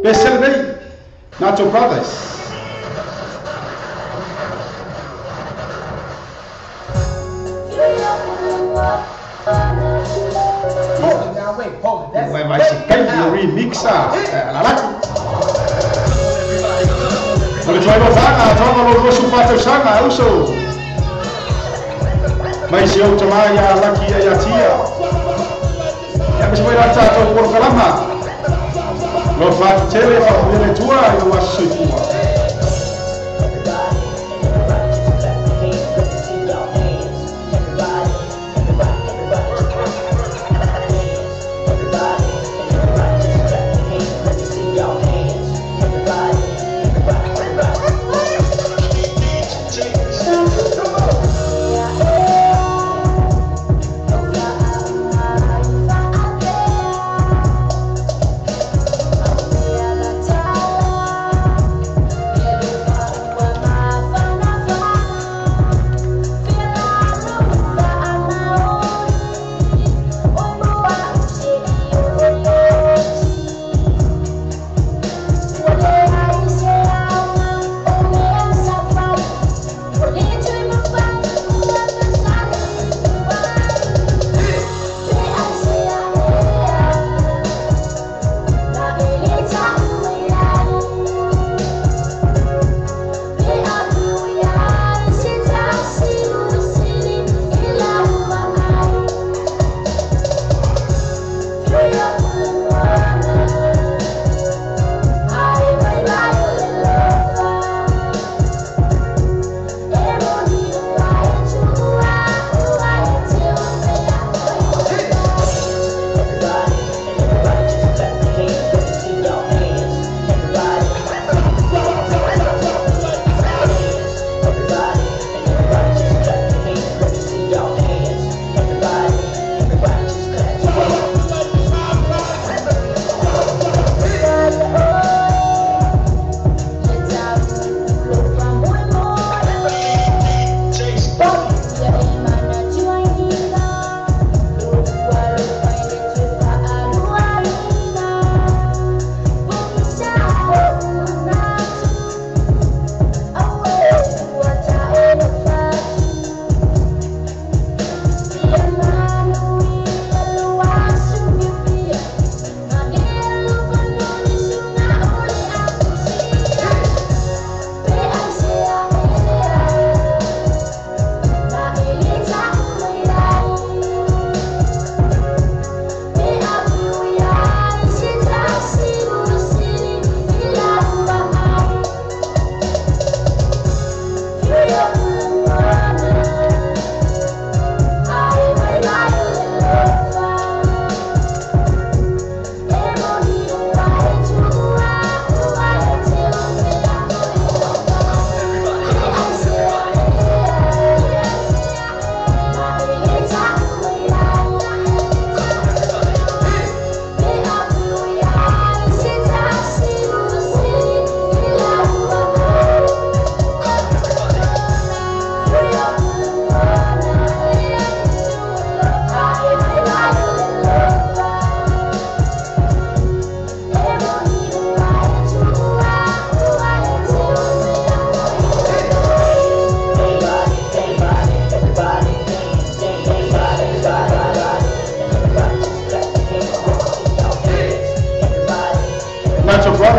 Pesel nei. Nacho Brothers. Hold it. That's Vai se cai remixar. Olha tu vai voltar, troca no rosto para o sanga, eu sou. Mas eu também a laki a tia. Já me vai lá tá por calama. Lo fat tele fa ele tua e eu acho tua.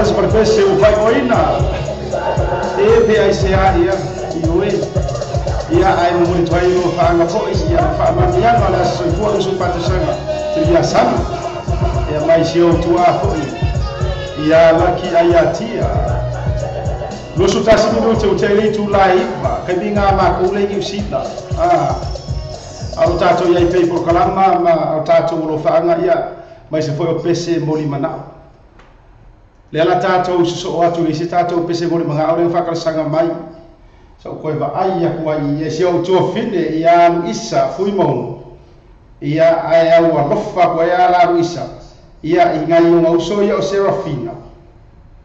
Mas para ser o pai oina e ai se ia iwe ia ai mo ni twai no fa nga fo ia fa ma ia no la so fu so pa tsanga ia sana ia mai se o tua fo ia laki ayatia lo so tasi no te o tele tu lai ba ka binga ma ko le ki sita au tato ia pe por kalama ma au tato lo fa nga ia mai se foi o pese moli mana le ala tato so atu i se tato pese moli manga au le fa kala sanga mai so ko va ai ku ai e se o to fine ia isa fui mon ia ai au lofa ko ia la isa ia ingai o mau so ia o serafina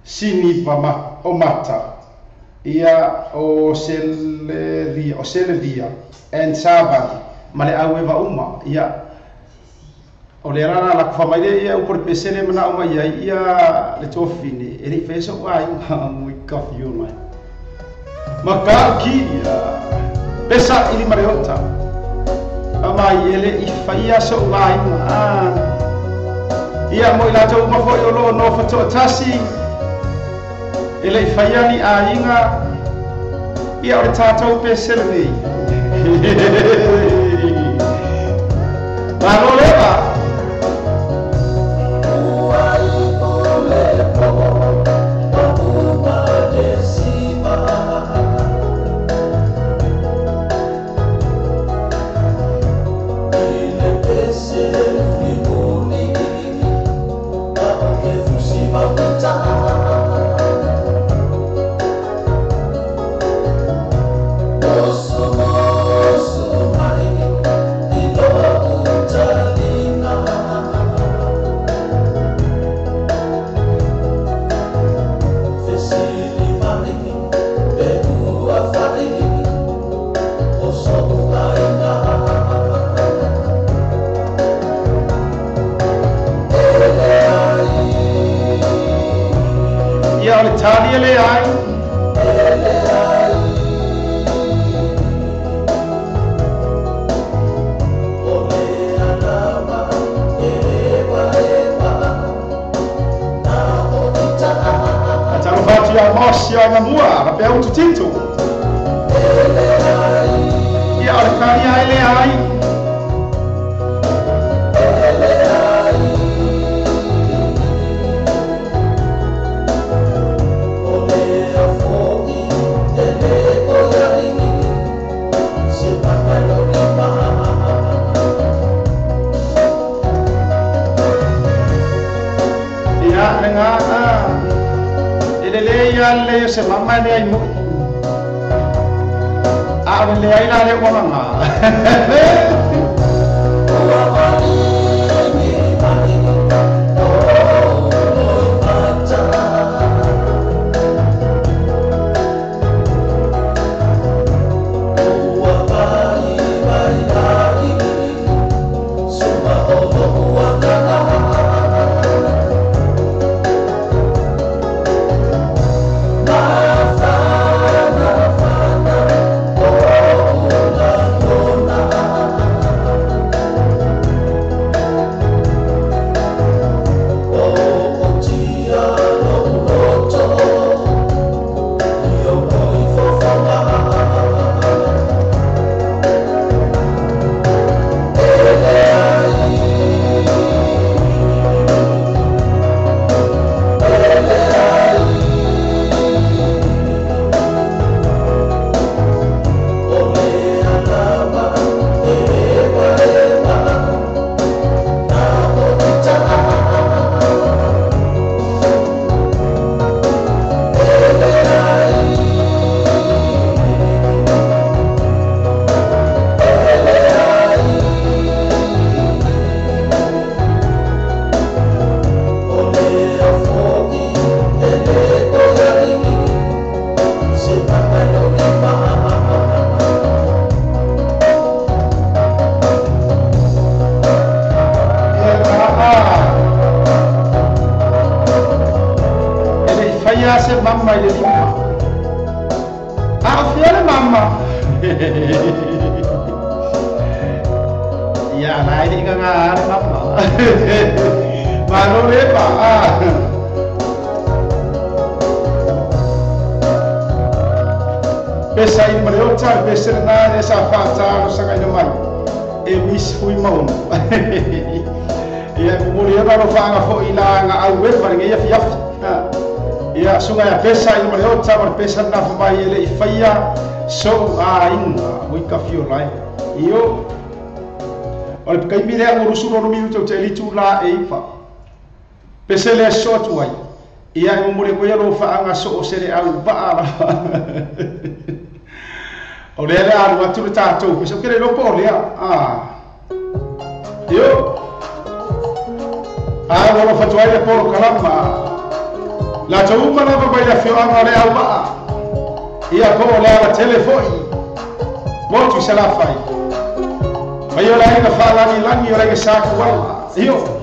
sini pama o mata ia o selevia en sabati male au e va uma ia o le rana la fa mai ia o por pesele mana o mai ia le tofini e ri feso ai mo coffee o mai maka ki pesa ili mareota amai ele i faia so mai ia mo ila tau ma foi o lo no fato tasi ele i faia ni ainga ia o tatou pesele nei Mano leva Italia le ai Atalo fatu ya mosi ya ngamua Rapea utu tinto Ia ole Italia le ai le se mamma le ai mo le ai la le mama mamma e mamma fiere mamma ya lai di ka mamma ma non le fa pesa i mareota pesa na ne sa fata no sanga ina mai e mis fui mau ia mo le na fa nga fo ila nga au we fa ngia fi ia sunga ya pesa i mareota mar pesa na fa mai ele i faia so a inga we ka fio lai io ol kai mi le o rusu no mi te li tu la e fa pesa le so tu ai ia mo le ko ia lo fa nga so o sere au ba o le a lu atu ta to so kere lo po le io lo fa tu ai le po kalama la tu ma na ba ia fio anga le au ba ia ko le a telefoni mo tu se la fai ma io la nga fa la ni langi ora che sa ku wala io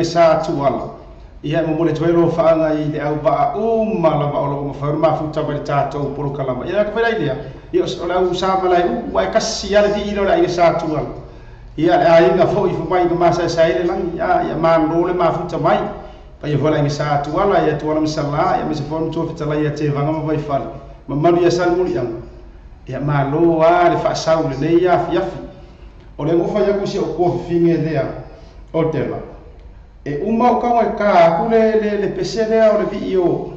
sa tuala ia mo le toelo faanga I le au ba la ba o mo farma futa ba tato polo kalama ia ka fai ia ia o la usa malai wa kasi ia le ino la ia sa tuala ia ai nga fo I fo mai ma sa sai le lang ia ma no le ma futa mai pa ia vola ia sa tuala ia tuala msala ia me se form to fita la ia te vanga ma vai fal ma manu ia sal muli ia ma lo a le fa sa le ne ia fi o le mo fa ia ku si o ko finge lea o tela e uma o kawa ka ku le pesere o le video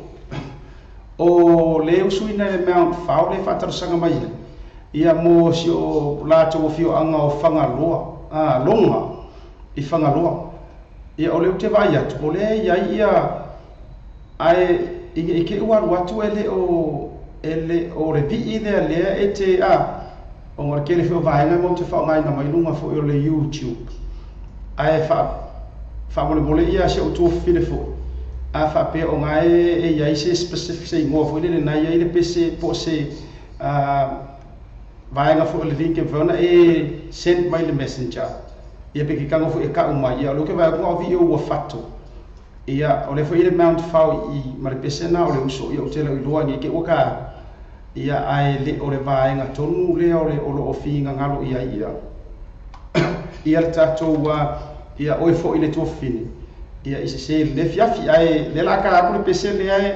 o le usuina le mount fa le fa tar sanga mai ia mo si o la to fio anga o fanga loa longa I fanga loa ia o leu te vai atu o le iai ia ae ike uaru atu ele o le pi lea lea e te o ngara kele wheo vaenga mo te whaongai na mainunga fo o le YouTube ae wha mole ia se o tō whine fo a wha pēr o ngai e iai se specific se ingoa fo ile nai iai le pese po se vaenga fo o le link e whiona e send mai le messenger ia pe ki kanga fo e ka umai ia lo ke vai kunga o vi ua whatu ia o le fo ile mount whau I ma le pese na o le uso ia o te lau I loa ngi ke waka ia ai le o le vaenga tonu lea o le olo o whinga ngalo ia ia le tātou ia oi fo ile tō whine ia I se le fiafi ai le la ka aku le pese le ai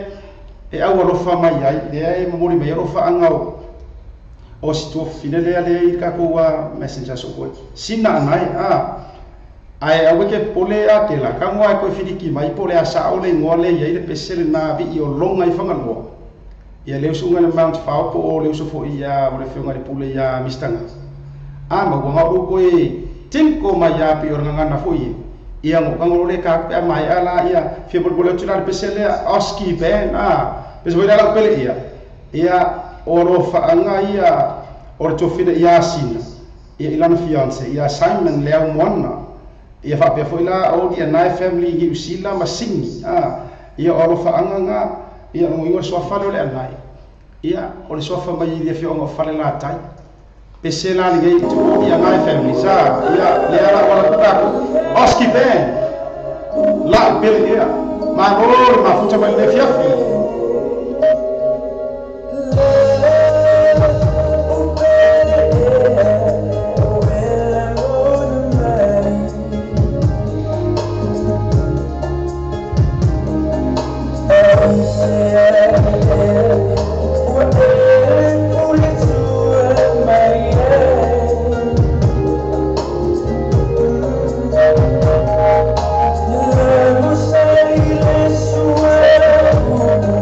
e au alofa mai ai le ai mamori mai alofa angau o si tō whine lea le I ka koua messenger so koe sina anai ai au ke pole a te la ka ngoa koe whiriki mai pole a sa o le ngoa le ia I le pese le na vi I o longa I whangaloa ia leu sunga le mount whao po o leu sofo ia o le whiunga le pule ia mistanga ma wanga o koe tinko mai ia pi o ngana fo ia ngokangolo le ka pe mai ala ia fi bol tula pese le oski ben pese voi la pele ia oro fa anga ia or to fi ia sina ia ilana fiance ia Simon le mona ia fa pe foi la o dia na family gi usila masingi ia oro fa anga ia no ingo so fa le anai ia o le so fa mai dia fi o fa le la tai pese la ngai tu ia na family sa ia le ala wala ta oski ben la pele ia ma ro ma futa mai le fiafi Let's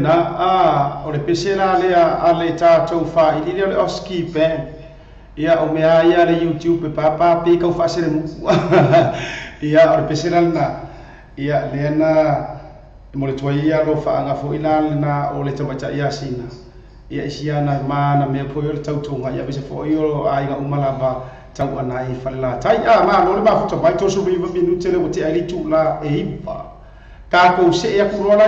na o le pesela lea ale tātou whaili le oski pen ia o mea ia le YouTube papa pe kau whaasere muku ia o le pesela na ia lea na mo le tuai ia lo whaanga fo ila na o le tamaita ia sina ia isia na mana mea po le tautonga ia bese fo io aiga umalava tau anai whalela tai ma lo le mafuta mai toso biva minute le wote ali tu la e ipa ka ko se ia kurola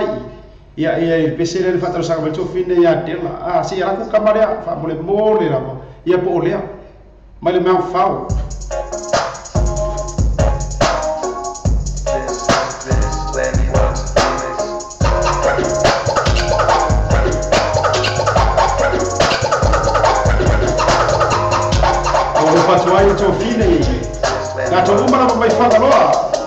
ia ia pesele le fatalo sanga to fine ia dela si ara ku kamarea fa mole ra ia po lea mai le mau fau o fatu ai to fine na to uma na mai fataloa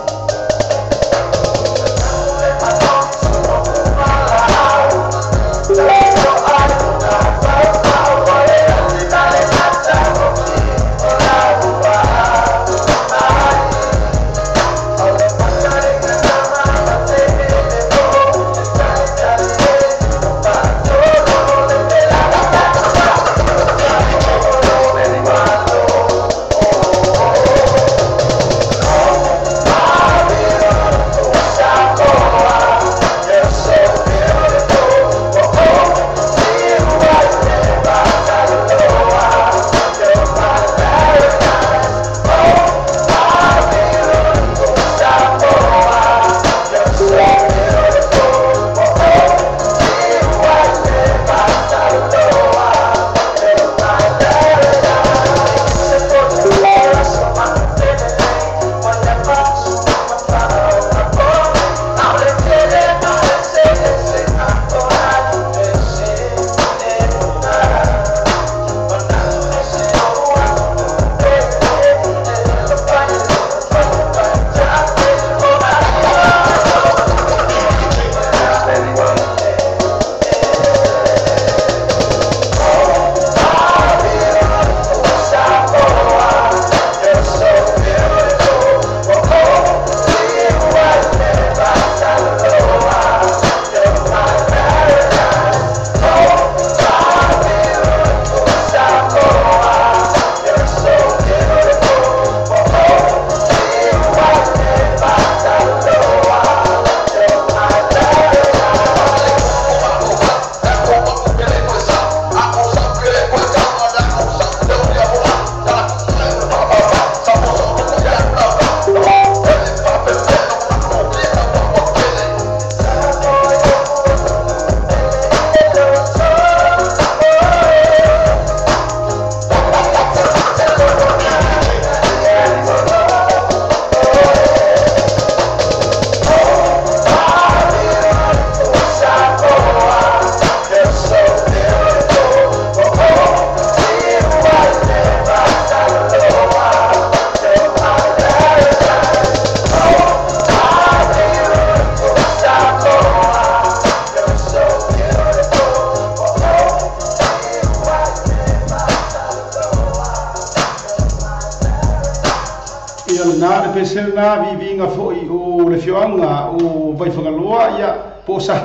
pesela vivinga foi o le fioanga o vai whangaloa ia posa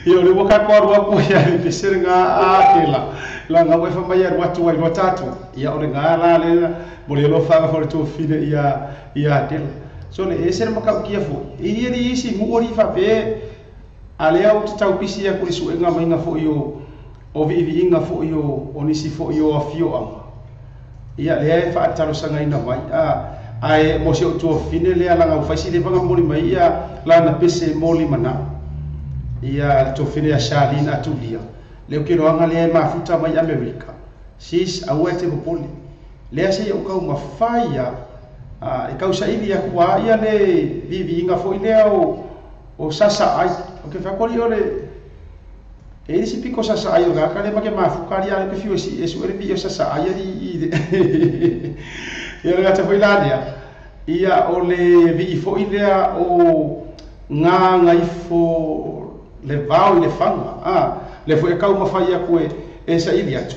ia le waka kwarua ko ia le pesela nga akela la nga wai whamai aru atu ai watatu ia o le nga la le mo le lo whanga fore tō fine ia tela so le esere makau kia fo ia li isi muori whape a le au tau pisi ia kuri suenga mainga fo o vivi inga fo o nisi fo a fioanga ia le fa talo sanga ina mai ai mo se o fine le ala nga faisi le banga moli mai ia la na pese moli mana ia to fine a Charlina Tulia le ke roanga le mafuta mai America sis awete popoli le se o kau mafaia e kau sa ili ya kwa ia le vivi inga fo ile o sasa ai o ke fa koli ole e si pico sasa ai ga ka le ma ke mafukari ale ke fiu si e su ere bio sasa ai di ia le ta foi ladia ia o le vi fo ile o nga ngai fo le vau le fanga le fo e kau mafai ko e sa ili atu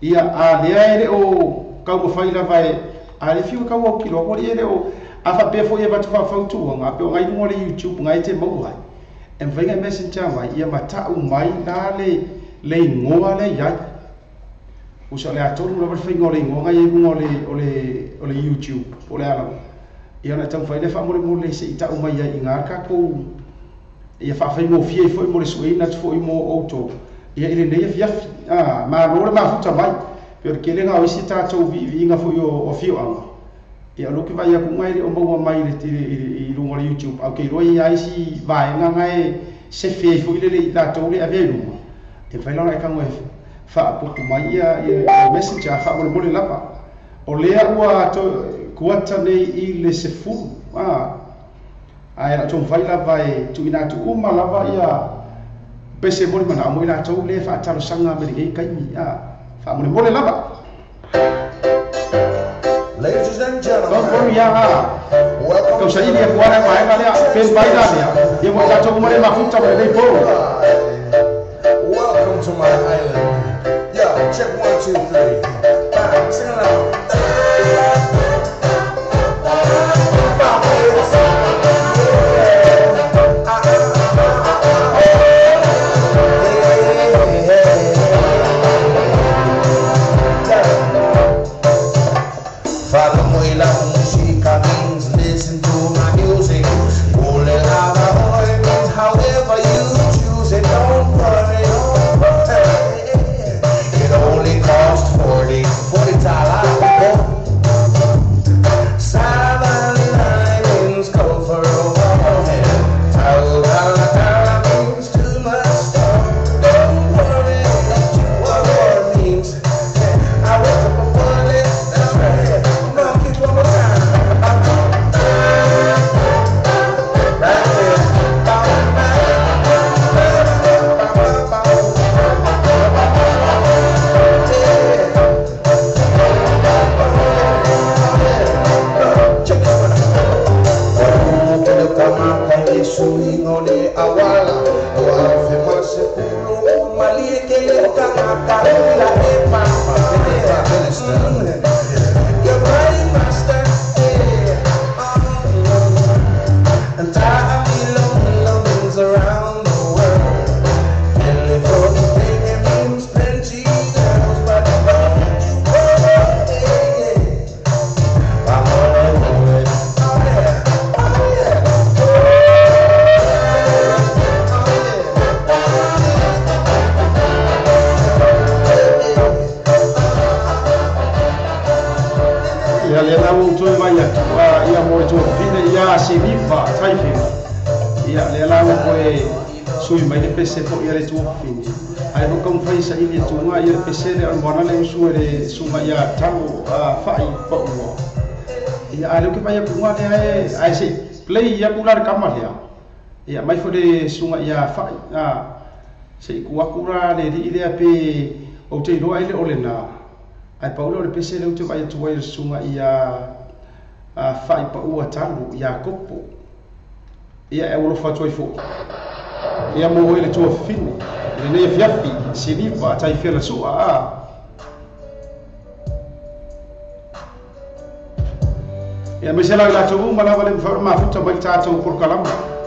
ia a le ere o kau mafai la vai a le fiu kau o kilo ko ele o a fa pe fo e va tu fa tu nga pe ngai mo le YouTube ngai te mo ai em vai ngai messenger mai ia mata mai na le ngoa le ya usa le atolu la vai ngole ngoa ia ole YouTube ole ala ia na tau fai le fa mo se ita mai ia inga ka ko ia fa fai mo fie foi mo le suina foi mo auto ia ile nei fia ma lo ma futa mai perché le nga isi ta tau vi nga foi o fio anga ia lo que vai a ku mai o mo mai le i lungo le YouTube okay lo ia isi vai nga ngai se fe foi le la tau le ave lu e fai la ka mo fa po mai ia messenger fa mo le lapa o le ua to kuata nei i le se fu ai la tong vai lava e tu ina tu uma lava ia pese mo mana mo ina tau le fa talo sanga me le kai mi fa mo le lava. Ladies and gentlemen, welcome kau sai dia kuana mai mai ya pen bai da dia dia mo ta tau mo le ma futa mo le po. Welcome to my island. Yeah, check 1 2 3. Sing along. Means listen to my music. Pull it out of means however you choose it. Don't worry, it only costs 40 dollars. Silent linings cover overhead. $12 means too much. Don't worry, what means. I wake up a bullet. That's right. Now keep one more time. Suingone awala fe masepulu malie kele kaka la epa you're right master and time belongs around the world and for the thing it means plenty else but don't you worry I'm on it. Ia le na mo tu mai ia mo tu fine ia si viva tai fine ia le la mo e sui mai le pese po ia le tu fine ai mo kom fai sa ile tu nga ia pese le on bona le su le su mai ia tau fai po mo ia ale ke mai ku nga le ai si play ia pular kamar ia mai fo de su nga ia fai sei ku akura le ri ile pe o te ro ai le olena ai paulo le pese le utu vai tu vai sunga ia fai pa ua talu ia kopo ia e ulo fa toi fo ia mo ele tu fini le ne fiapi si viva tai fela sua ia me sela la tu mala vale ma futa mai tata por kalama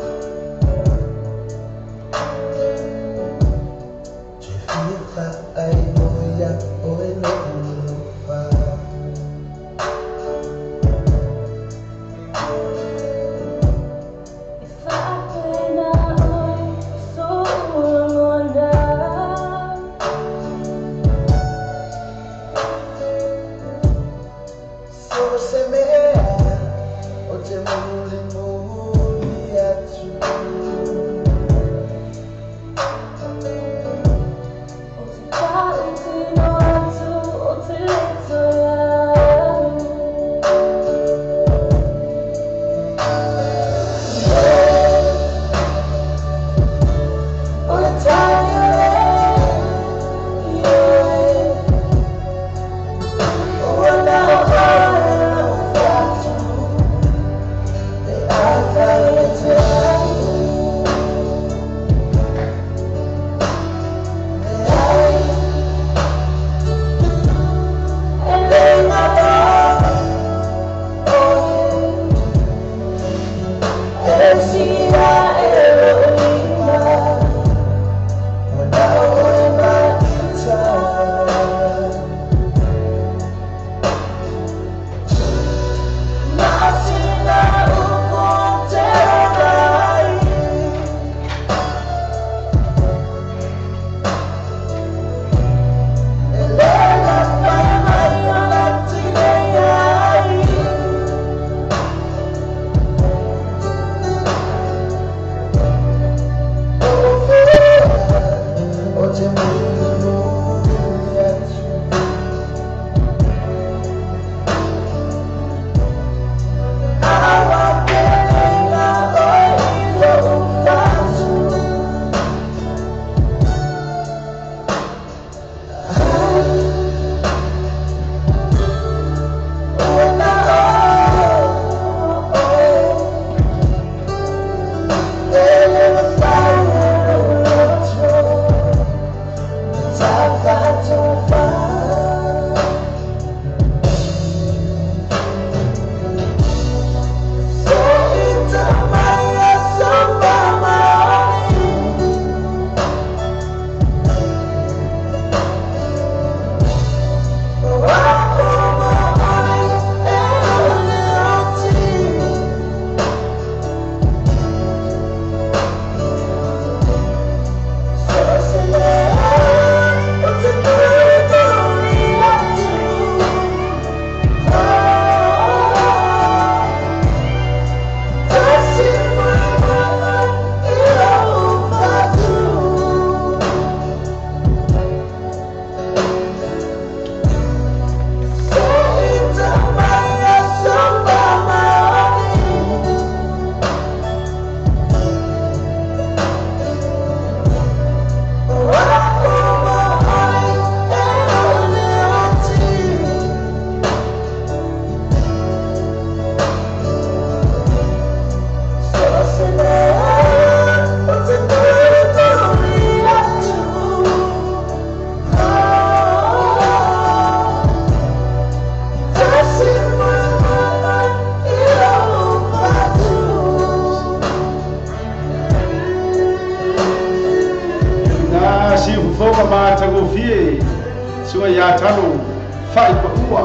fai pa ua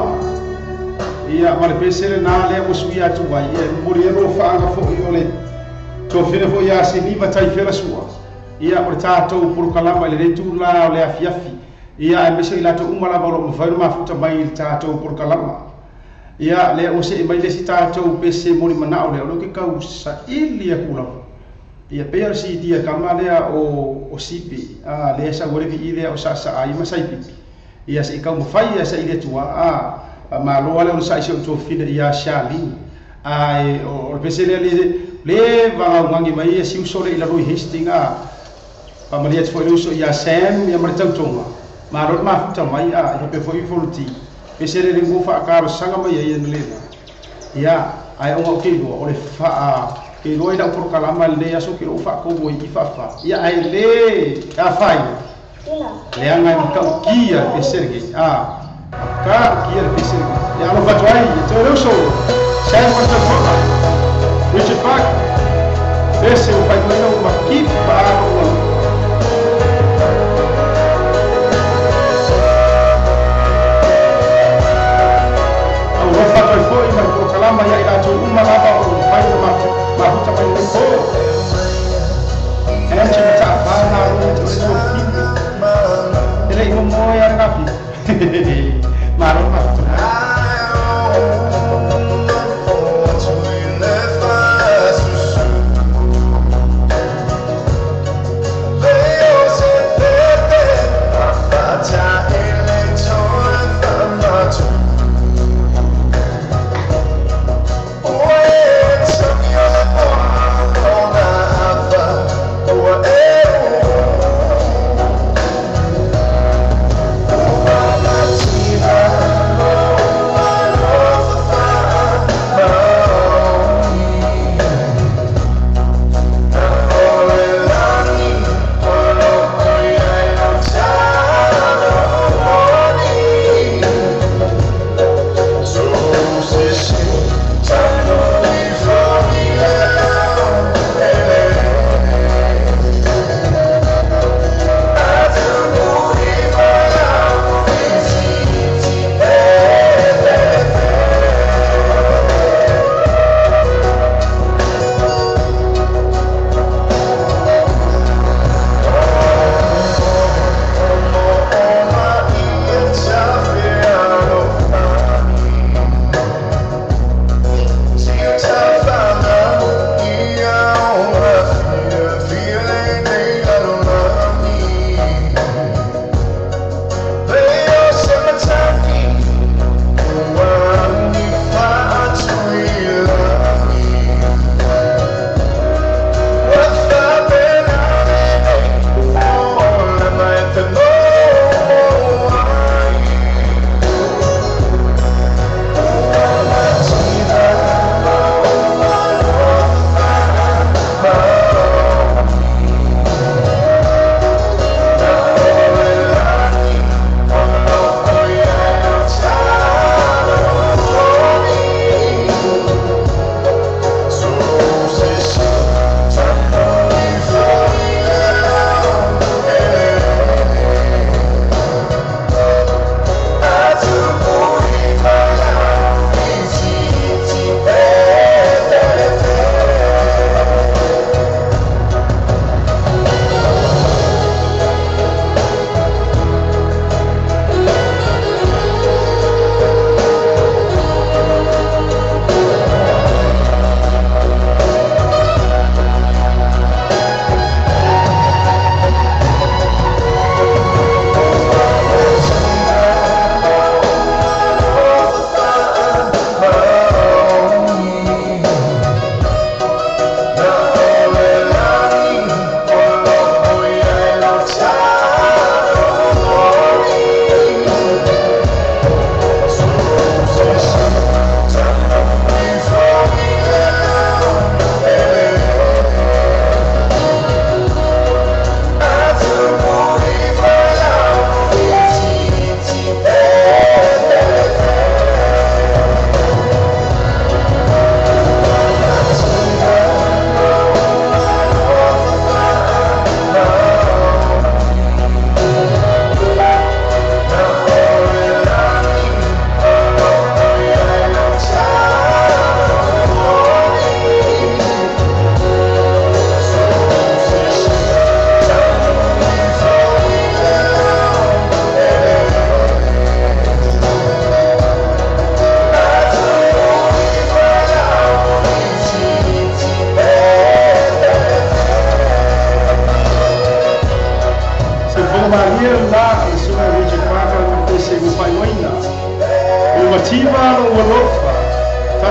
ia ma le pesele na le usui atu ai e mori ro fanga fo i ole to fere fo ia se liva tai fera sua ia o tatou por kalama le tu la le afiafi ia e mese ila to umala valo fai ma futa mai il tatou por kalama ia le o se mai le si tatou pese mori mana o le o ke kau sa ili a kula ia pe si dia kamalea o sipi le sa gore vi ile o sa ai ma sai pipi ia se kau fai ia sa ile tua ma lo ale o sa se o fina ia shali ai o pese le va ngangi mai si usole ila roi histinga pa malia te foi uso ia sem ia martau tonga ma ro ma futa mai ia pe foi volti pese le ngo fa ka sanga mai ia le ia ai o ke do o le fa ke lo ida por kalama le aso ke o fa ko bo i fa ia ai le a fai le anga ka kia pese ke ka kia pese ia no fa toi to uso sem martau tonga Richard Park, esse é o pai do uma equipe para o Rafa foi mas o kalama ia ila tu uma lava o pai do ma huta pai do so é tipo tá para o seu filho ele não moia na vida mas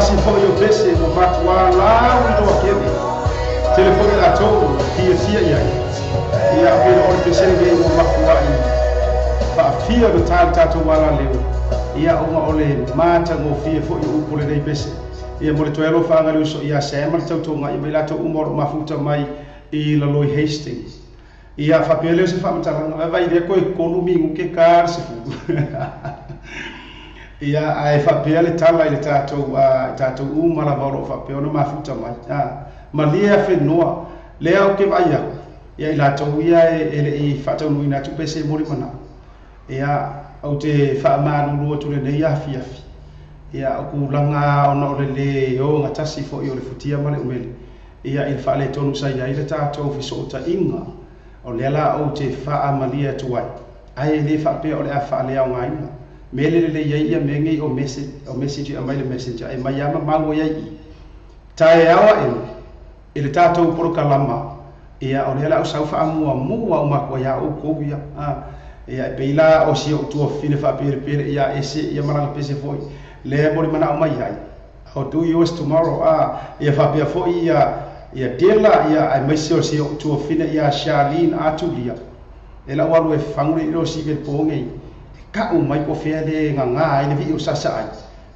tasi fo yo bese mo matwala ndo akebe telefone la to fia ia ia pe o bese nge mo makwai fa fia do tato wala leo ia uma ole mata ngo fia fo yo upole dei bese ia mo le toelo fa nga luso ia sema tau tonga i mela to umor mafuta mai i la Loi Hastings ia fa pele se fa mtala vai de ko ekonomi ke kar se fu ia ai fa pele tala ile tato uma la voro fa pele no mafuta mai malia fe noa leo ke vai ia ila to ia ele i fa to no ina tu pese mori mana ia au te fa manu ro tu le ia fia ia ku langa ona le o ngatasi fo i le futia male umele ia il fa le tonu sai ia tato fi so ta inga o le ala o te fa amalia tuai ai le fa pe o le fa le au ngai mele le ia mengi o message a mai le messenger e mai ama mango ia i tai awa ele tato por kalama ia o le ala o sa fa mua uma ko ia o ko ia pe ila o si o tu fine fa pe ia ese ia mara pese foi le bori mana o mai ai o do yours tomorrow ia fa pe foi ia dela ia ai mai se o tu fine ia Charlene atulia ela walu e fangure ro si ke pongi ka o mai ko fe de nga ai le vi o sasa ai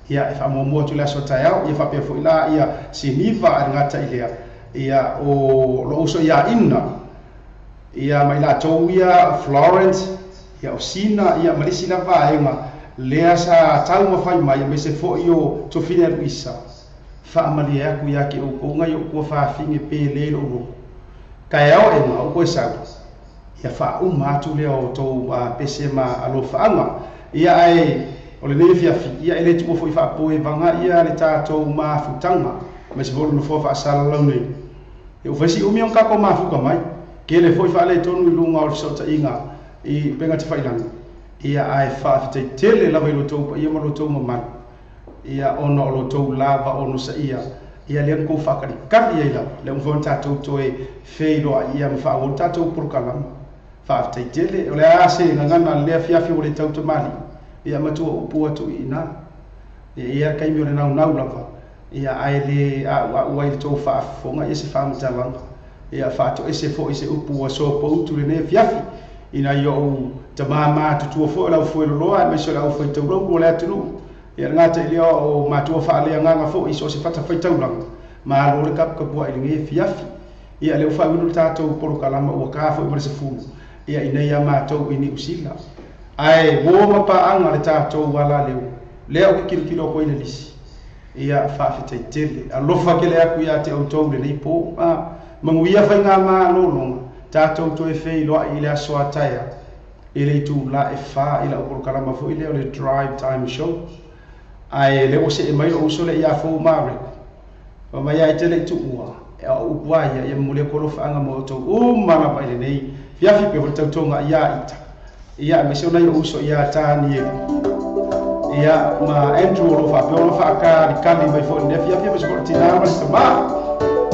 ia e fa mo tu la so taiao ia fa pe foi la ia siniva ngata ilea ia o lo uso ia inna ia mai la towia Florence ia osina ia malisi la vaenga lea sa tau ma fai mai me se fo io to fine luisa fa amalia ku ya ki o ko ngai o ko fa finge pe le lo kai ao e ma o ko sa ia fa o ma tu le o to pese ma alo fa ama ia ai o le ne fia fi ia ele tu fo fa po e vanga ia le ta to ma futanga me se volu no fo fa sala lo nei e o fesi o mi on ka ko ma fu ka mai ke le fo fa le tonu i lunga o so ta inga i benga te whailangi ia ai whaafitei tele lawa i lotou ia ma lotou mamani ia ono o lotou lava ono sa ia lean kou whakarikari ia lawa le umwhon tātou toe wheiroa ia ma whaawon tātou purukalama whaafitei tele o le ase ngangana lea fiafi o le tauta mali ia matua upua tu i nā ia kaimi o le nau lava ia ai le uai le tou whaafonga ia se whaamatalanga ia whaato ese fo ese upua so poutu le ne fiafi ina yo tamama tutua fo la fo loa me so la fo tau le atu ia ngata ile o matua fa le nganga fo iso se fata fa tau lang ma lo le kap ka bo ile nge fiafi ia le fa winu tato por kalama o ka fo se fu ia ina ya mato ini usila ai wo ma pa anga le tato wala le o kilo ko ile lisi ia fa fitei tele alo fa ke le aku ia te auto le nei po manguia fa nga ma lo longa tatou to e fei loa i le aso ataia i le itu la e fa i la uporo kalama fo i leo le drive time show ai le o se e mai o uso le ia fo mare o mai ai te le itu ua e a upua ia mule koro whaanga mo to mana pa ile nei fiafi pe o tautonga ia ita ia me se ona i o uso ia tani ia ma Andrew o fa pe o fa ka di kali mai fo ne fiafi pe se ko tina ma se ma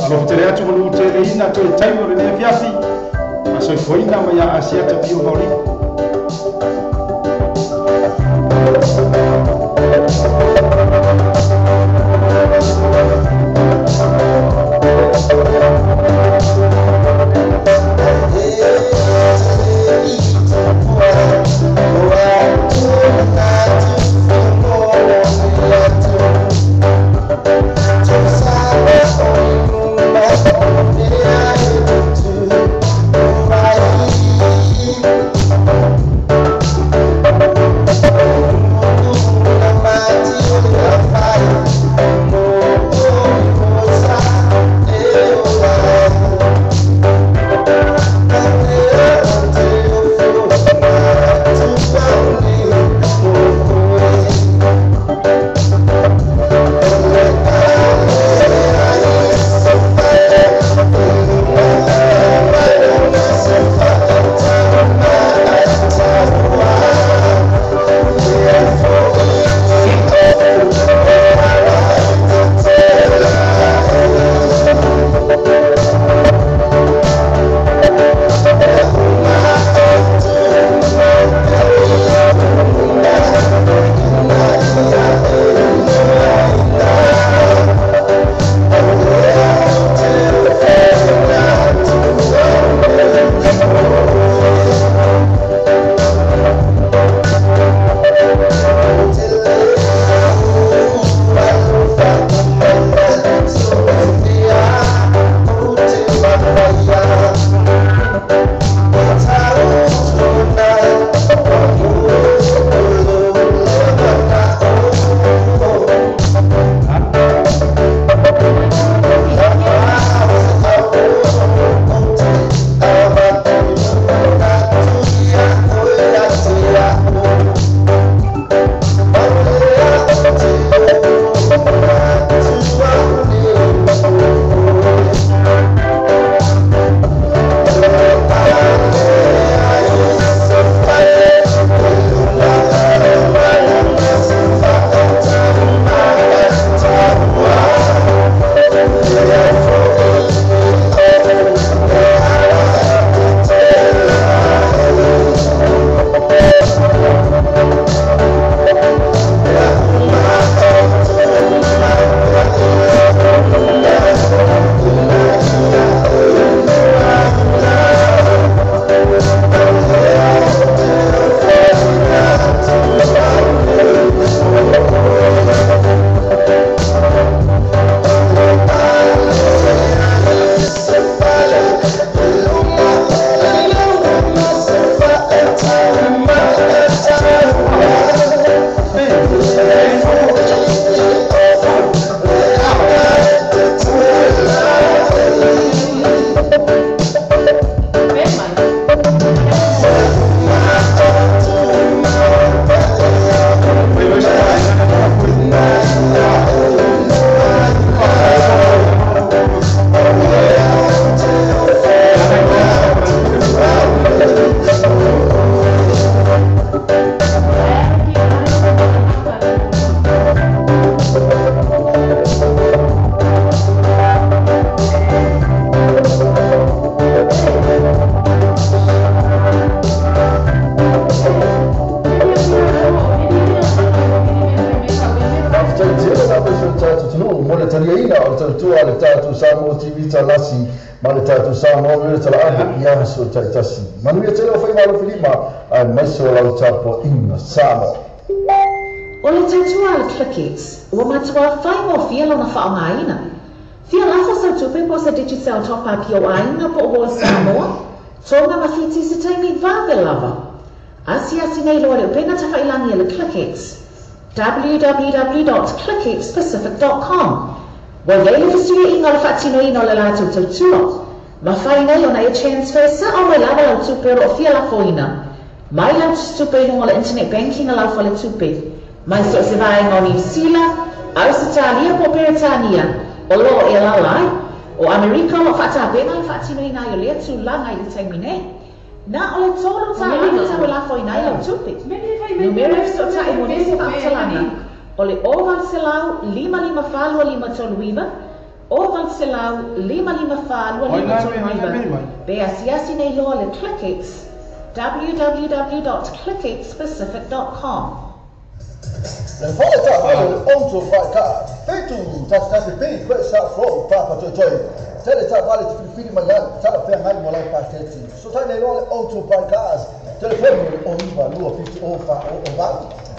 alo te le atu mo te le ina to e taimo le ne fiafi soy foina maya asia te pio hori tātou tunu mo le tariaina o le tautua le tātou Samoa TV talasi ma le tātou Samoa le talaabe ia so taitasi manuia tele o whaimaro whilima ai maiso lau tapo ina Samoa. O le tautua le Clickix, ua matua whai mo fia lona whaongaina. Fia lafo sa tupe po sa digital top-up o aina po o Samoa, tonga mawhiti se taimi vave lava. Asi nei loa le upena tawhailangi le Clickix. www.clickixpacific.com. Wa yele fisuia inga le whatinoina o le lātou tautua. Ma whai nei o na e transfer sa o mai lava lau tupe o fia lafoina. Mai lau tupe inga le internet banking a lau fa le tupe. Mai so se vaenga o New Zealand, Australia po Peritania, o lo e lalai, o Amerika o whatabenga le whatinoina o lea tūlanga i le taimine. Na o le tolo ta anga ta wala foi nai o tupi. Numero so ta e monesi whaatalanga. O le oval selau 554 toluiva. Oval selau 554 toluiva. Be asiasi nei loa le Clickix. www.clickixpacific.com. Le fole ta vai le onto vai ka. Fetu ta pei kwa sa fro papa toi. Tele ta vale te fili mangan ta pe mai mo lai pasteti. So ta nei loa le onto vai ka. Telefone o iba lua fiti o fa o va.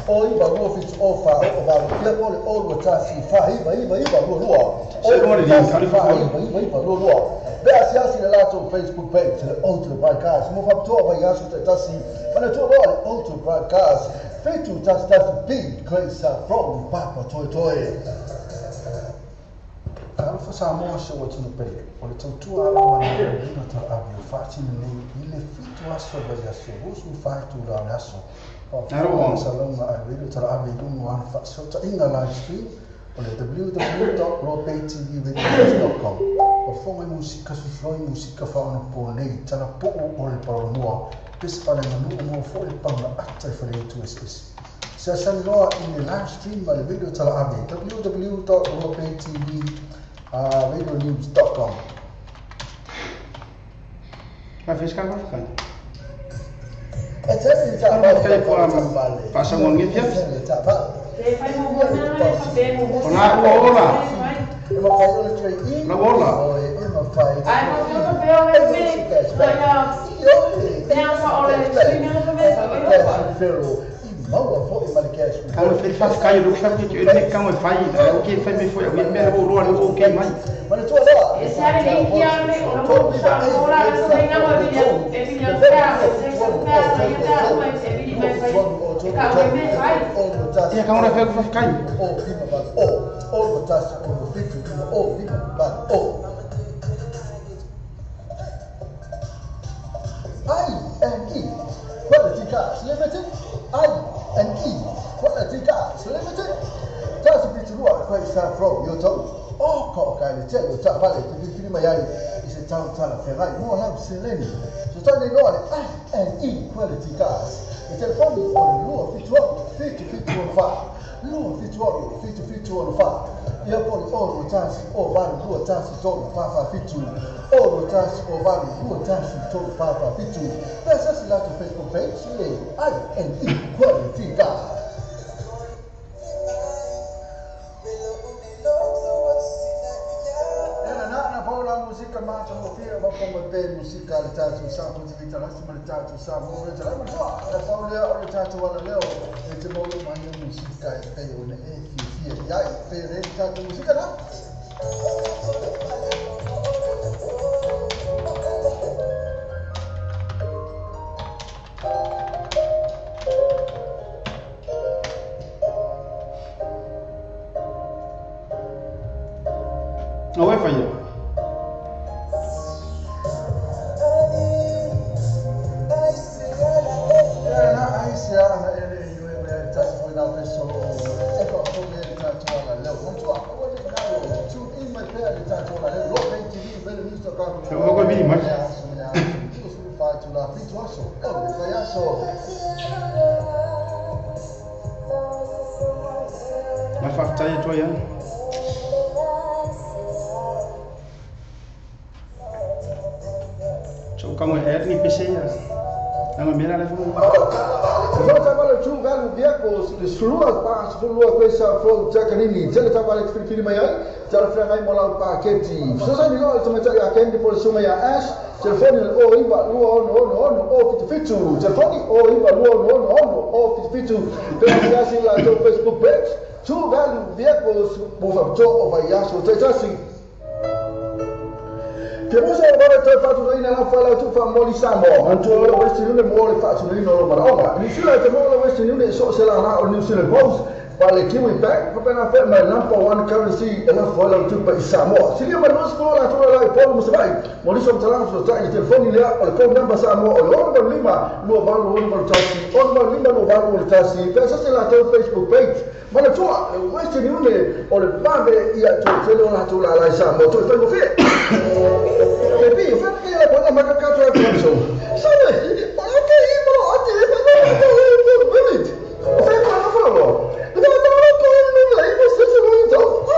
O iba lua fiti o fa o va. Ile o le o ta si fa iba lua. O le iba lua. Be asiasi le lato Facebook page le onto broadcast. Mo fa to vai asu ta tasi. Mana to loa le onto broadcast. Fetu tas big grace from Papa Toi. Alfa Samoa se watu no pele. O le tautua ala wana ina ta avio fati ni ile fitu aso vai aso. Usu fatu la aso. Naro salonga ai video ta avio dum wan fa so ta inga live stream o le www.ropaytvradio.com. O fonga musika su floi musika fa ona po nei tala po o le paronua. Pes para manu mo fo le panga ata fa le tu espes. Se san loa in the live stream ma le video tala ave www.ropaytvradionews.com. Ma fez cá vai ficar. E tele ta va passa un ngifia. Ona ola. Ma fai o le trei. Na ola. Ma fai. Ai ma io veo le video. Maua foi malikesu. Kalau faz cai do sabe que ele cão faz, o que faz me foi, o me o rolo o que mais. Mas tu lá. Esse é ele que ame, o não sabe ora não tem nada a ver. É filho da casa, você sabe, e tá uma ele vai vai. Acaba me faz. E a câmera fez faz cai. Oh, viva ba. Oh, botas o fitu. Oh, viva ba. Oh. Ai, aqui. Quality cars limited. I&E quality cars limited. Just be true at quite far from your town. Oh, coca le tell you ta vale to be free mayai is a town tala ferrai more have seleni. So tell they know I&E quality cars. The telephone on low fit on far. Low fit on far. Ia poli oro tasi o vale dua tasi tolo papa fitu. Oro tasi o vale dua tasi tolo papa fitu. Pesa si lato Facebook page le I&E quality car. Na paula musica mata mo fia va come pe musica le tatu sa po ti vita la sima le tatu sa mo le tatu ma so la paula o le tatu wala leo e te mo lo mani musica e pe o ne e fia ya pe le tatu musica na No vai fallar. Eu vou comer mais. Mas faz taia tua ya. Kamu air ni PC ya. Nanga mira le fu. Então trabalha tu velho vehicles de sulua pas sulua coisa from Jacanini. Jadi trabalha de filho mai cara frega ai mola paquete. So sai no tu meta ya kendi por suma ya ash. Telefone o iba luo no o fitu. Telefone o iba luo no o fitu. Pela assim lá no Facebook page. Tu velho vehicles por to over ya so assim. Che cosa vuole te fatto in la fala tu fa moli samo anto questi non è mole faccio in no ma ni sila te mole questi non è so se la na o New Zealand Post vale kiwi bank per una ferma number one currency e la fala tu per samo se io ma non scuola tu la poi non sai moli so talano so sai telefoni le o il number samo o lo lima no valo o tassi o lima no valo tassi pensa se la tua Facebook page ma la tua questi non è o le bande ia tu la tu la samo tu fai lo fai Tapi, perché la buona maga cazzo è penso? Sai, ma anche io però oggi è village. Fai cosa farò? Devo andare con il lei, ma se si vuole dopo,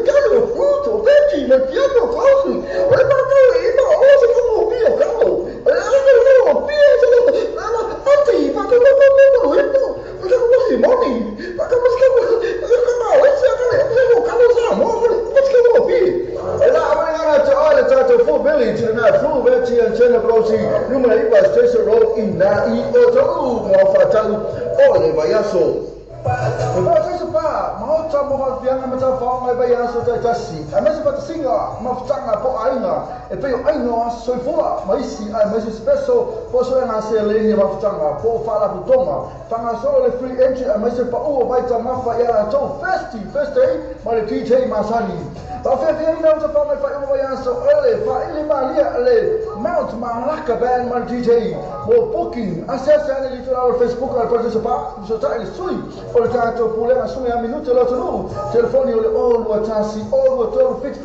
calo, frutto, vecchi, le piano così. E ma io ma oso come via, calo. E allora no, via, anzi, ma come si moni? Ma come si full village na full village and chena brosi numero iba station road in na I oto mo fatau ole bayaso Ba sai pa mau tamo ha bianga mata fa mai bayaso ta tasi amesi pat singa ma ftanga po ainga e pe ainga so fua mai si ai mai spesso posso na se leni ma ftanga po fala butonga tanga solo le free entry amesi pa o vai ta ma fa ya to festi ma le TJ masani Ba fe não ta fa mai fa o bayaso ole fa ile malia le Mount Malaka band ma TJ mo booking acessa le litoral Facebook al partecipa so ta il sui Portanto, pure a sua minuto lo tu telefoni all watasi all water fit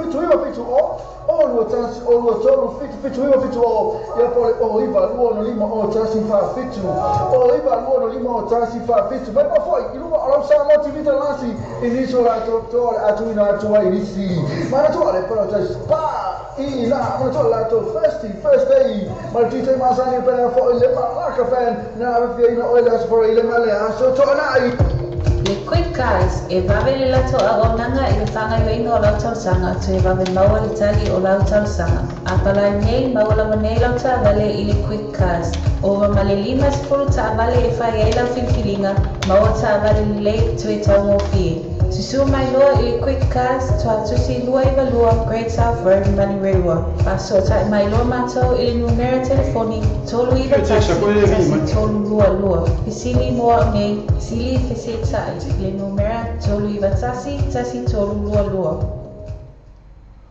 all watasi all water fit ya pole o iba luono lima o tasi fa fitu o iba luono lima o tasi fa fitu ma poi il luono alla sa motivita lasi inisola dottore atuina tua inisi ma naturale però già spa ina ma to la to first day ma dite ma sani per fo il Malaka fan na viene o las for il male so to nai Le quick guys, e va bene la tua agonanga e fanga yo ino la tua sanga, tu e va bene maua l'Itali o la tua sanga. Apala nei maua la manei la tua vale ili quick guys. Ova male lima spuru ta vale e fai e la filfilinga, maua ta vale le tu e ta mofi. Tu su mai loa ili quick guys, tu si lua e valua Great South Road mani rewa. Paso ta mai loa mato ili numero telefoni, tolu iba tasi, tolu lua. Fisili moa nei, sili fisita le numera tolu iba tasi tolu lua.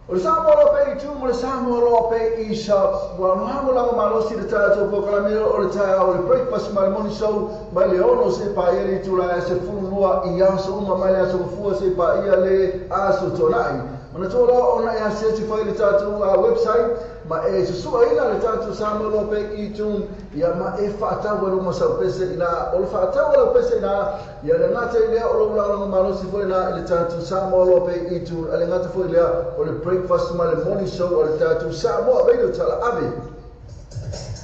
O samo lo pe tu mo samo lo pe isa wa no la malo si de tato po kala me o ta o breakfast mal moni show ma le ono se pa ieri tu la se fu lua I aso uma ma le aso fu se pa ia le aso tonai ma to lo ona ya se ti fa le tato a website ma e su ina le tato samo lo pe I tu ya ma e fa ta wa lo sa pese ina o fa ta wa lo pese ina ya le ngata ile o lo la malo si fu ina le tato samo lo pe I tu ale ngata fu ile o le breakfast ma le morning show o le tato samo vedo tala ave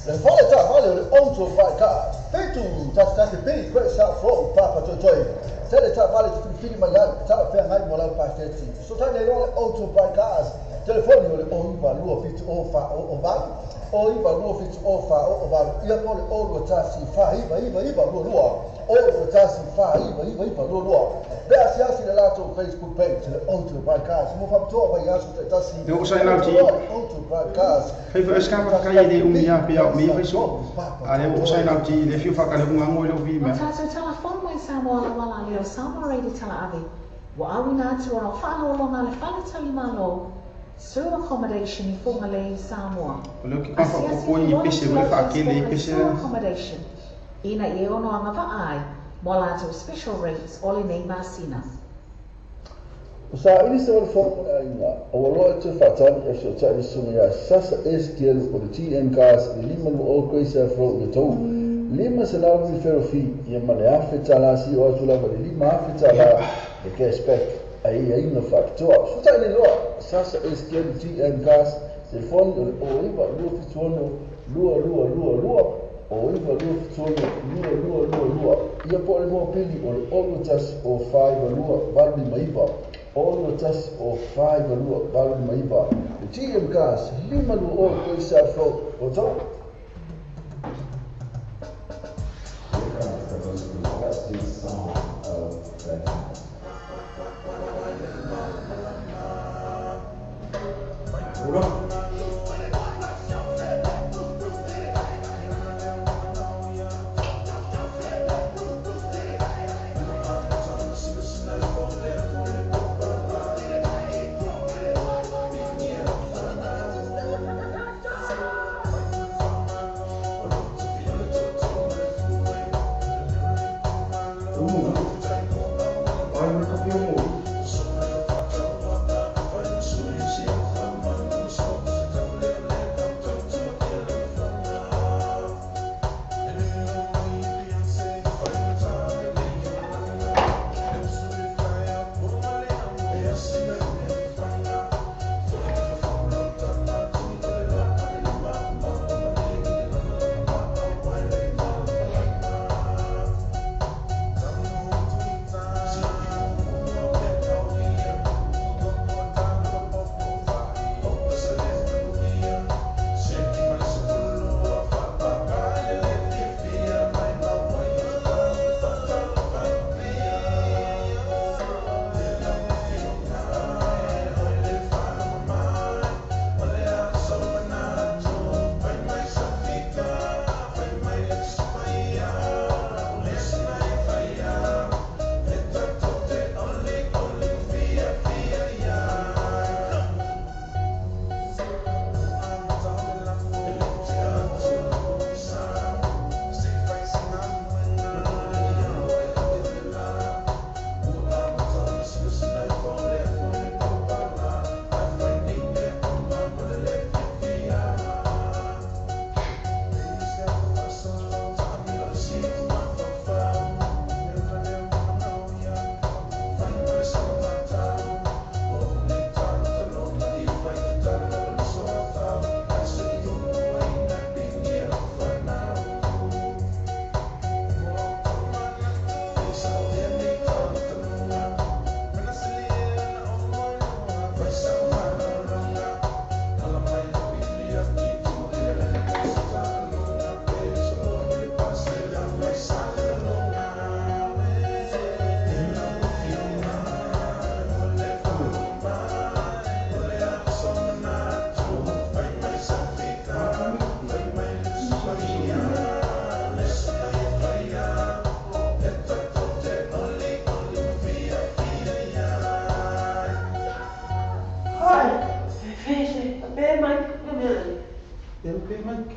le vole ta vale le auto fa ka fetu ta se pe pre sa fro papa to joy tele ta vale tu fili magan ta pe ngai mola pa teti so ta le auto fa cars telefoni o le o iba luo fit o fa o va o iba luo fit o fa o va ia po le o ta si fa iba luo o ta si fa iba luo be asiasi le lato Facebook page le auto fa cars mo fa to va ia so ta si Eu sai na ti. auto fa cars Hei fa ska fa kai de umia pe au mi fa so. Ale o sai na ti le fiu fa ka le unga ngoi lo vi me. Ma tato telefon mai samo ala wala leo samo ready tala ave. Wa awi na tu ora whalo longa le whale tali malo. Through accommodation I funga le Samoa. O leo ki ka fa ko ni pese le fa ke le pese. Accommodation. Ina I ono anga va ai. Mo lato special rates ole nei masina. Sa ini se wal fo ina o lo te fatan e so ta ni sumia sasa STL for the TM cars lima no o coisa fro the to lima se la vi ferofi e male afeta la si o tu la lima afeta la e che spec aí no factor so ta ni lo sasa STL TM cars telefone o iba lo fitono lua o iwa lua fitolo lua ia po le mo pili o le olu tasi o whai lua valu maiva olu tasi o whai lua valu maiva le TM Gas lima lua o koe sa fo o tau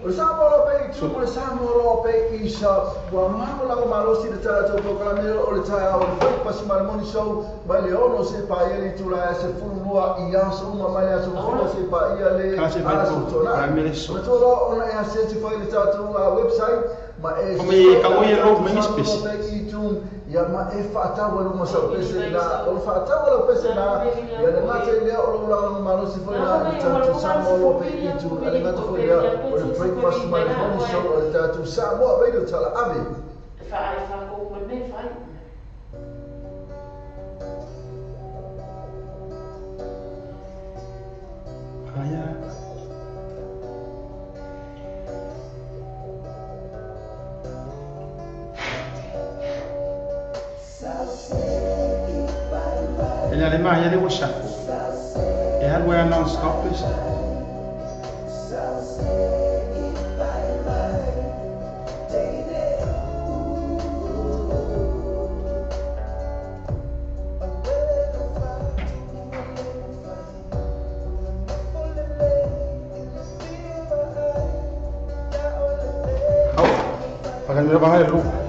O sa molo pe tu mo sa molo pe isa wa mano la malo si de tata to kala me o le taya o foi pas mal moni show ba le ono se pa ele tu la se fu lua I aso uma mai aso fu se pa ia le aso to na me to lo ona e se ti foi le tata website ma e come ka o ro me spesi ya ma e fata wa no sa pese na o fata wa pese na ya le mate le o la malo si foi la tata sa molo pe tu ale mate foi ya o le breakfast my morning show o le tata sa mo radio tala ave fa ko me fai Aya. En Alemania det var schaffo. Det här var non-stop list. Pagan mira bajar el loop.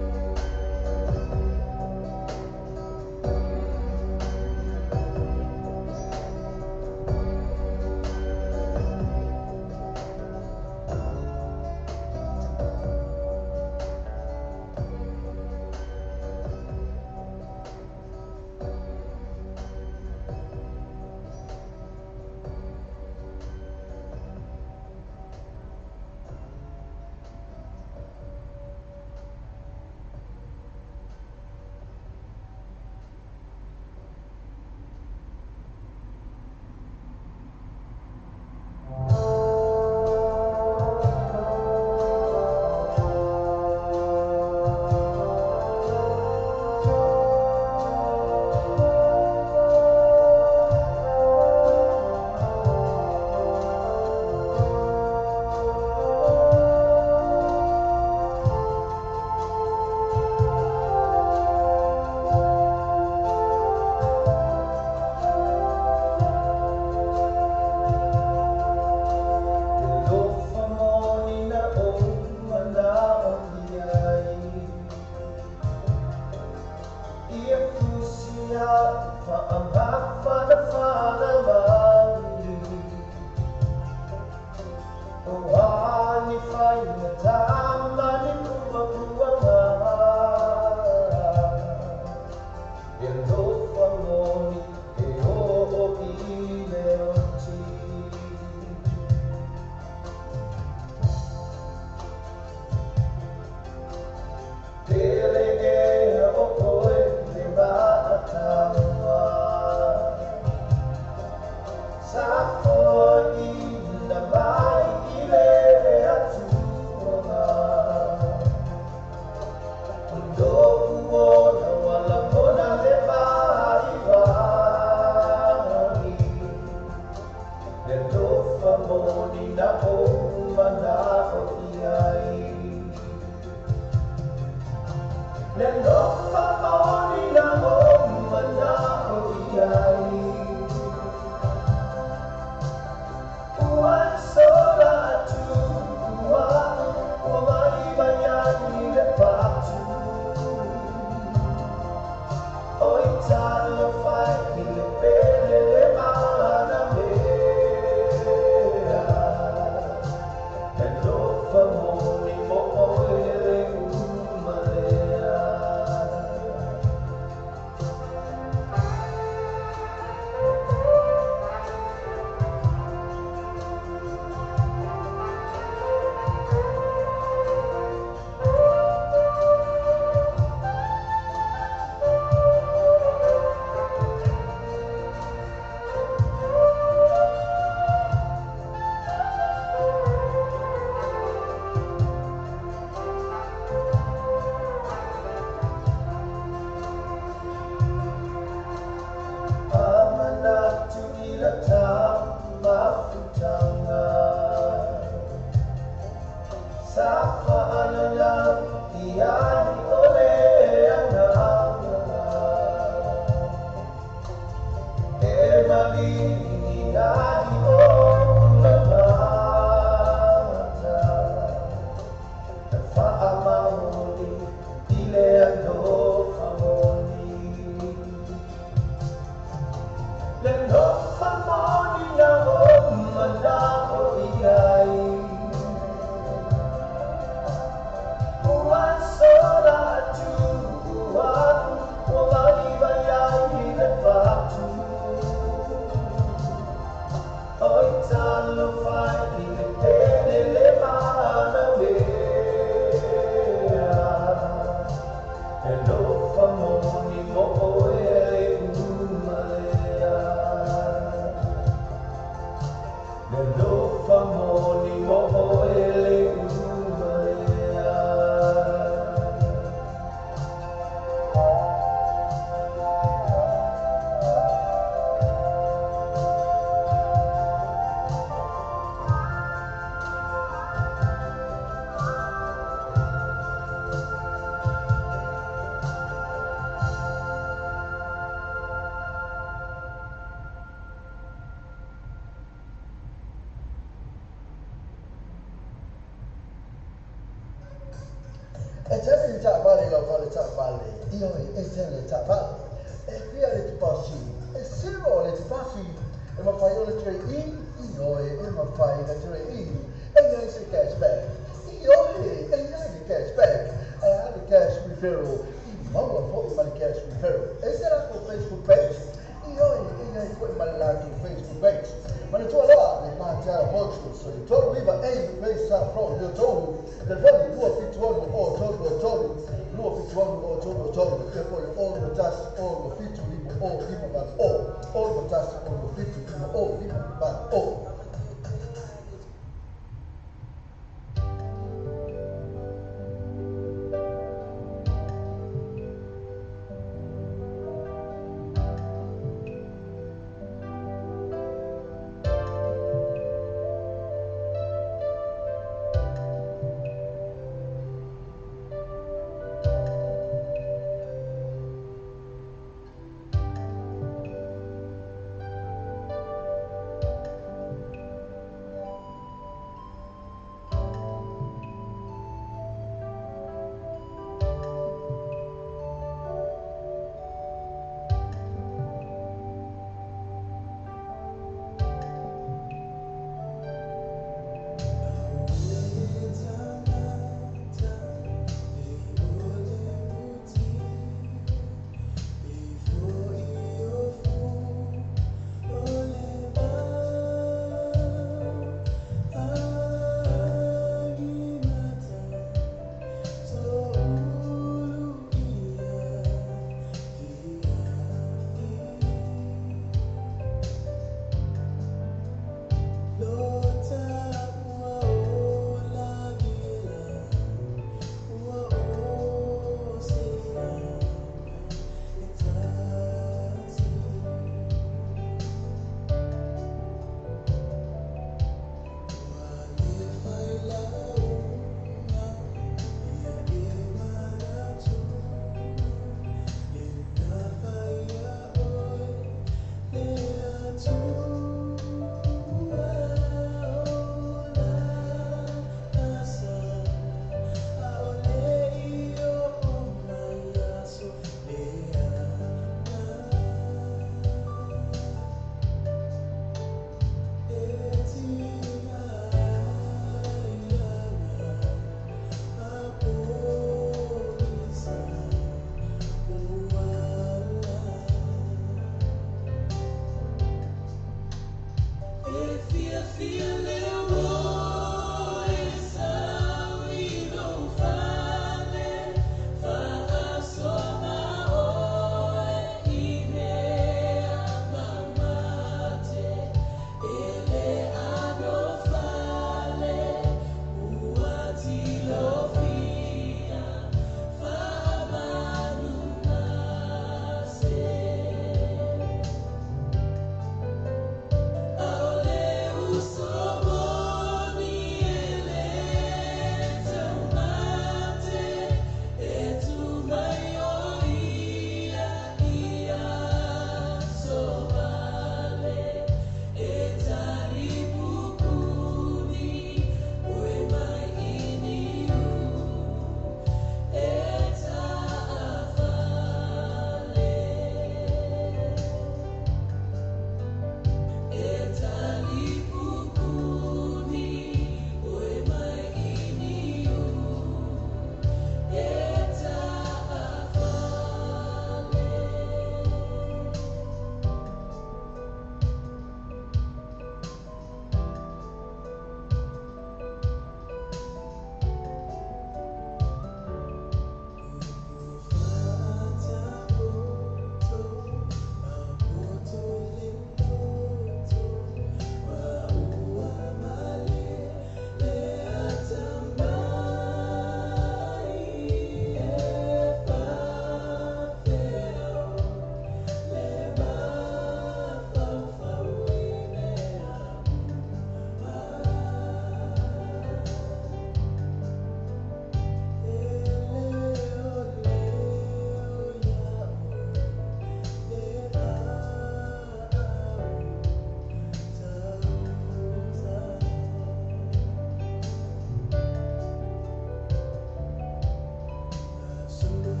Let's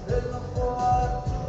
Del no puedo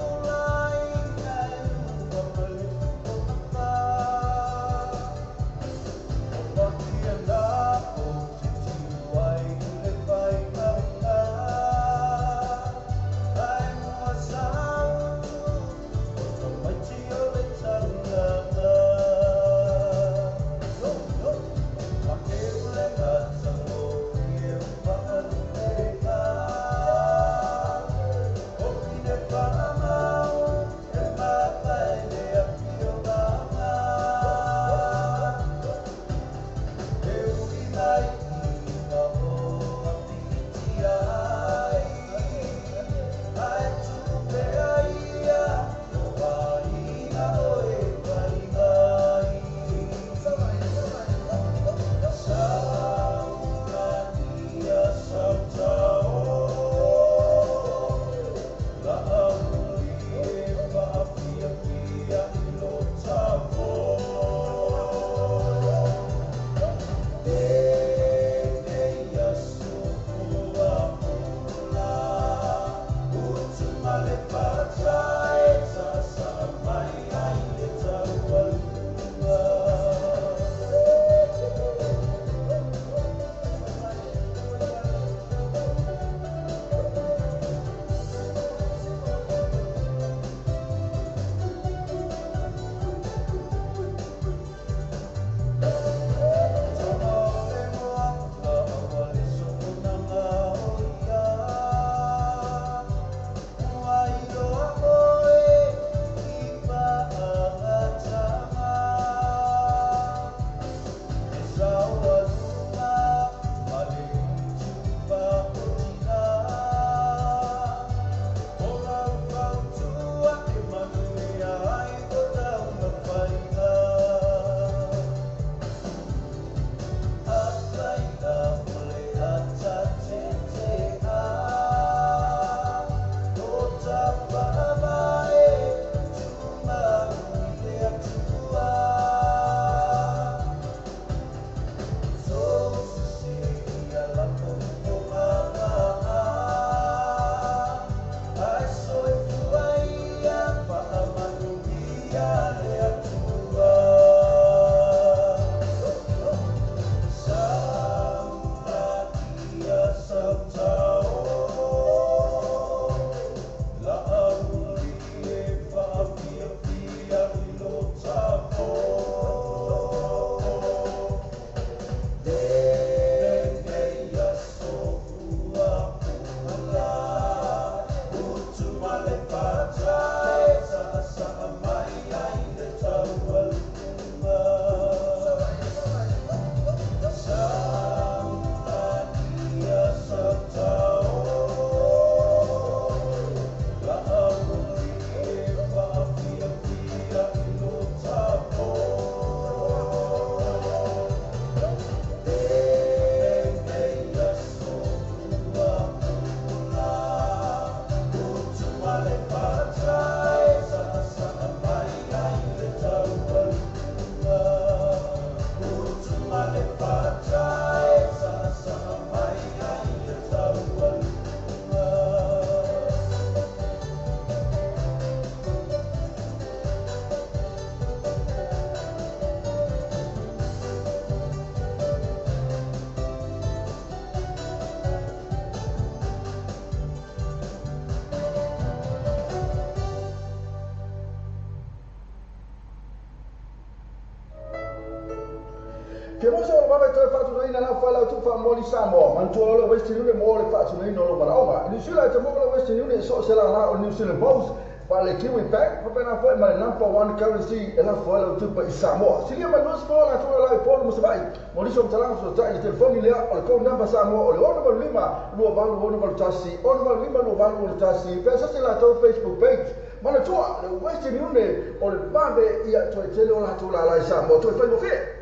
Ke mo se o ba to fa tu ina na fa la tu fa mo li sa mo man tu lo west ni mo le fa tu ni no lo ba o ni sula te mo lo west ni so se la na o New Zealand Bows pa le kiwi back pa na fa ma number 1 currency e la fa la tu pa Samoa si ma no spo na tu la po mo se vai mo li so tala so ta i telefoni le o ko number Samoa o le ono ba lima lo ba lo ono ba tasi ono ba lima lo ba lo tasi pesa se la to Facebook page mana tu le west ni o le ba be ia to tele o la tu la Samoa to fa no fe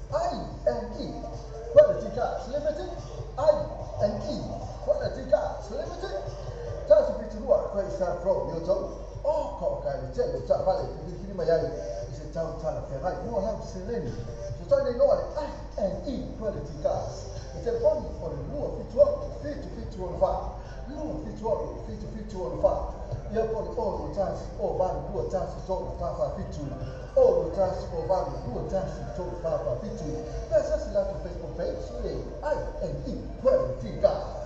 I&E Quality Cars Limited. I&E Quality Cars Limited. Tasi piturua kwa isa from yoto. Oh, kau kai celo tak balik kini mayai. Isi tahu tanah ferai. No lam seleni. So tadi no ada I&E Quality Cars. Telefon for luar piturua fa. Luar piturua fa. Ia pun oh tasi oh baru dua tasi tu fa piturua. Oh, tasi o vale, dua tasi todo papa pitu. Peça se lá no Facebook page, I&E Quality Cars.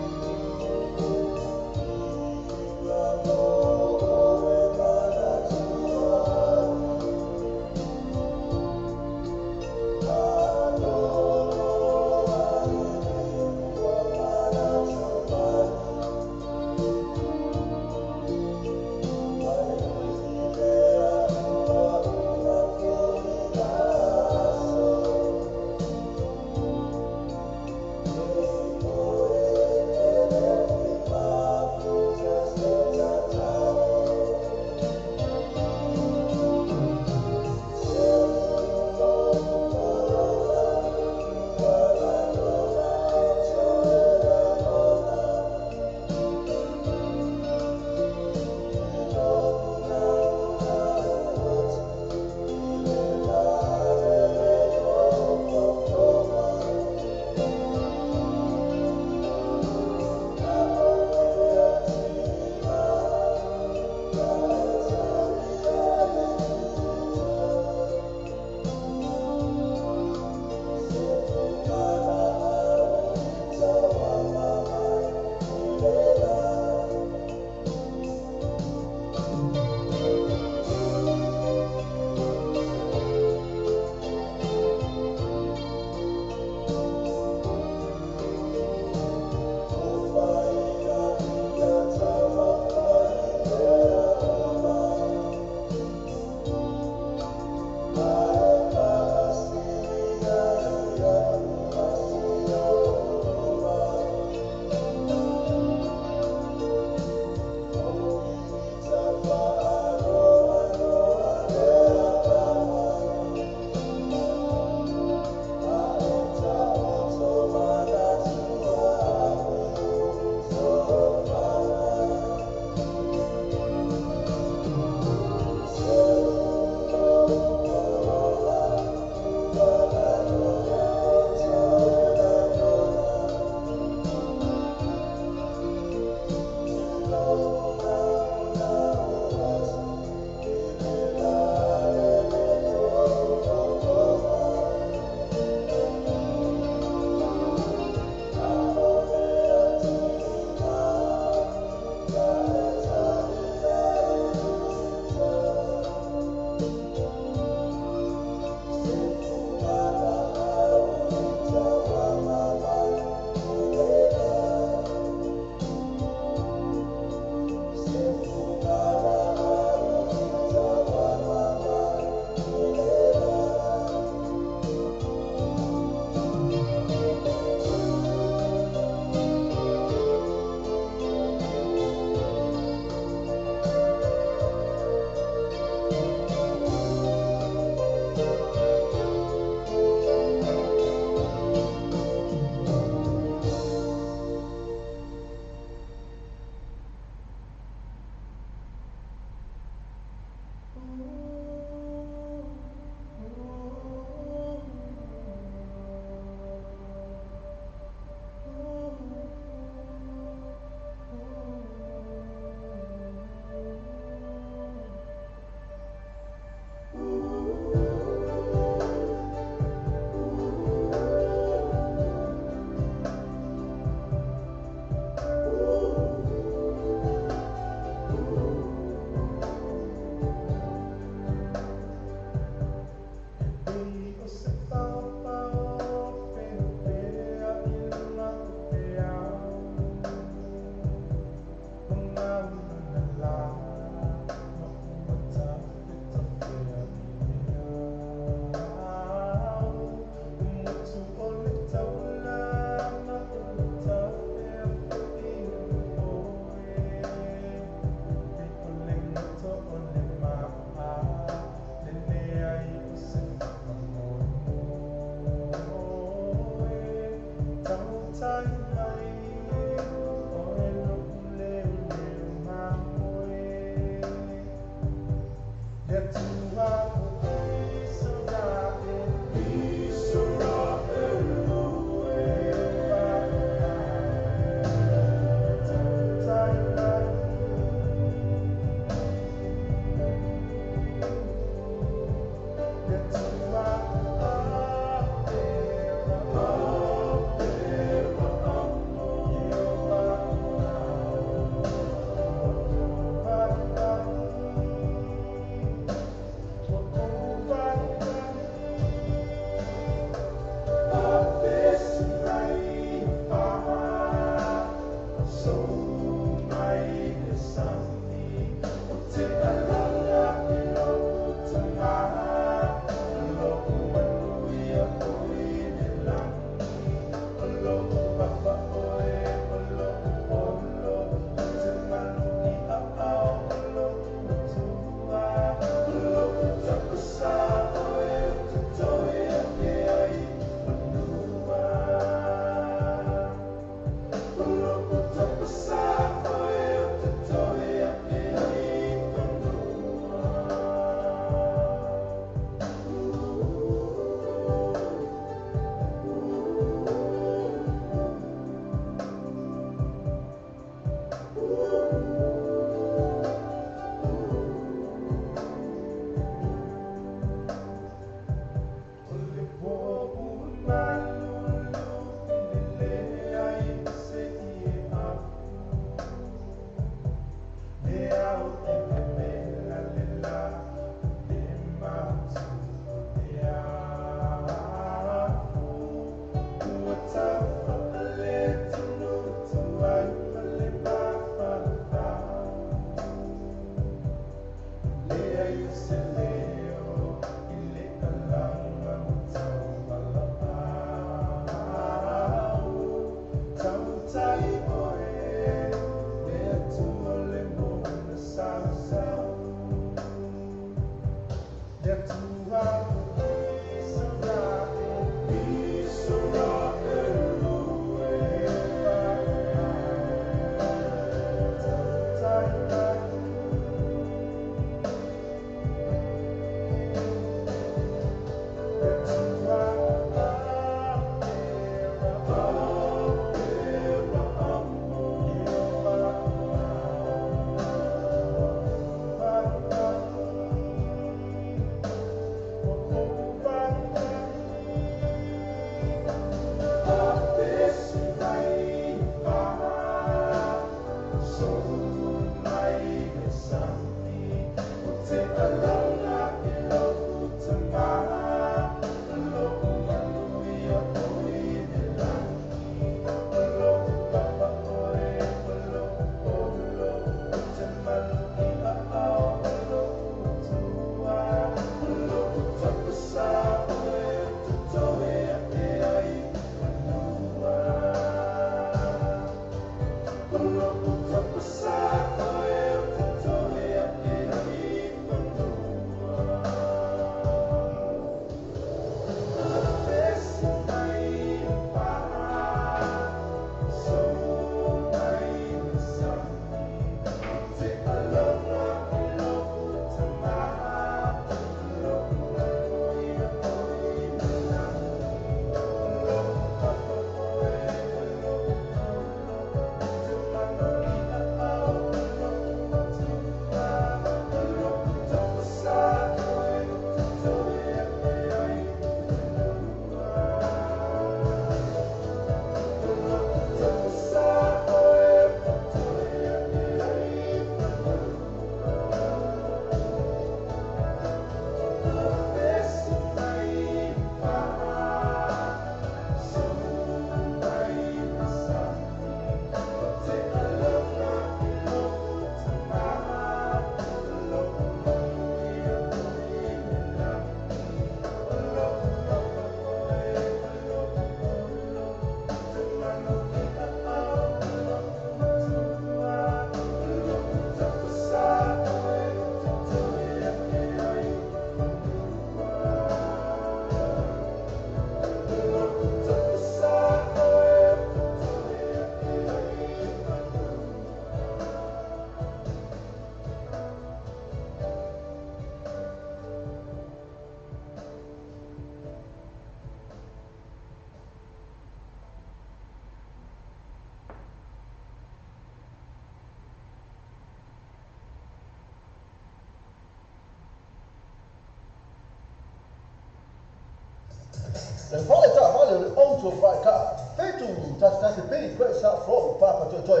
Le vole ta vale le onto vai ka. Fetu ta se pei questa from papa toi.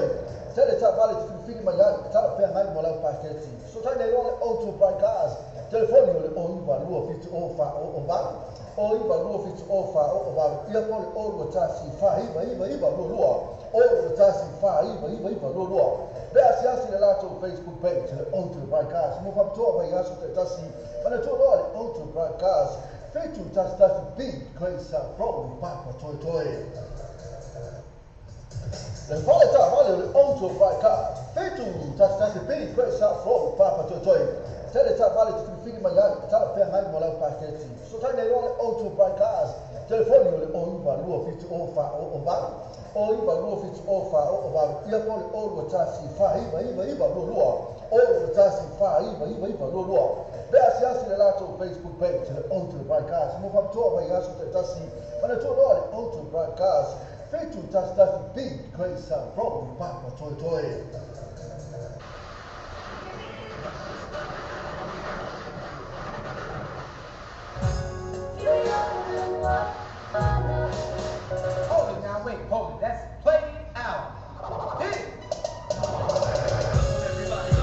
Tele ta vale fili magari ta per mai mola pastetti. So ta ne vole onto vai ka. Telefoni le on va lu fit o fa o va. O i va lu fit o fa o va. Ia poi o ta si fa iva lu. O ta si fa fa iva lo. Bea siasi le lato Facebook page le outro broadcast. Mo papto vai aso te tasi. Mana to lo le outro broadcast. Fetu tas big grace pro papa toy. Le volta vale le outro broadcast. Fetu tas big grace pro papa toy. Tele ta vale tu fili magari ta per mai mola pastetti. So ta ne lo outro broadcast. Telefone le oiva lo fitu ofa o ba. Oiva lo fitu ofa o ba. Ia pole o tasi fa iva lo. O tasi fa iva lo. Bea siasi le lato Facebook page le outro broadcast. Mo papto vai aso te tasi. Mana to lo le outro broadcast. Fetu tas big grace pro papa toy. Hold it now, wait, hold it. That's play out. Hit it. Everybody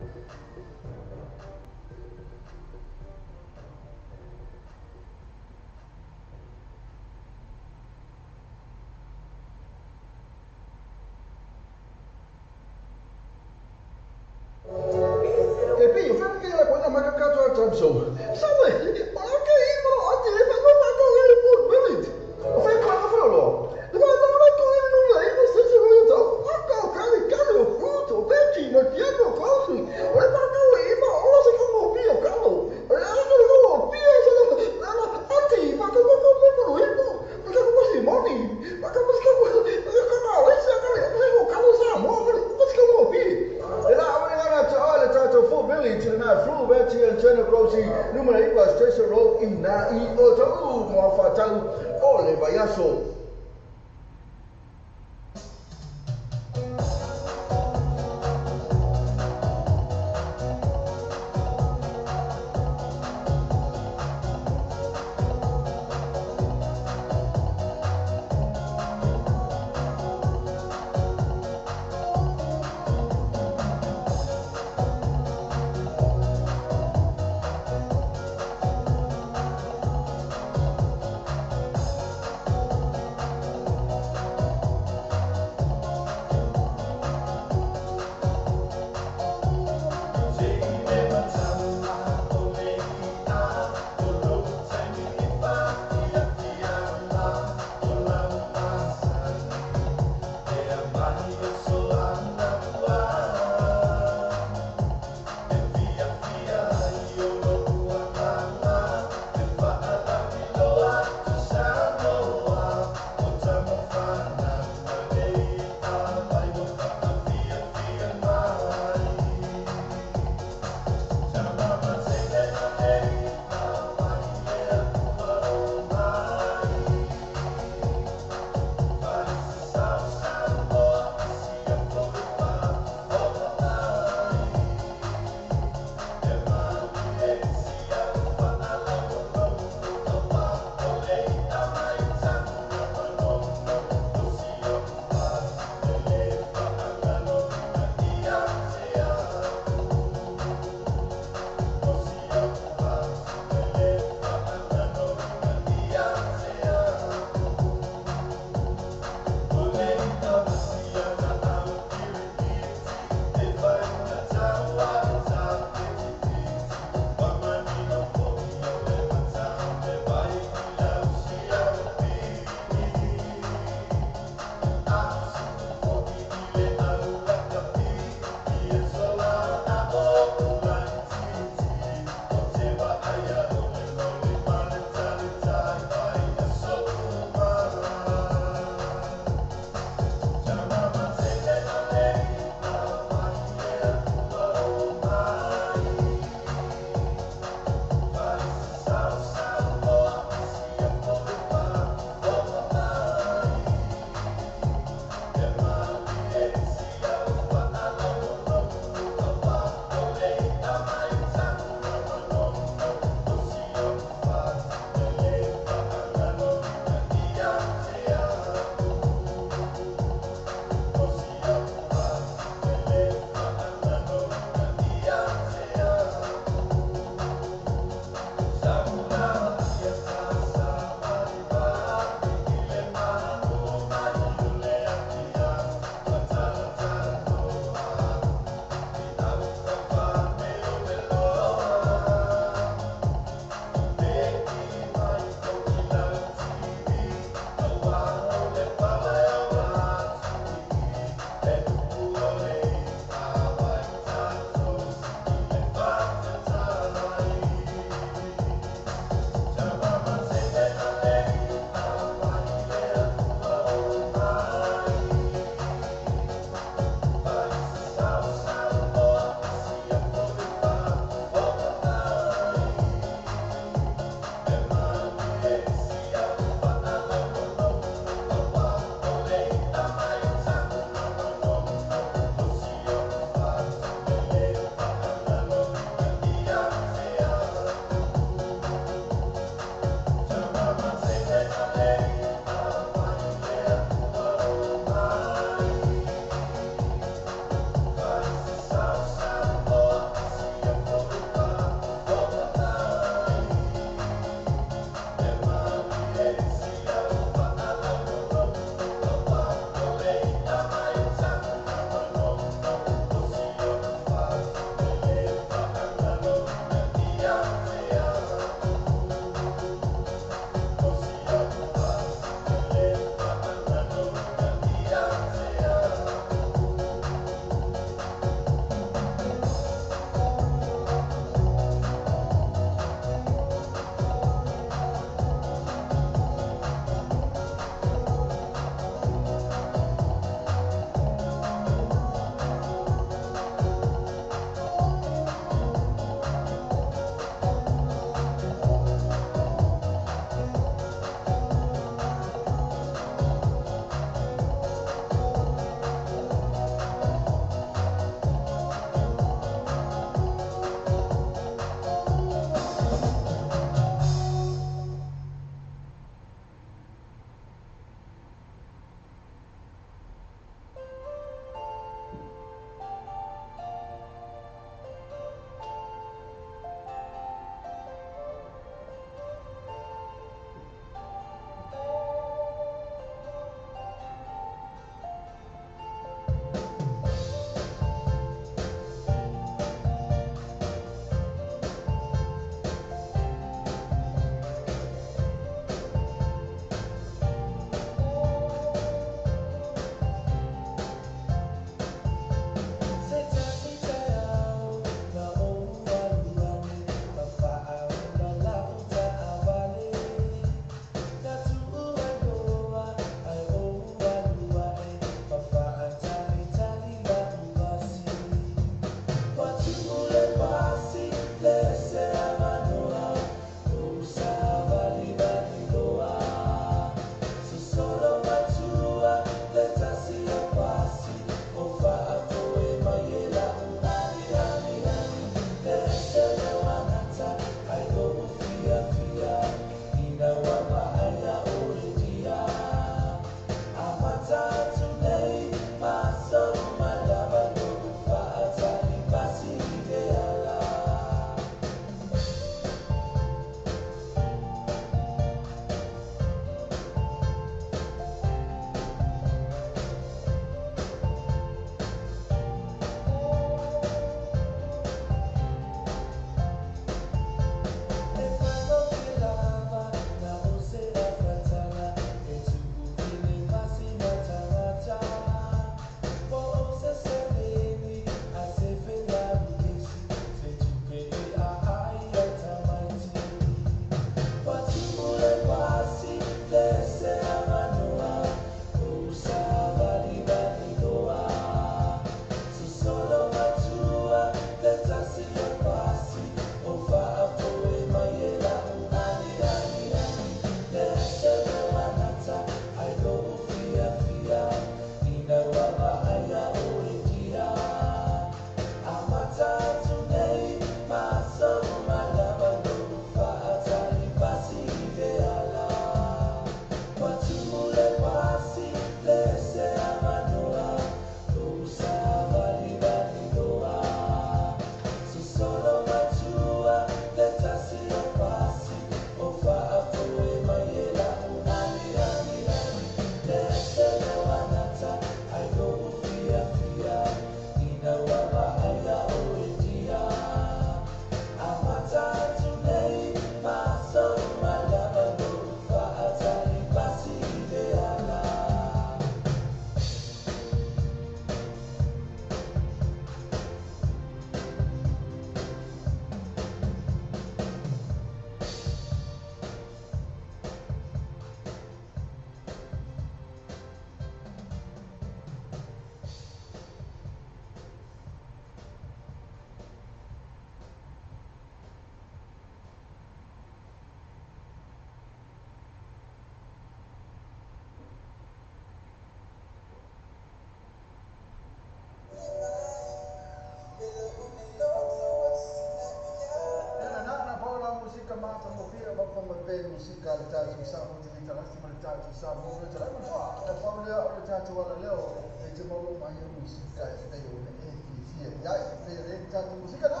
mata mo pia ba pa mabe musika le tatu sa mo te vita lasi ma le tatu sa mo le tala ma fa e fa le o le tatu wala leo e te mo ma ye musika e te o ne e fi ya e te le tatu musika na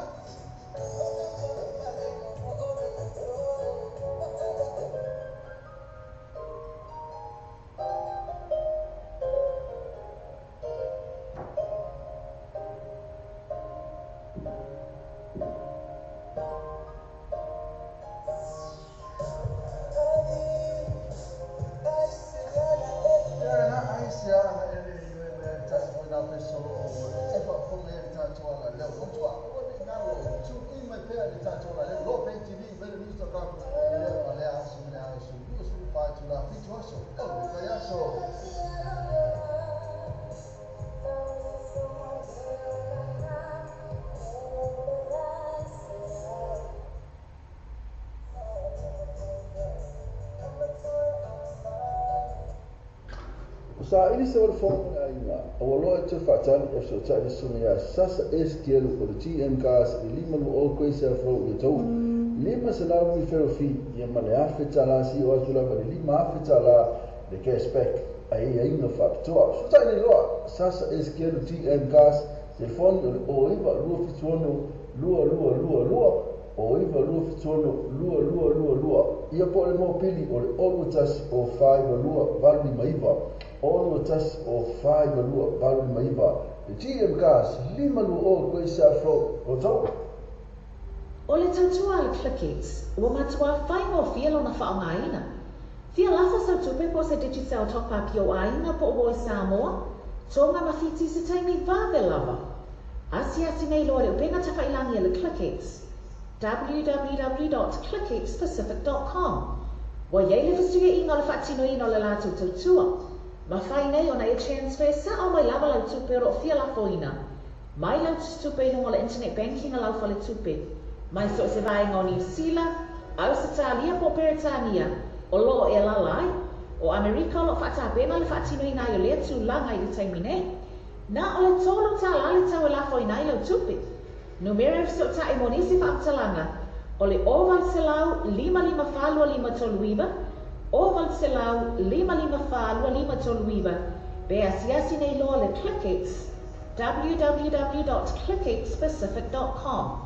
Sa ili se wale fōng inga, awaloa te whātani e so tai sunga ya sasa STL o le GM Cars i lima lu o koe se afro i tau. Lima se nau mi whero fi i male awhi tala si o atula ma le lima awhi tala le cashback a e inga whapitoa. So tai le loa, sasa STL o GM Cars telefoni o iwa lua fituono lua o iwa lua fituono lua. Ia po le mo pili o le olu tasi o 5 lua valmi maiva. Ono tas o 5 lua balu maiva. Le GM Cars lima lu o koe sa fro o tau. O le tautua le Clickix, ua matua whai mo fia lona whaongaina. Fia lafo sau tupe po se digital top-up o aina po o i Samoa, tonga mawhiti se taimi vave lava. Asi nei loa le upenga tawhailangi le Clickix. www.clickixpacific.com. Wa yei le fasuga inga le whaatino ino le lātou tautua. Ma whai nei o na e transfer sa o mai lava lau tupe ro fia la foina. Mai lau tupe no le internet banking a lau fa le tupe. Mai so se vai ngā New Zealand, Australia po Peritania, o lo e la lai, o Amerika o lo whata pena le whaatino ina i o lea tu langa i le taimine. Na o le tolo ta la le tau e la foina i lau tupe. Numero so ta e monisi whaatalanga, o le oval se lau 554 toluiba, oval se lau 554 toluiba, be asiasi nei loa le Clickix, www.clickixpacific.com.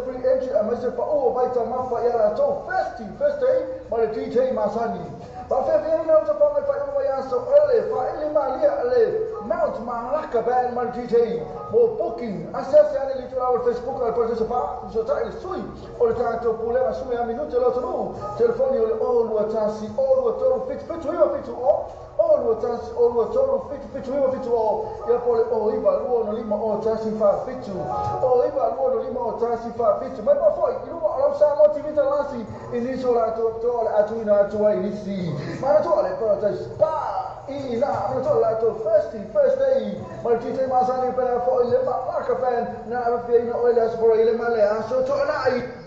Free entry, I must have all right on my fire. So first day, my DJ Masani. But if you know the family fire so early, for Malia, Mount Malaka band, my DJ, more booking. Access any little our Facebook, I participate, so try to swim, or the time to pull out a swim, I mean, to telephone all what I see, all what all fit between all. All what all fit between all. You're probably all Iba, Lima, or Tassifa fit to. All Iba, Lima, or Tassifa fit to. But before you know what I'm saying, what TV Lassi in this all at all, at this sea. Manatole, protest, first day, my teacher Masani for 11 marker fan, now if you know oil for 11 so to an eye.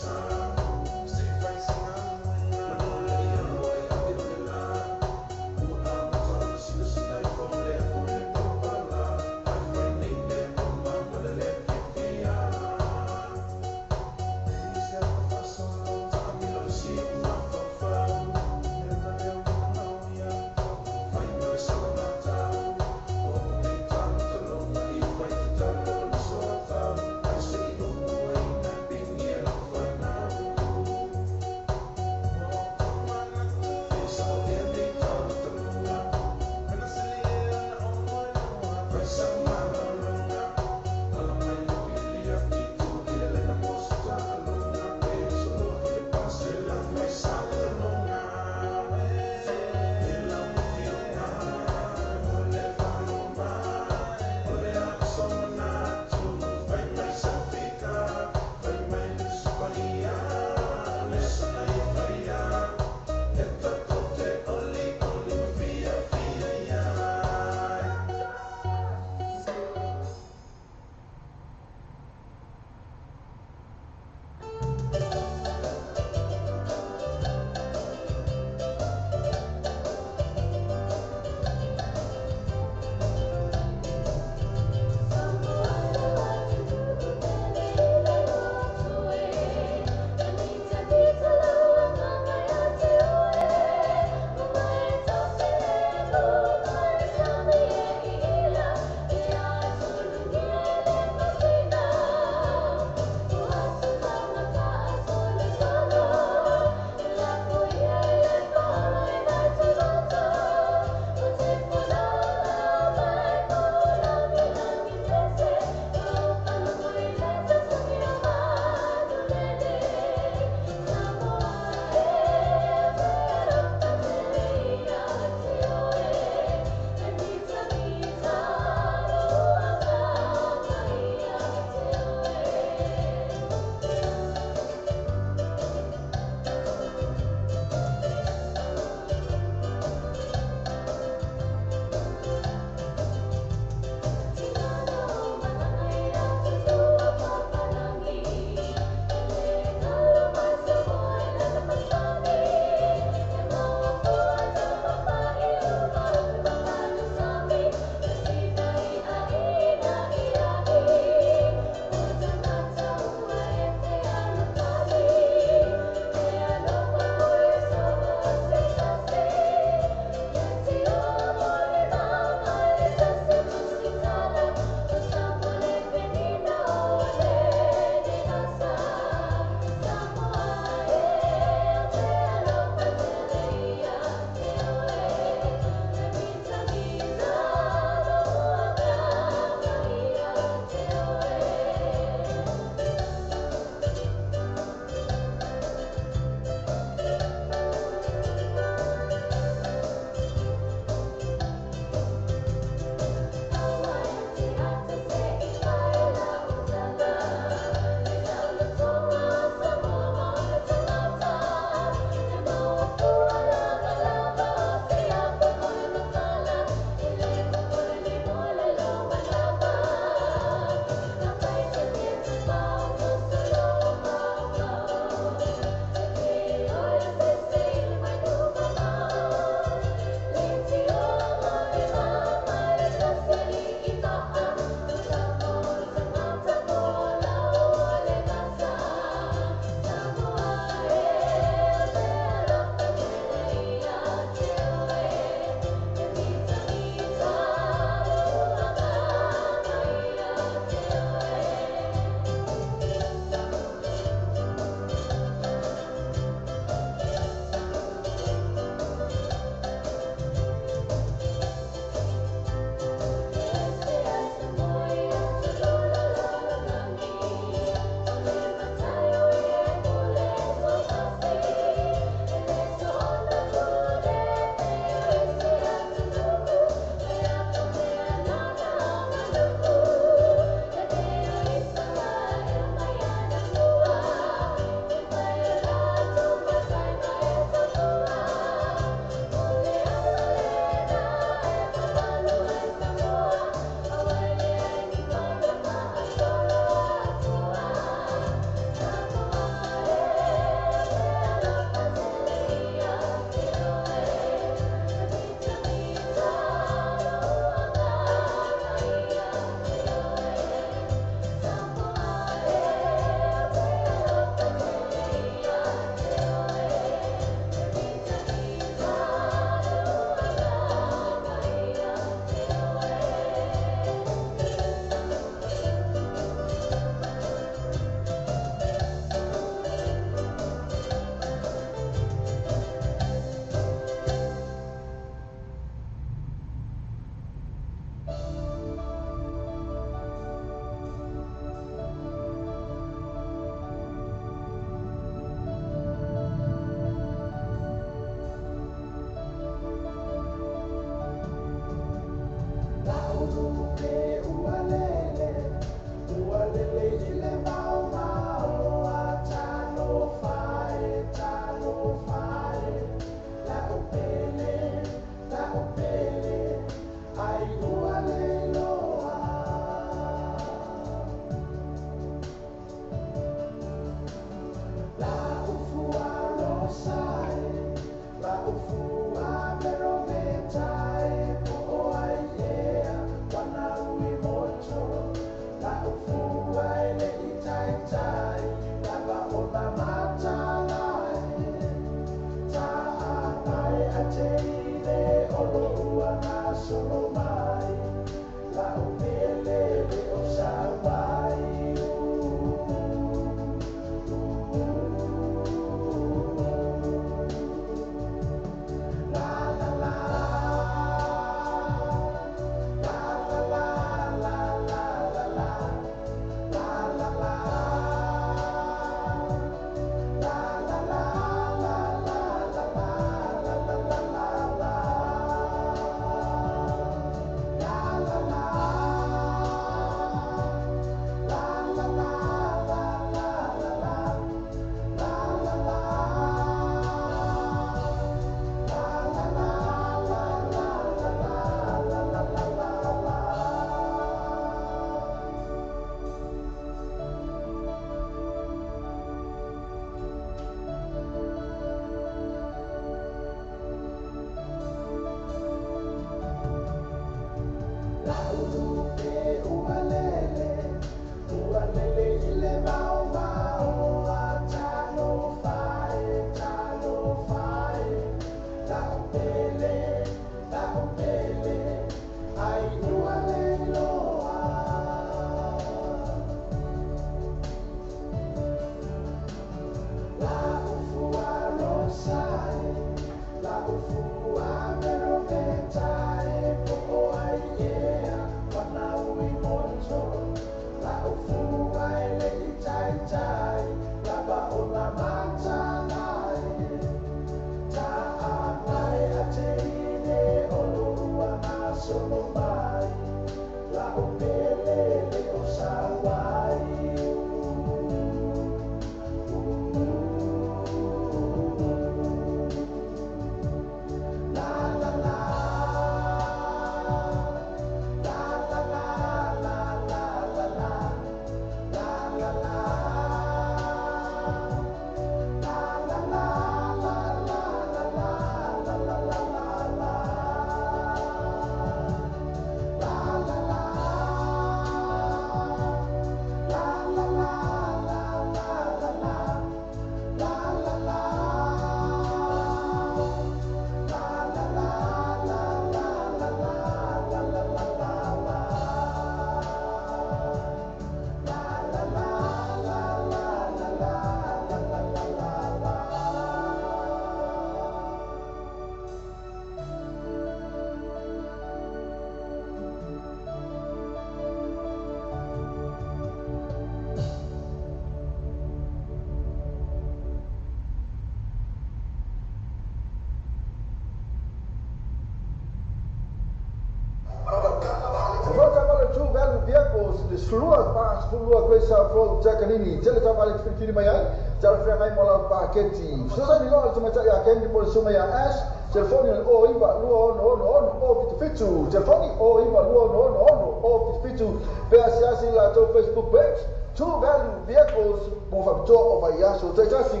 Slua pas pulua kuesa from Jakanini jele tamale fikiri mayai jara frengai mola paketi sasa ni lo tuma ya kendi por suma ya ash telefoni o iba luo no o fitu telefoni o iba luo no o fitu pe asiasi la to Facebook page two value vehicles mova to over yaso tajasi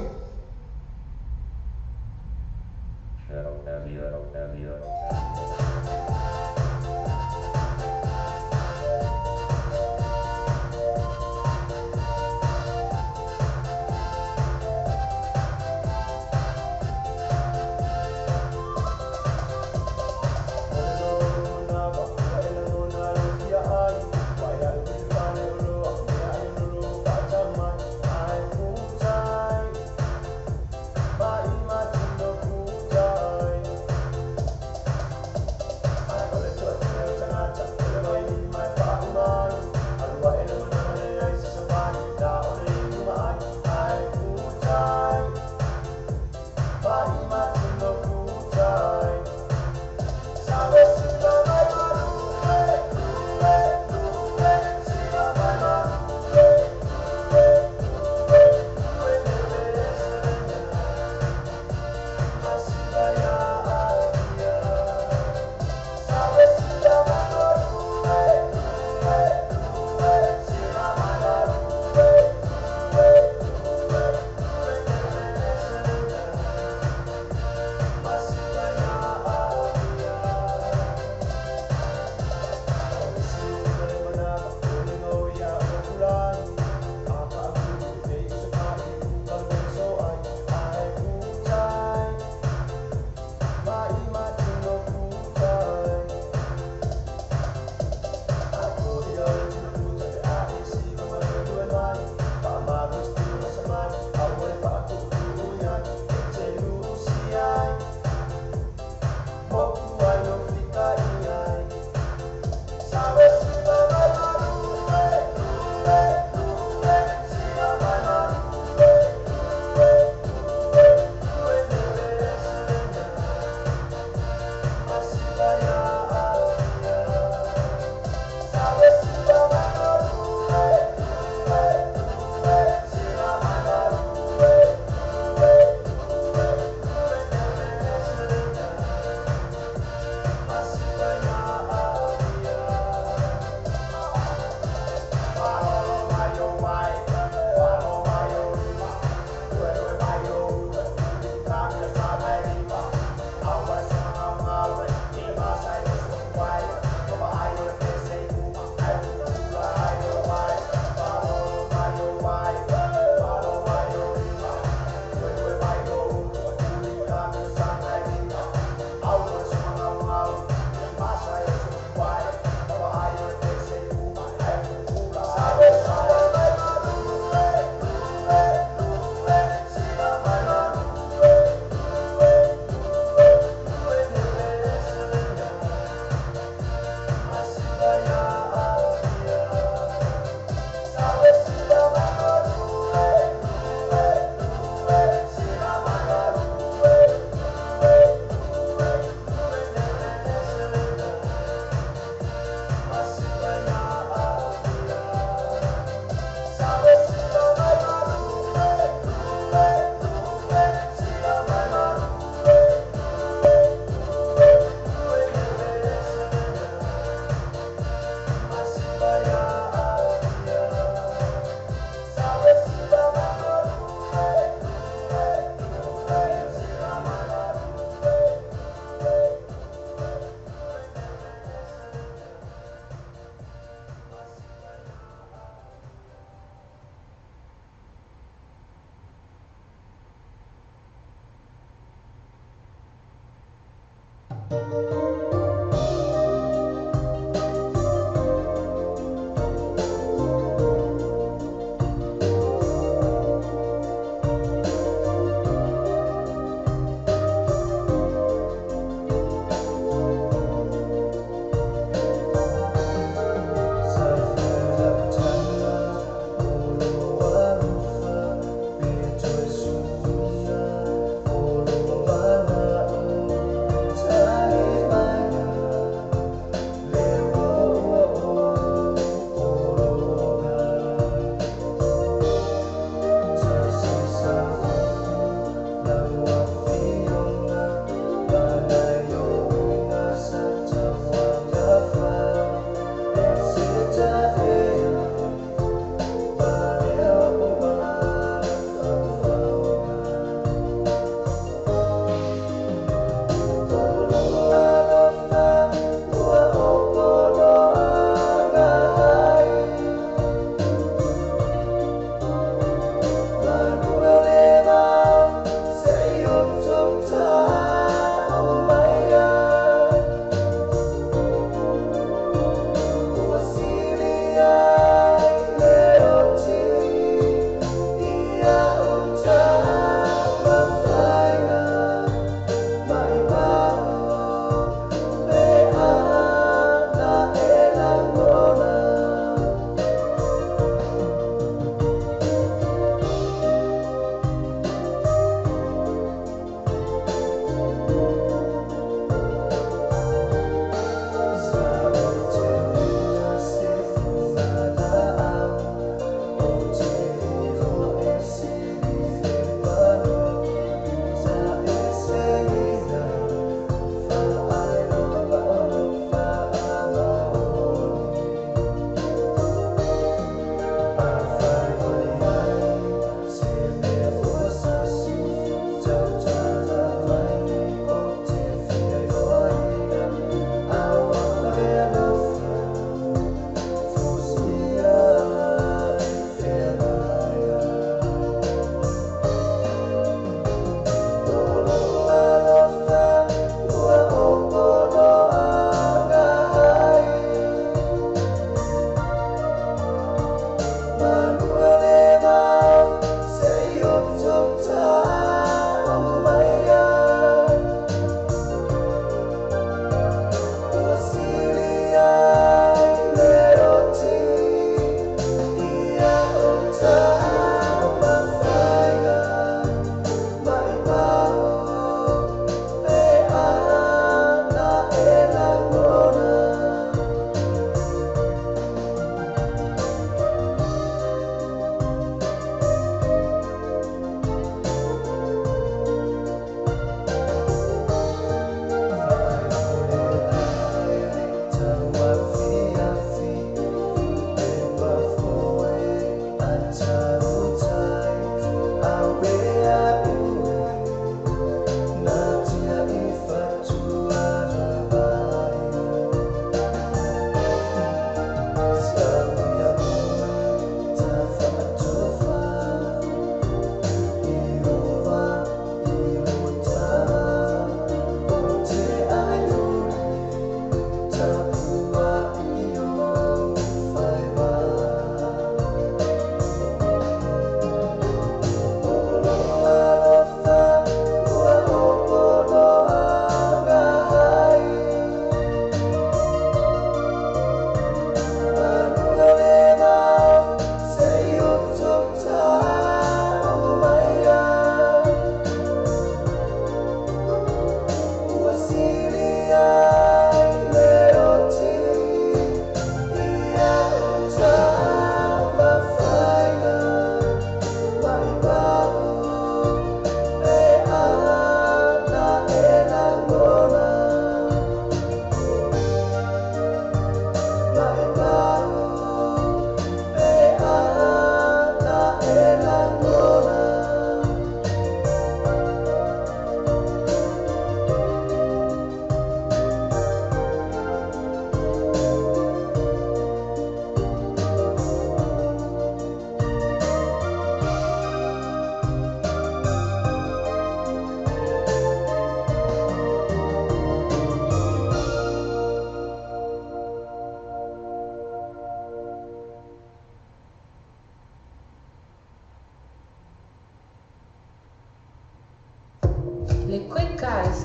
Bye.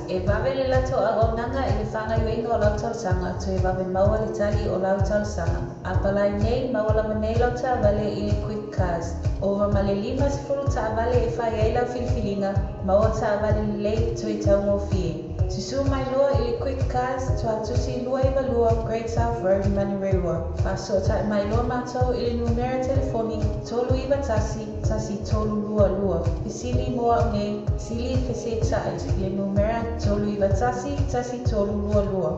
e wawe le lato agonanga i le whangaiwinga o lau tausanga tu e wawe maua le tali o lau tausanga. A palai nei mawala manei lau ta vale i le quick cars. Ova male 5 ta vale e whai ei lau filifilinga, maua ta vale le lei tu i tau mo fie. Tusu mai loa i le quick cars, tua tusi lua i valua Great South Road Manurewa. Faso ta mai loa mātou i le numera telefoni, tolu iwa tasi, tasi tolu lua lua. Pisili moa nei, sili fese tai, i le numera tolu iwa tasi, tasi tolu lua lua.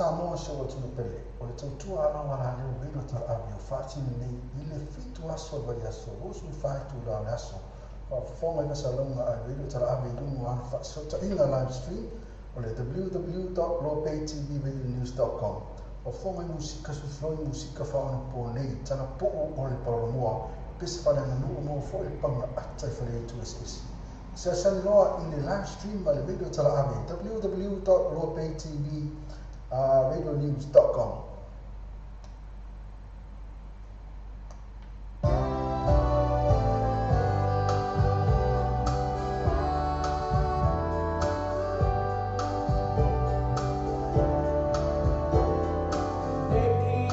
Samoa se o tunu pele. O le tautua ala wala leo radio tala avi o whaatini nei i le fitu aso vai aso. Rosu ni whaitu la le aso. Whafonga ina sa launga a radio tala avi lungu ana whaasota inga live stream o le www.lopaytvradionews.com. Whafonga musika sufloi musika whaona po nei tana po o le paramoa. Pesa whale na nuu mo fo i panga atai whale e tu esi. Sa sani loa i le live stream ma le radio tala avi www.lopaytvradionews.com. Baby,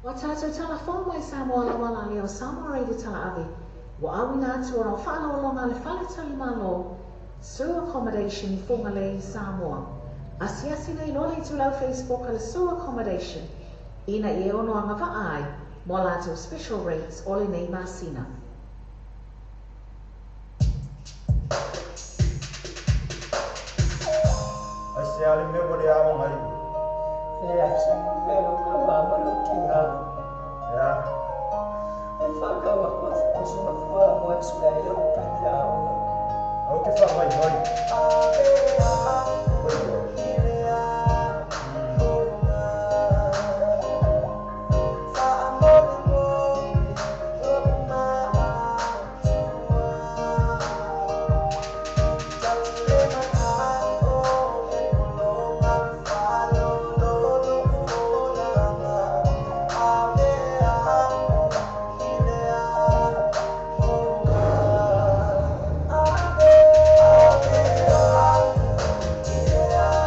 Wa tātou telefon mai Samoa la wala leo Samoa Reidi tala avi. Wa awina atu o whaala longa le whale tali malo. Sewer accommodation I whunga le Samoa. Asiasi nei no le tulau Facebook le sewer accommodation. Ina I ono anga va ai. Mo lātou special rates o le nei masina. Ai se ale me wale awa ngai. Fea ki whero ka wāmano ki ngā. Ya. E whakawa kwa whakosuma kua mo exulei o kati aona. Au ke wha mai mai. Yeah.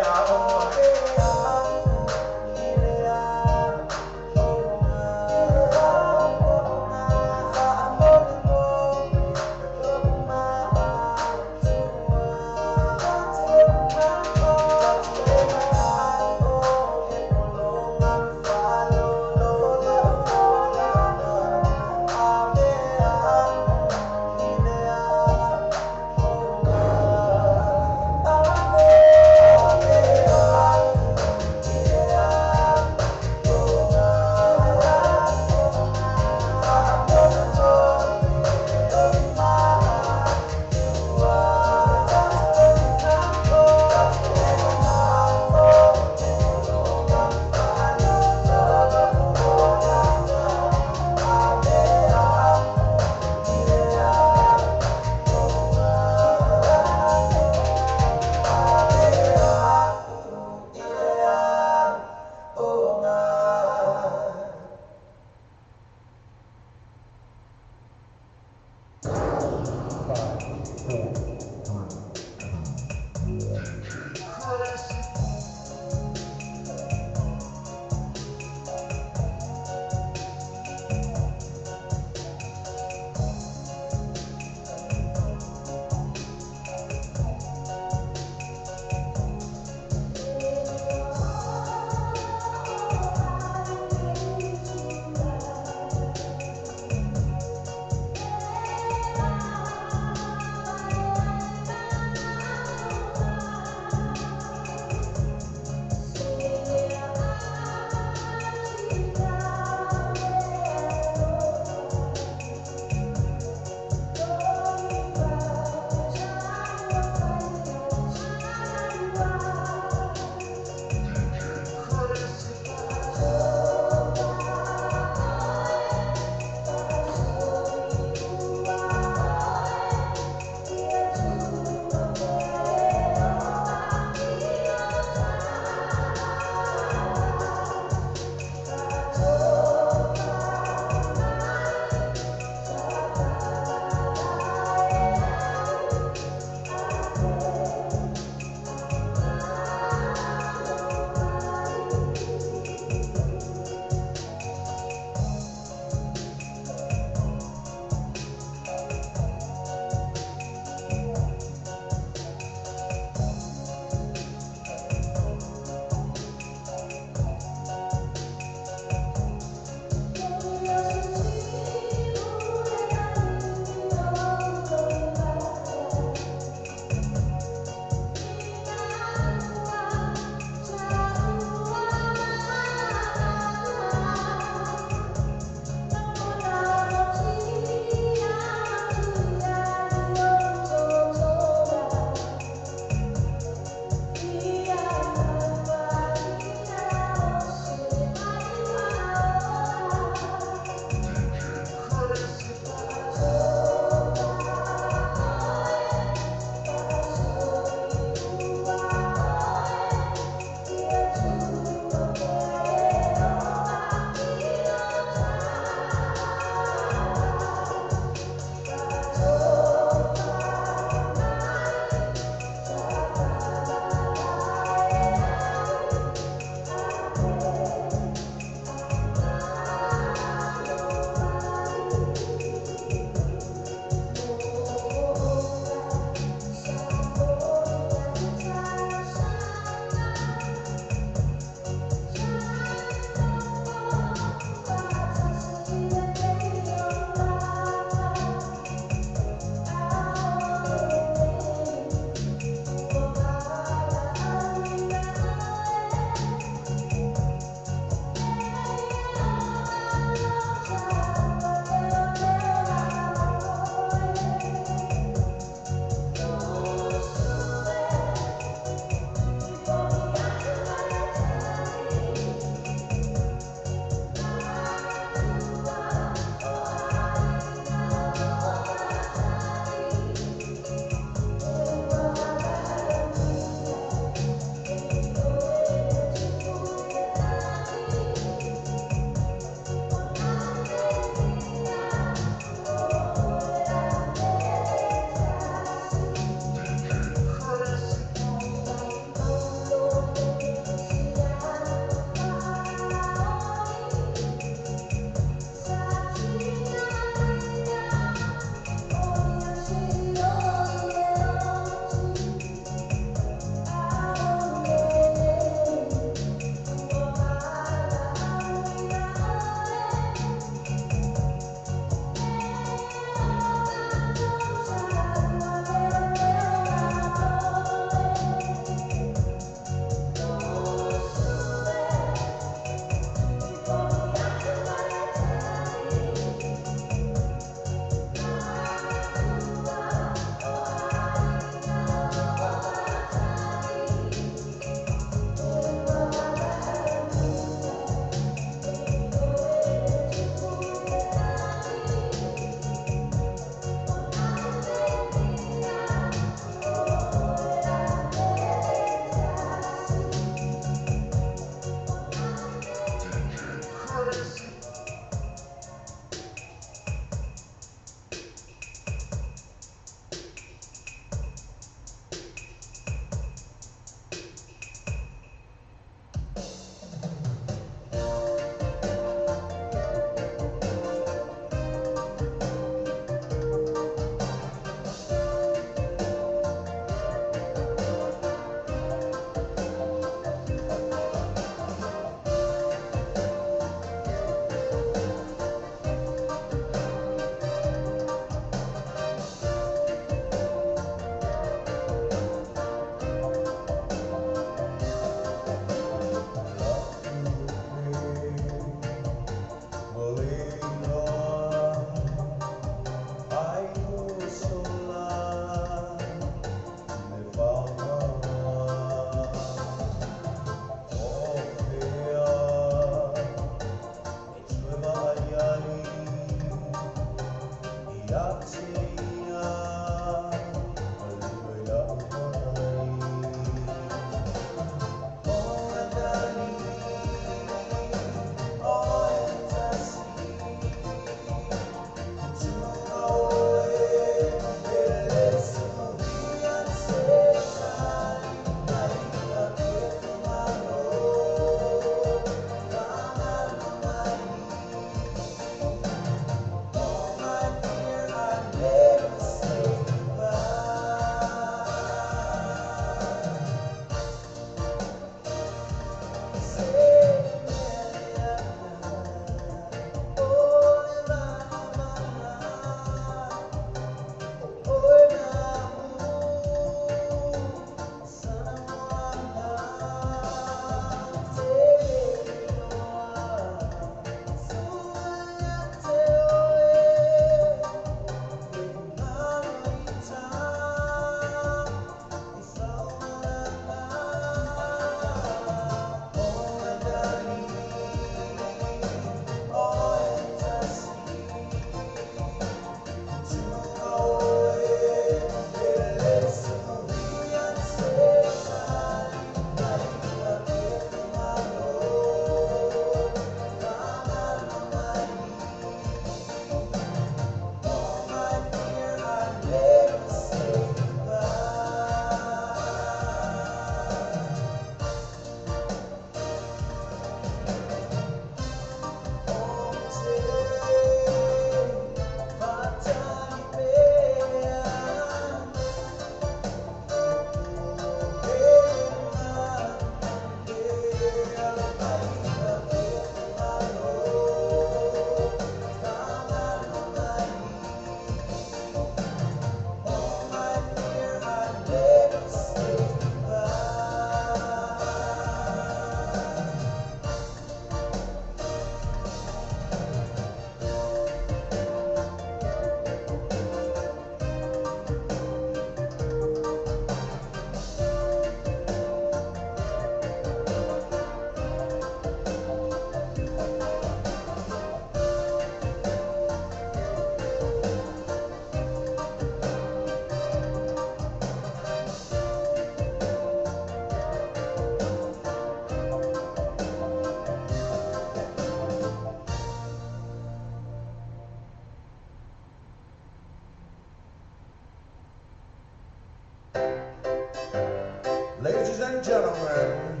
gentlemen,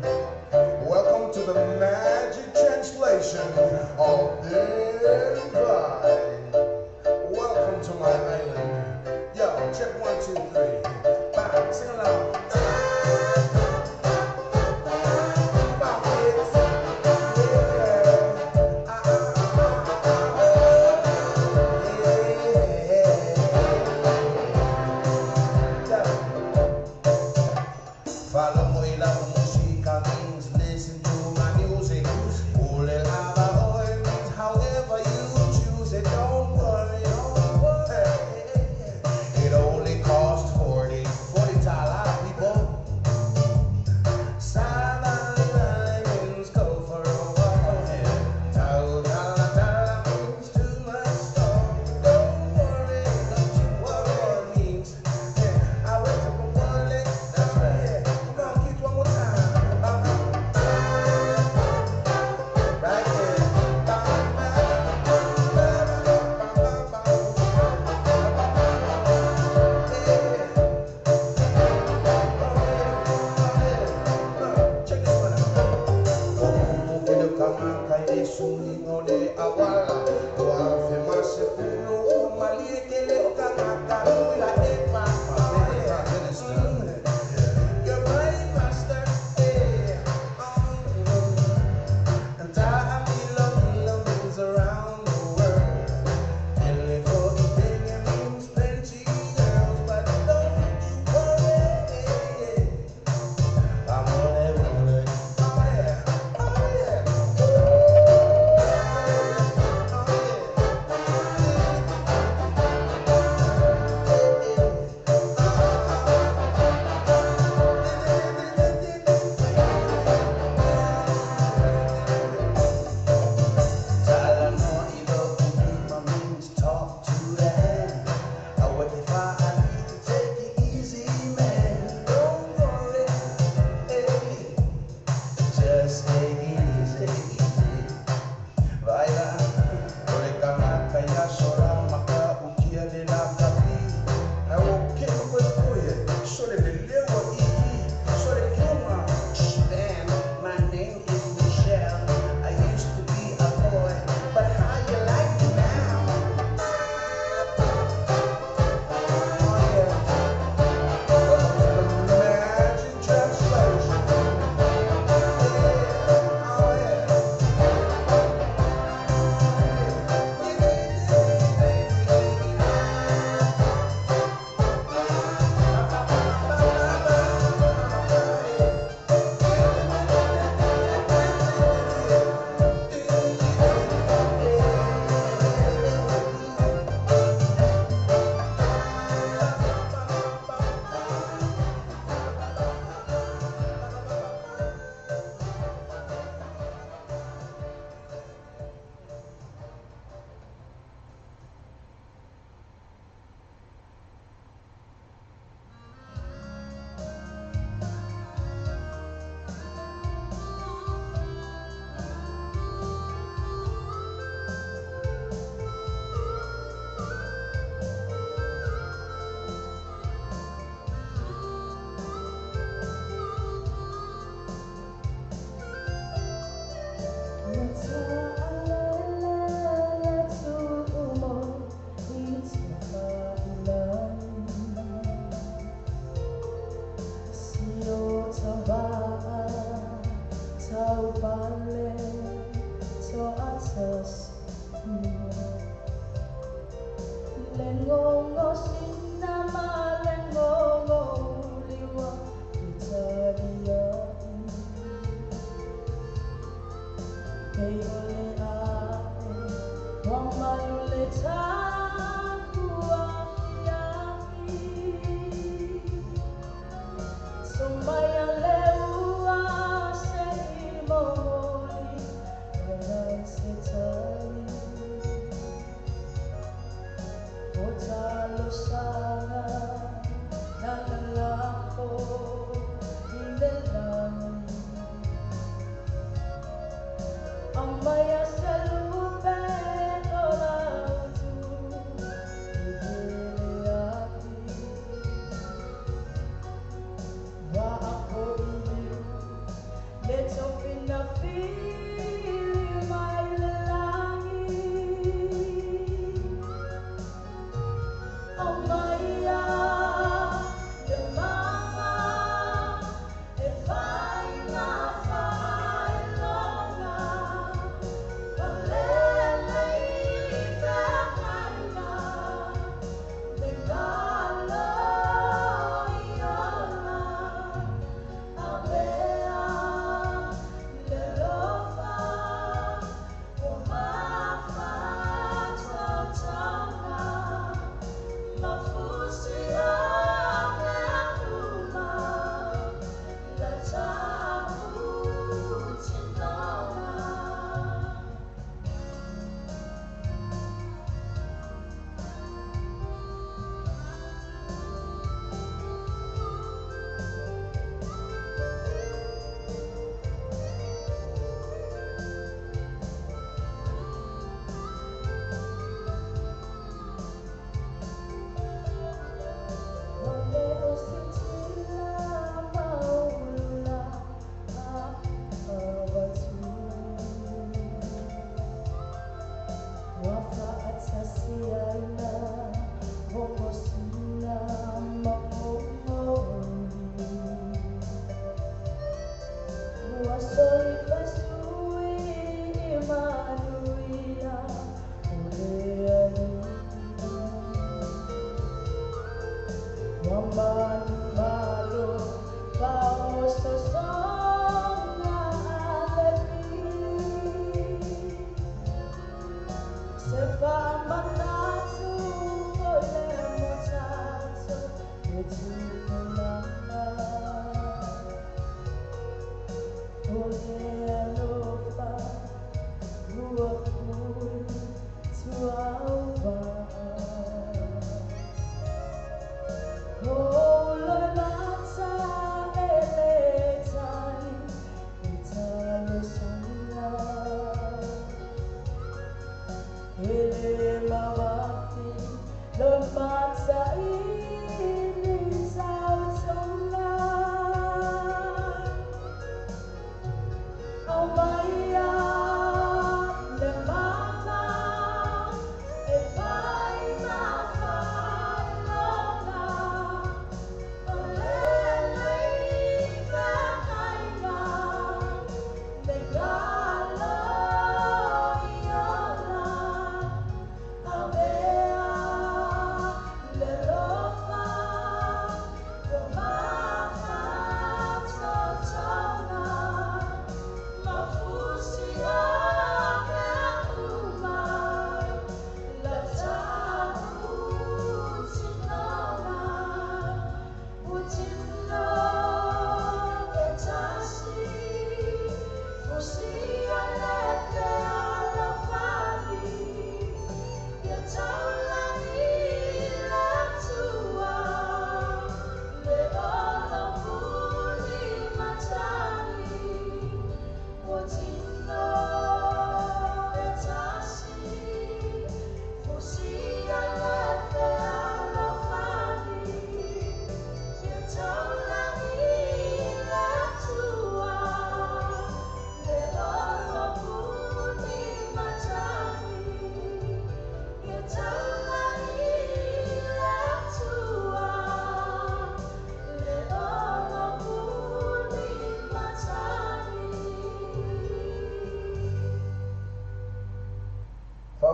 welcome to the magic translation of Dead and Dry. Welcome to my island. Yo, check 1, 2, 3. Bye, sing along.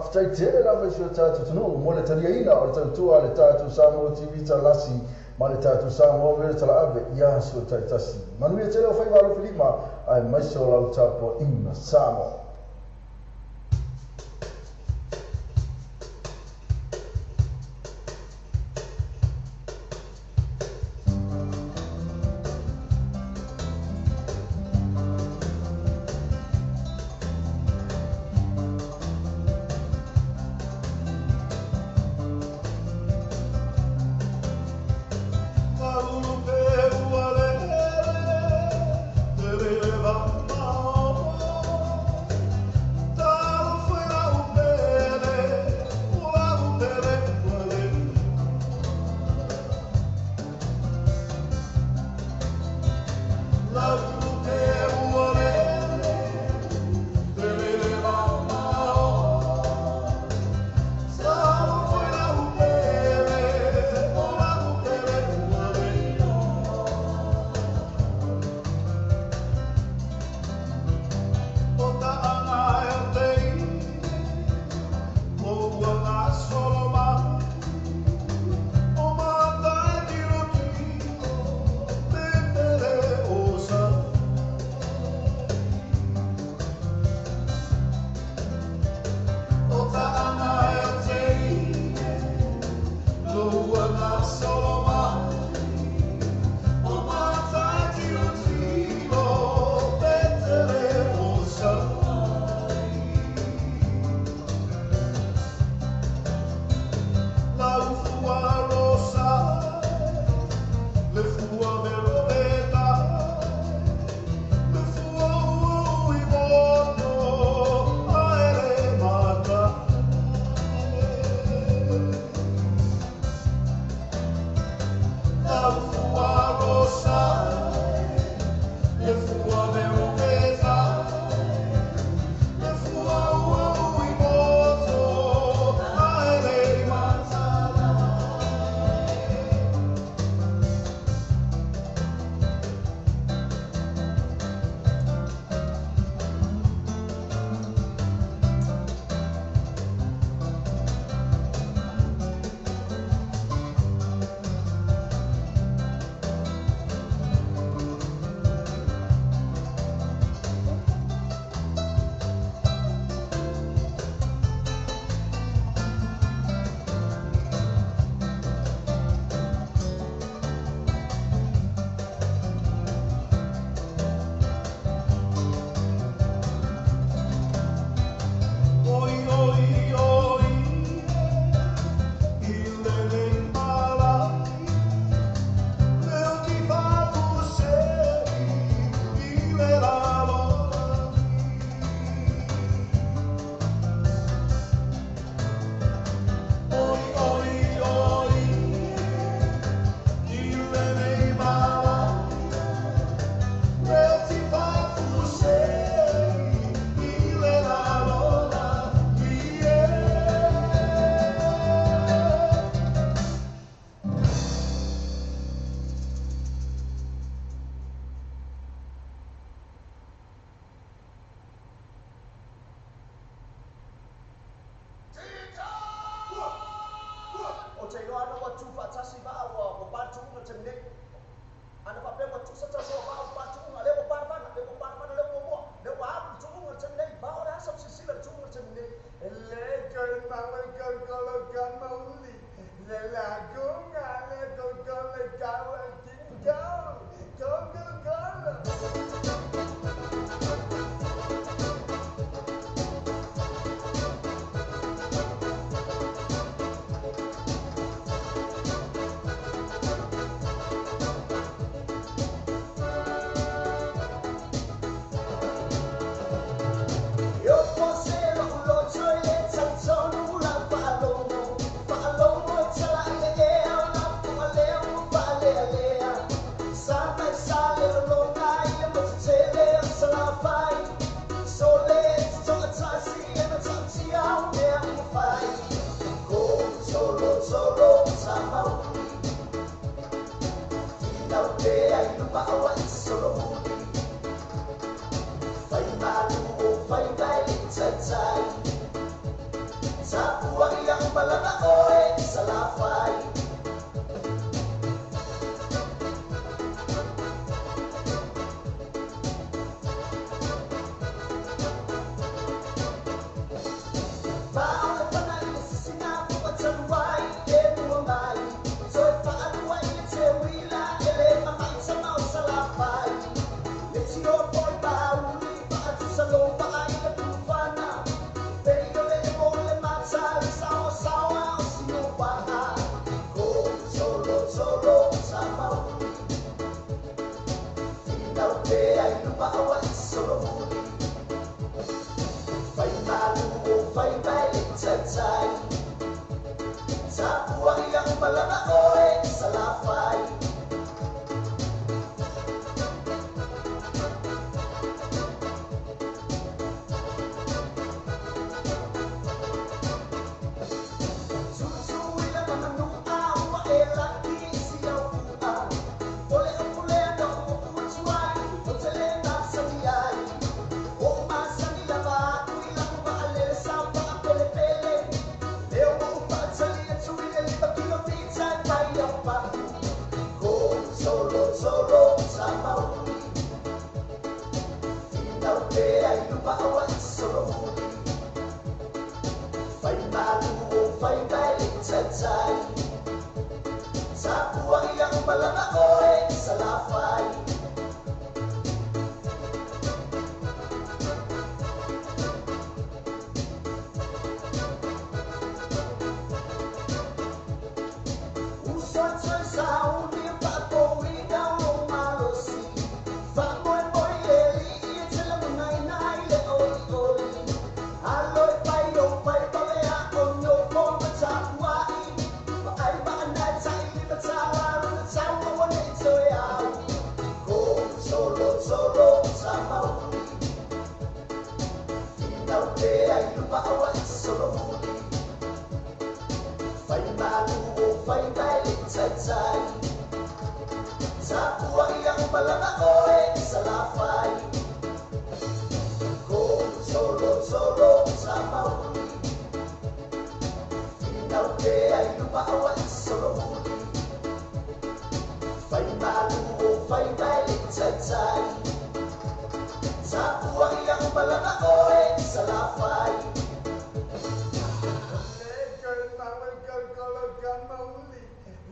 after tele la mai tatu tunu mo le taria ina o tatu ale tatu Samoa TV talasi ma le tatu Samoa vele tala ave ia so tasi manu ia tele o fai valo filima ai mai so la tapo ina Samoa.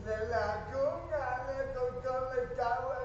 Le la conga le con le cava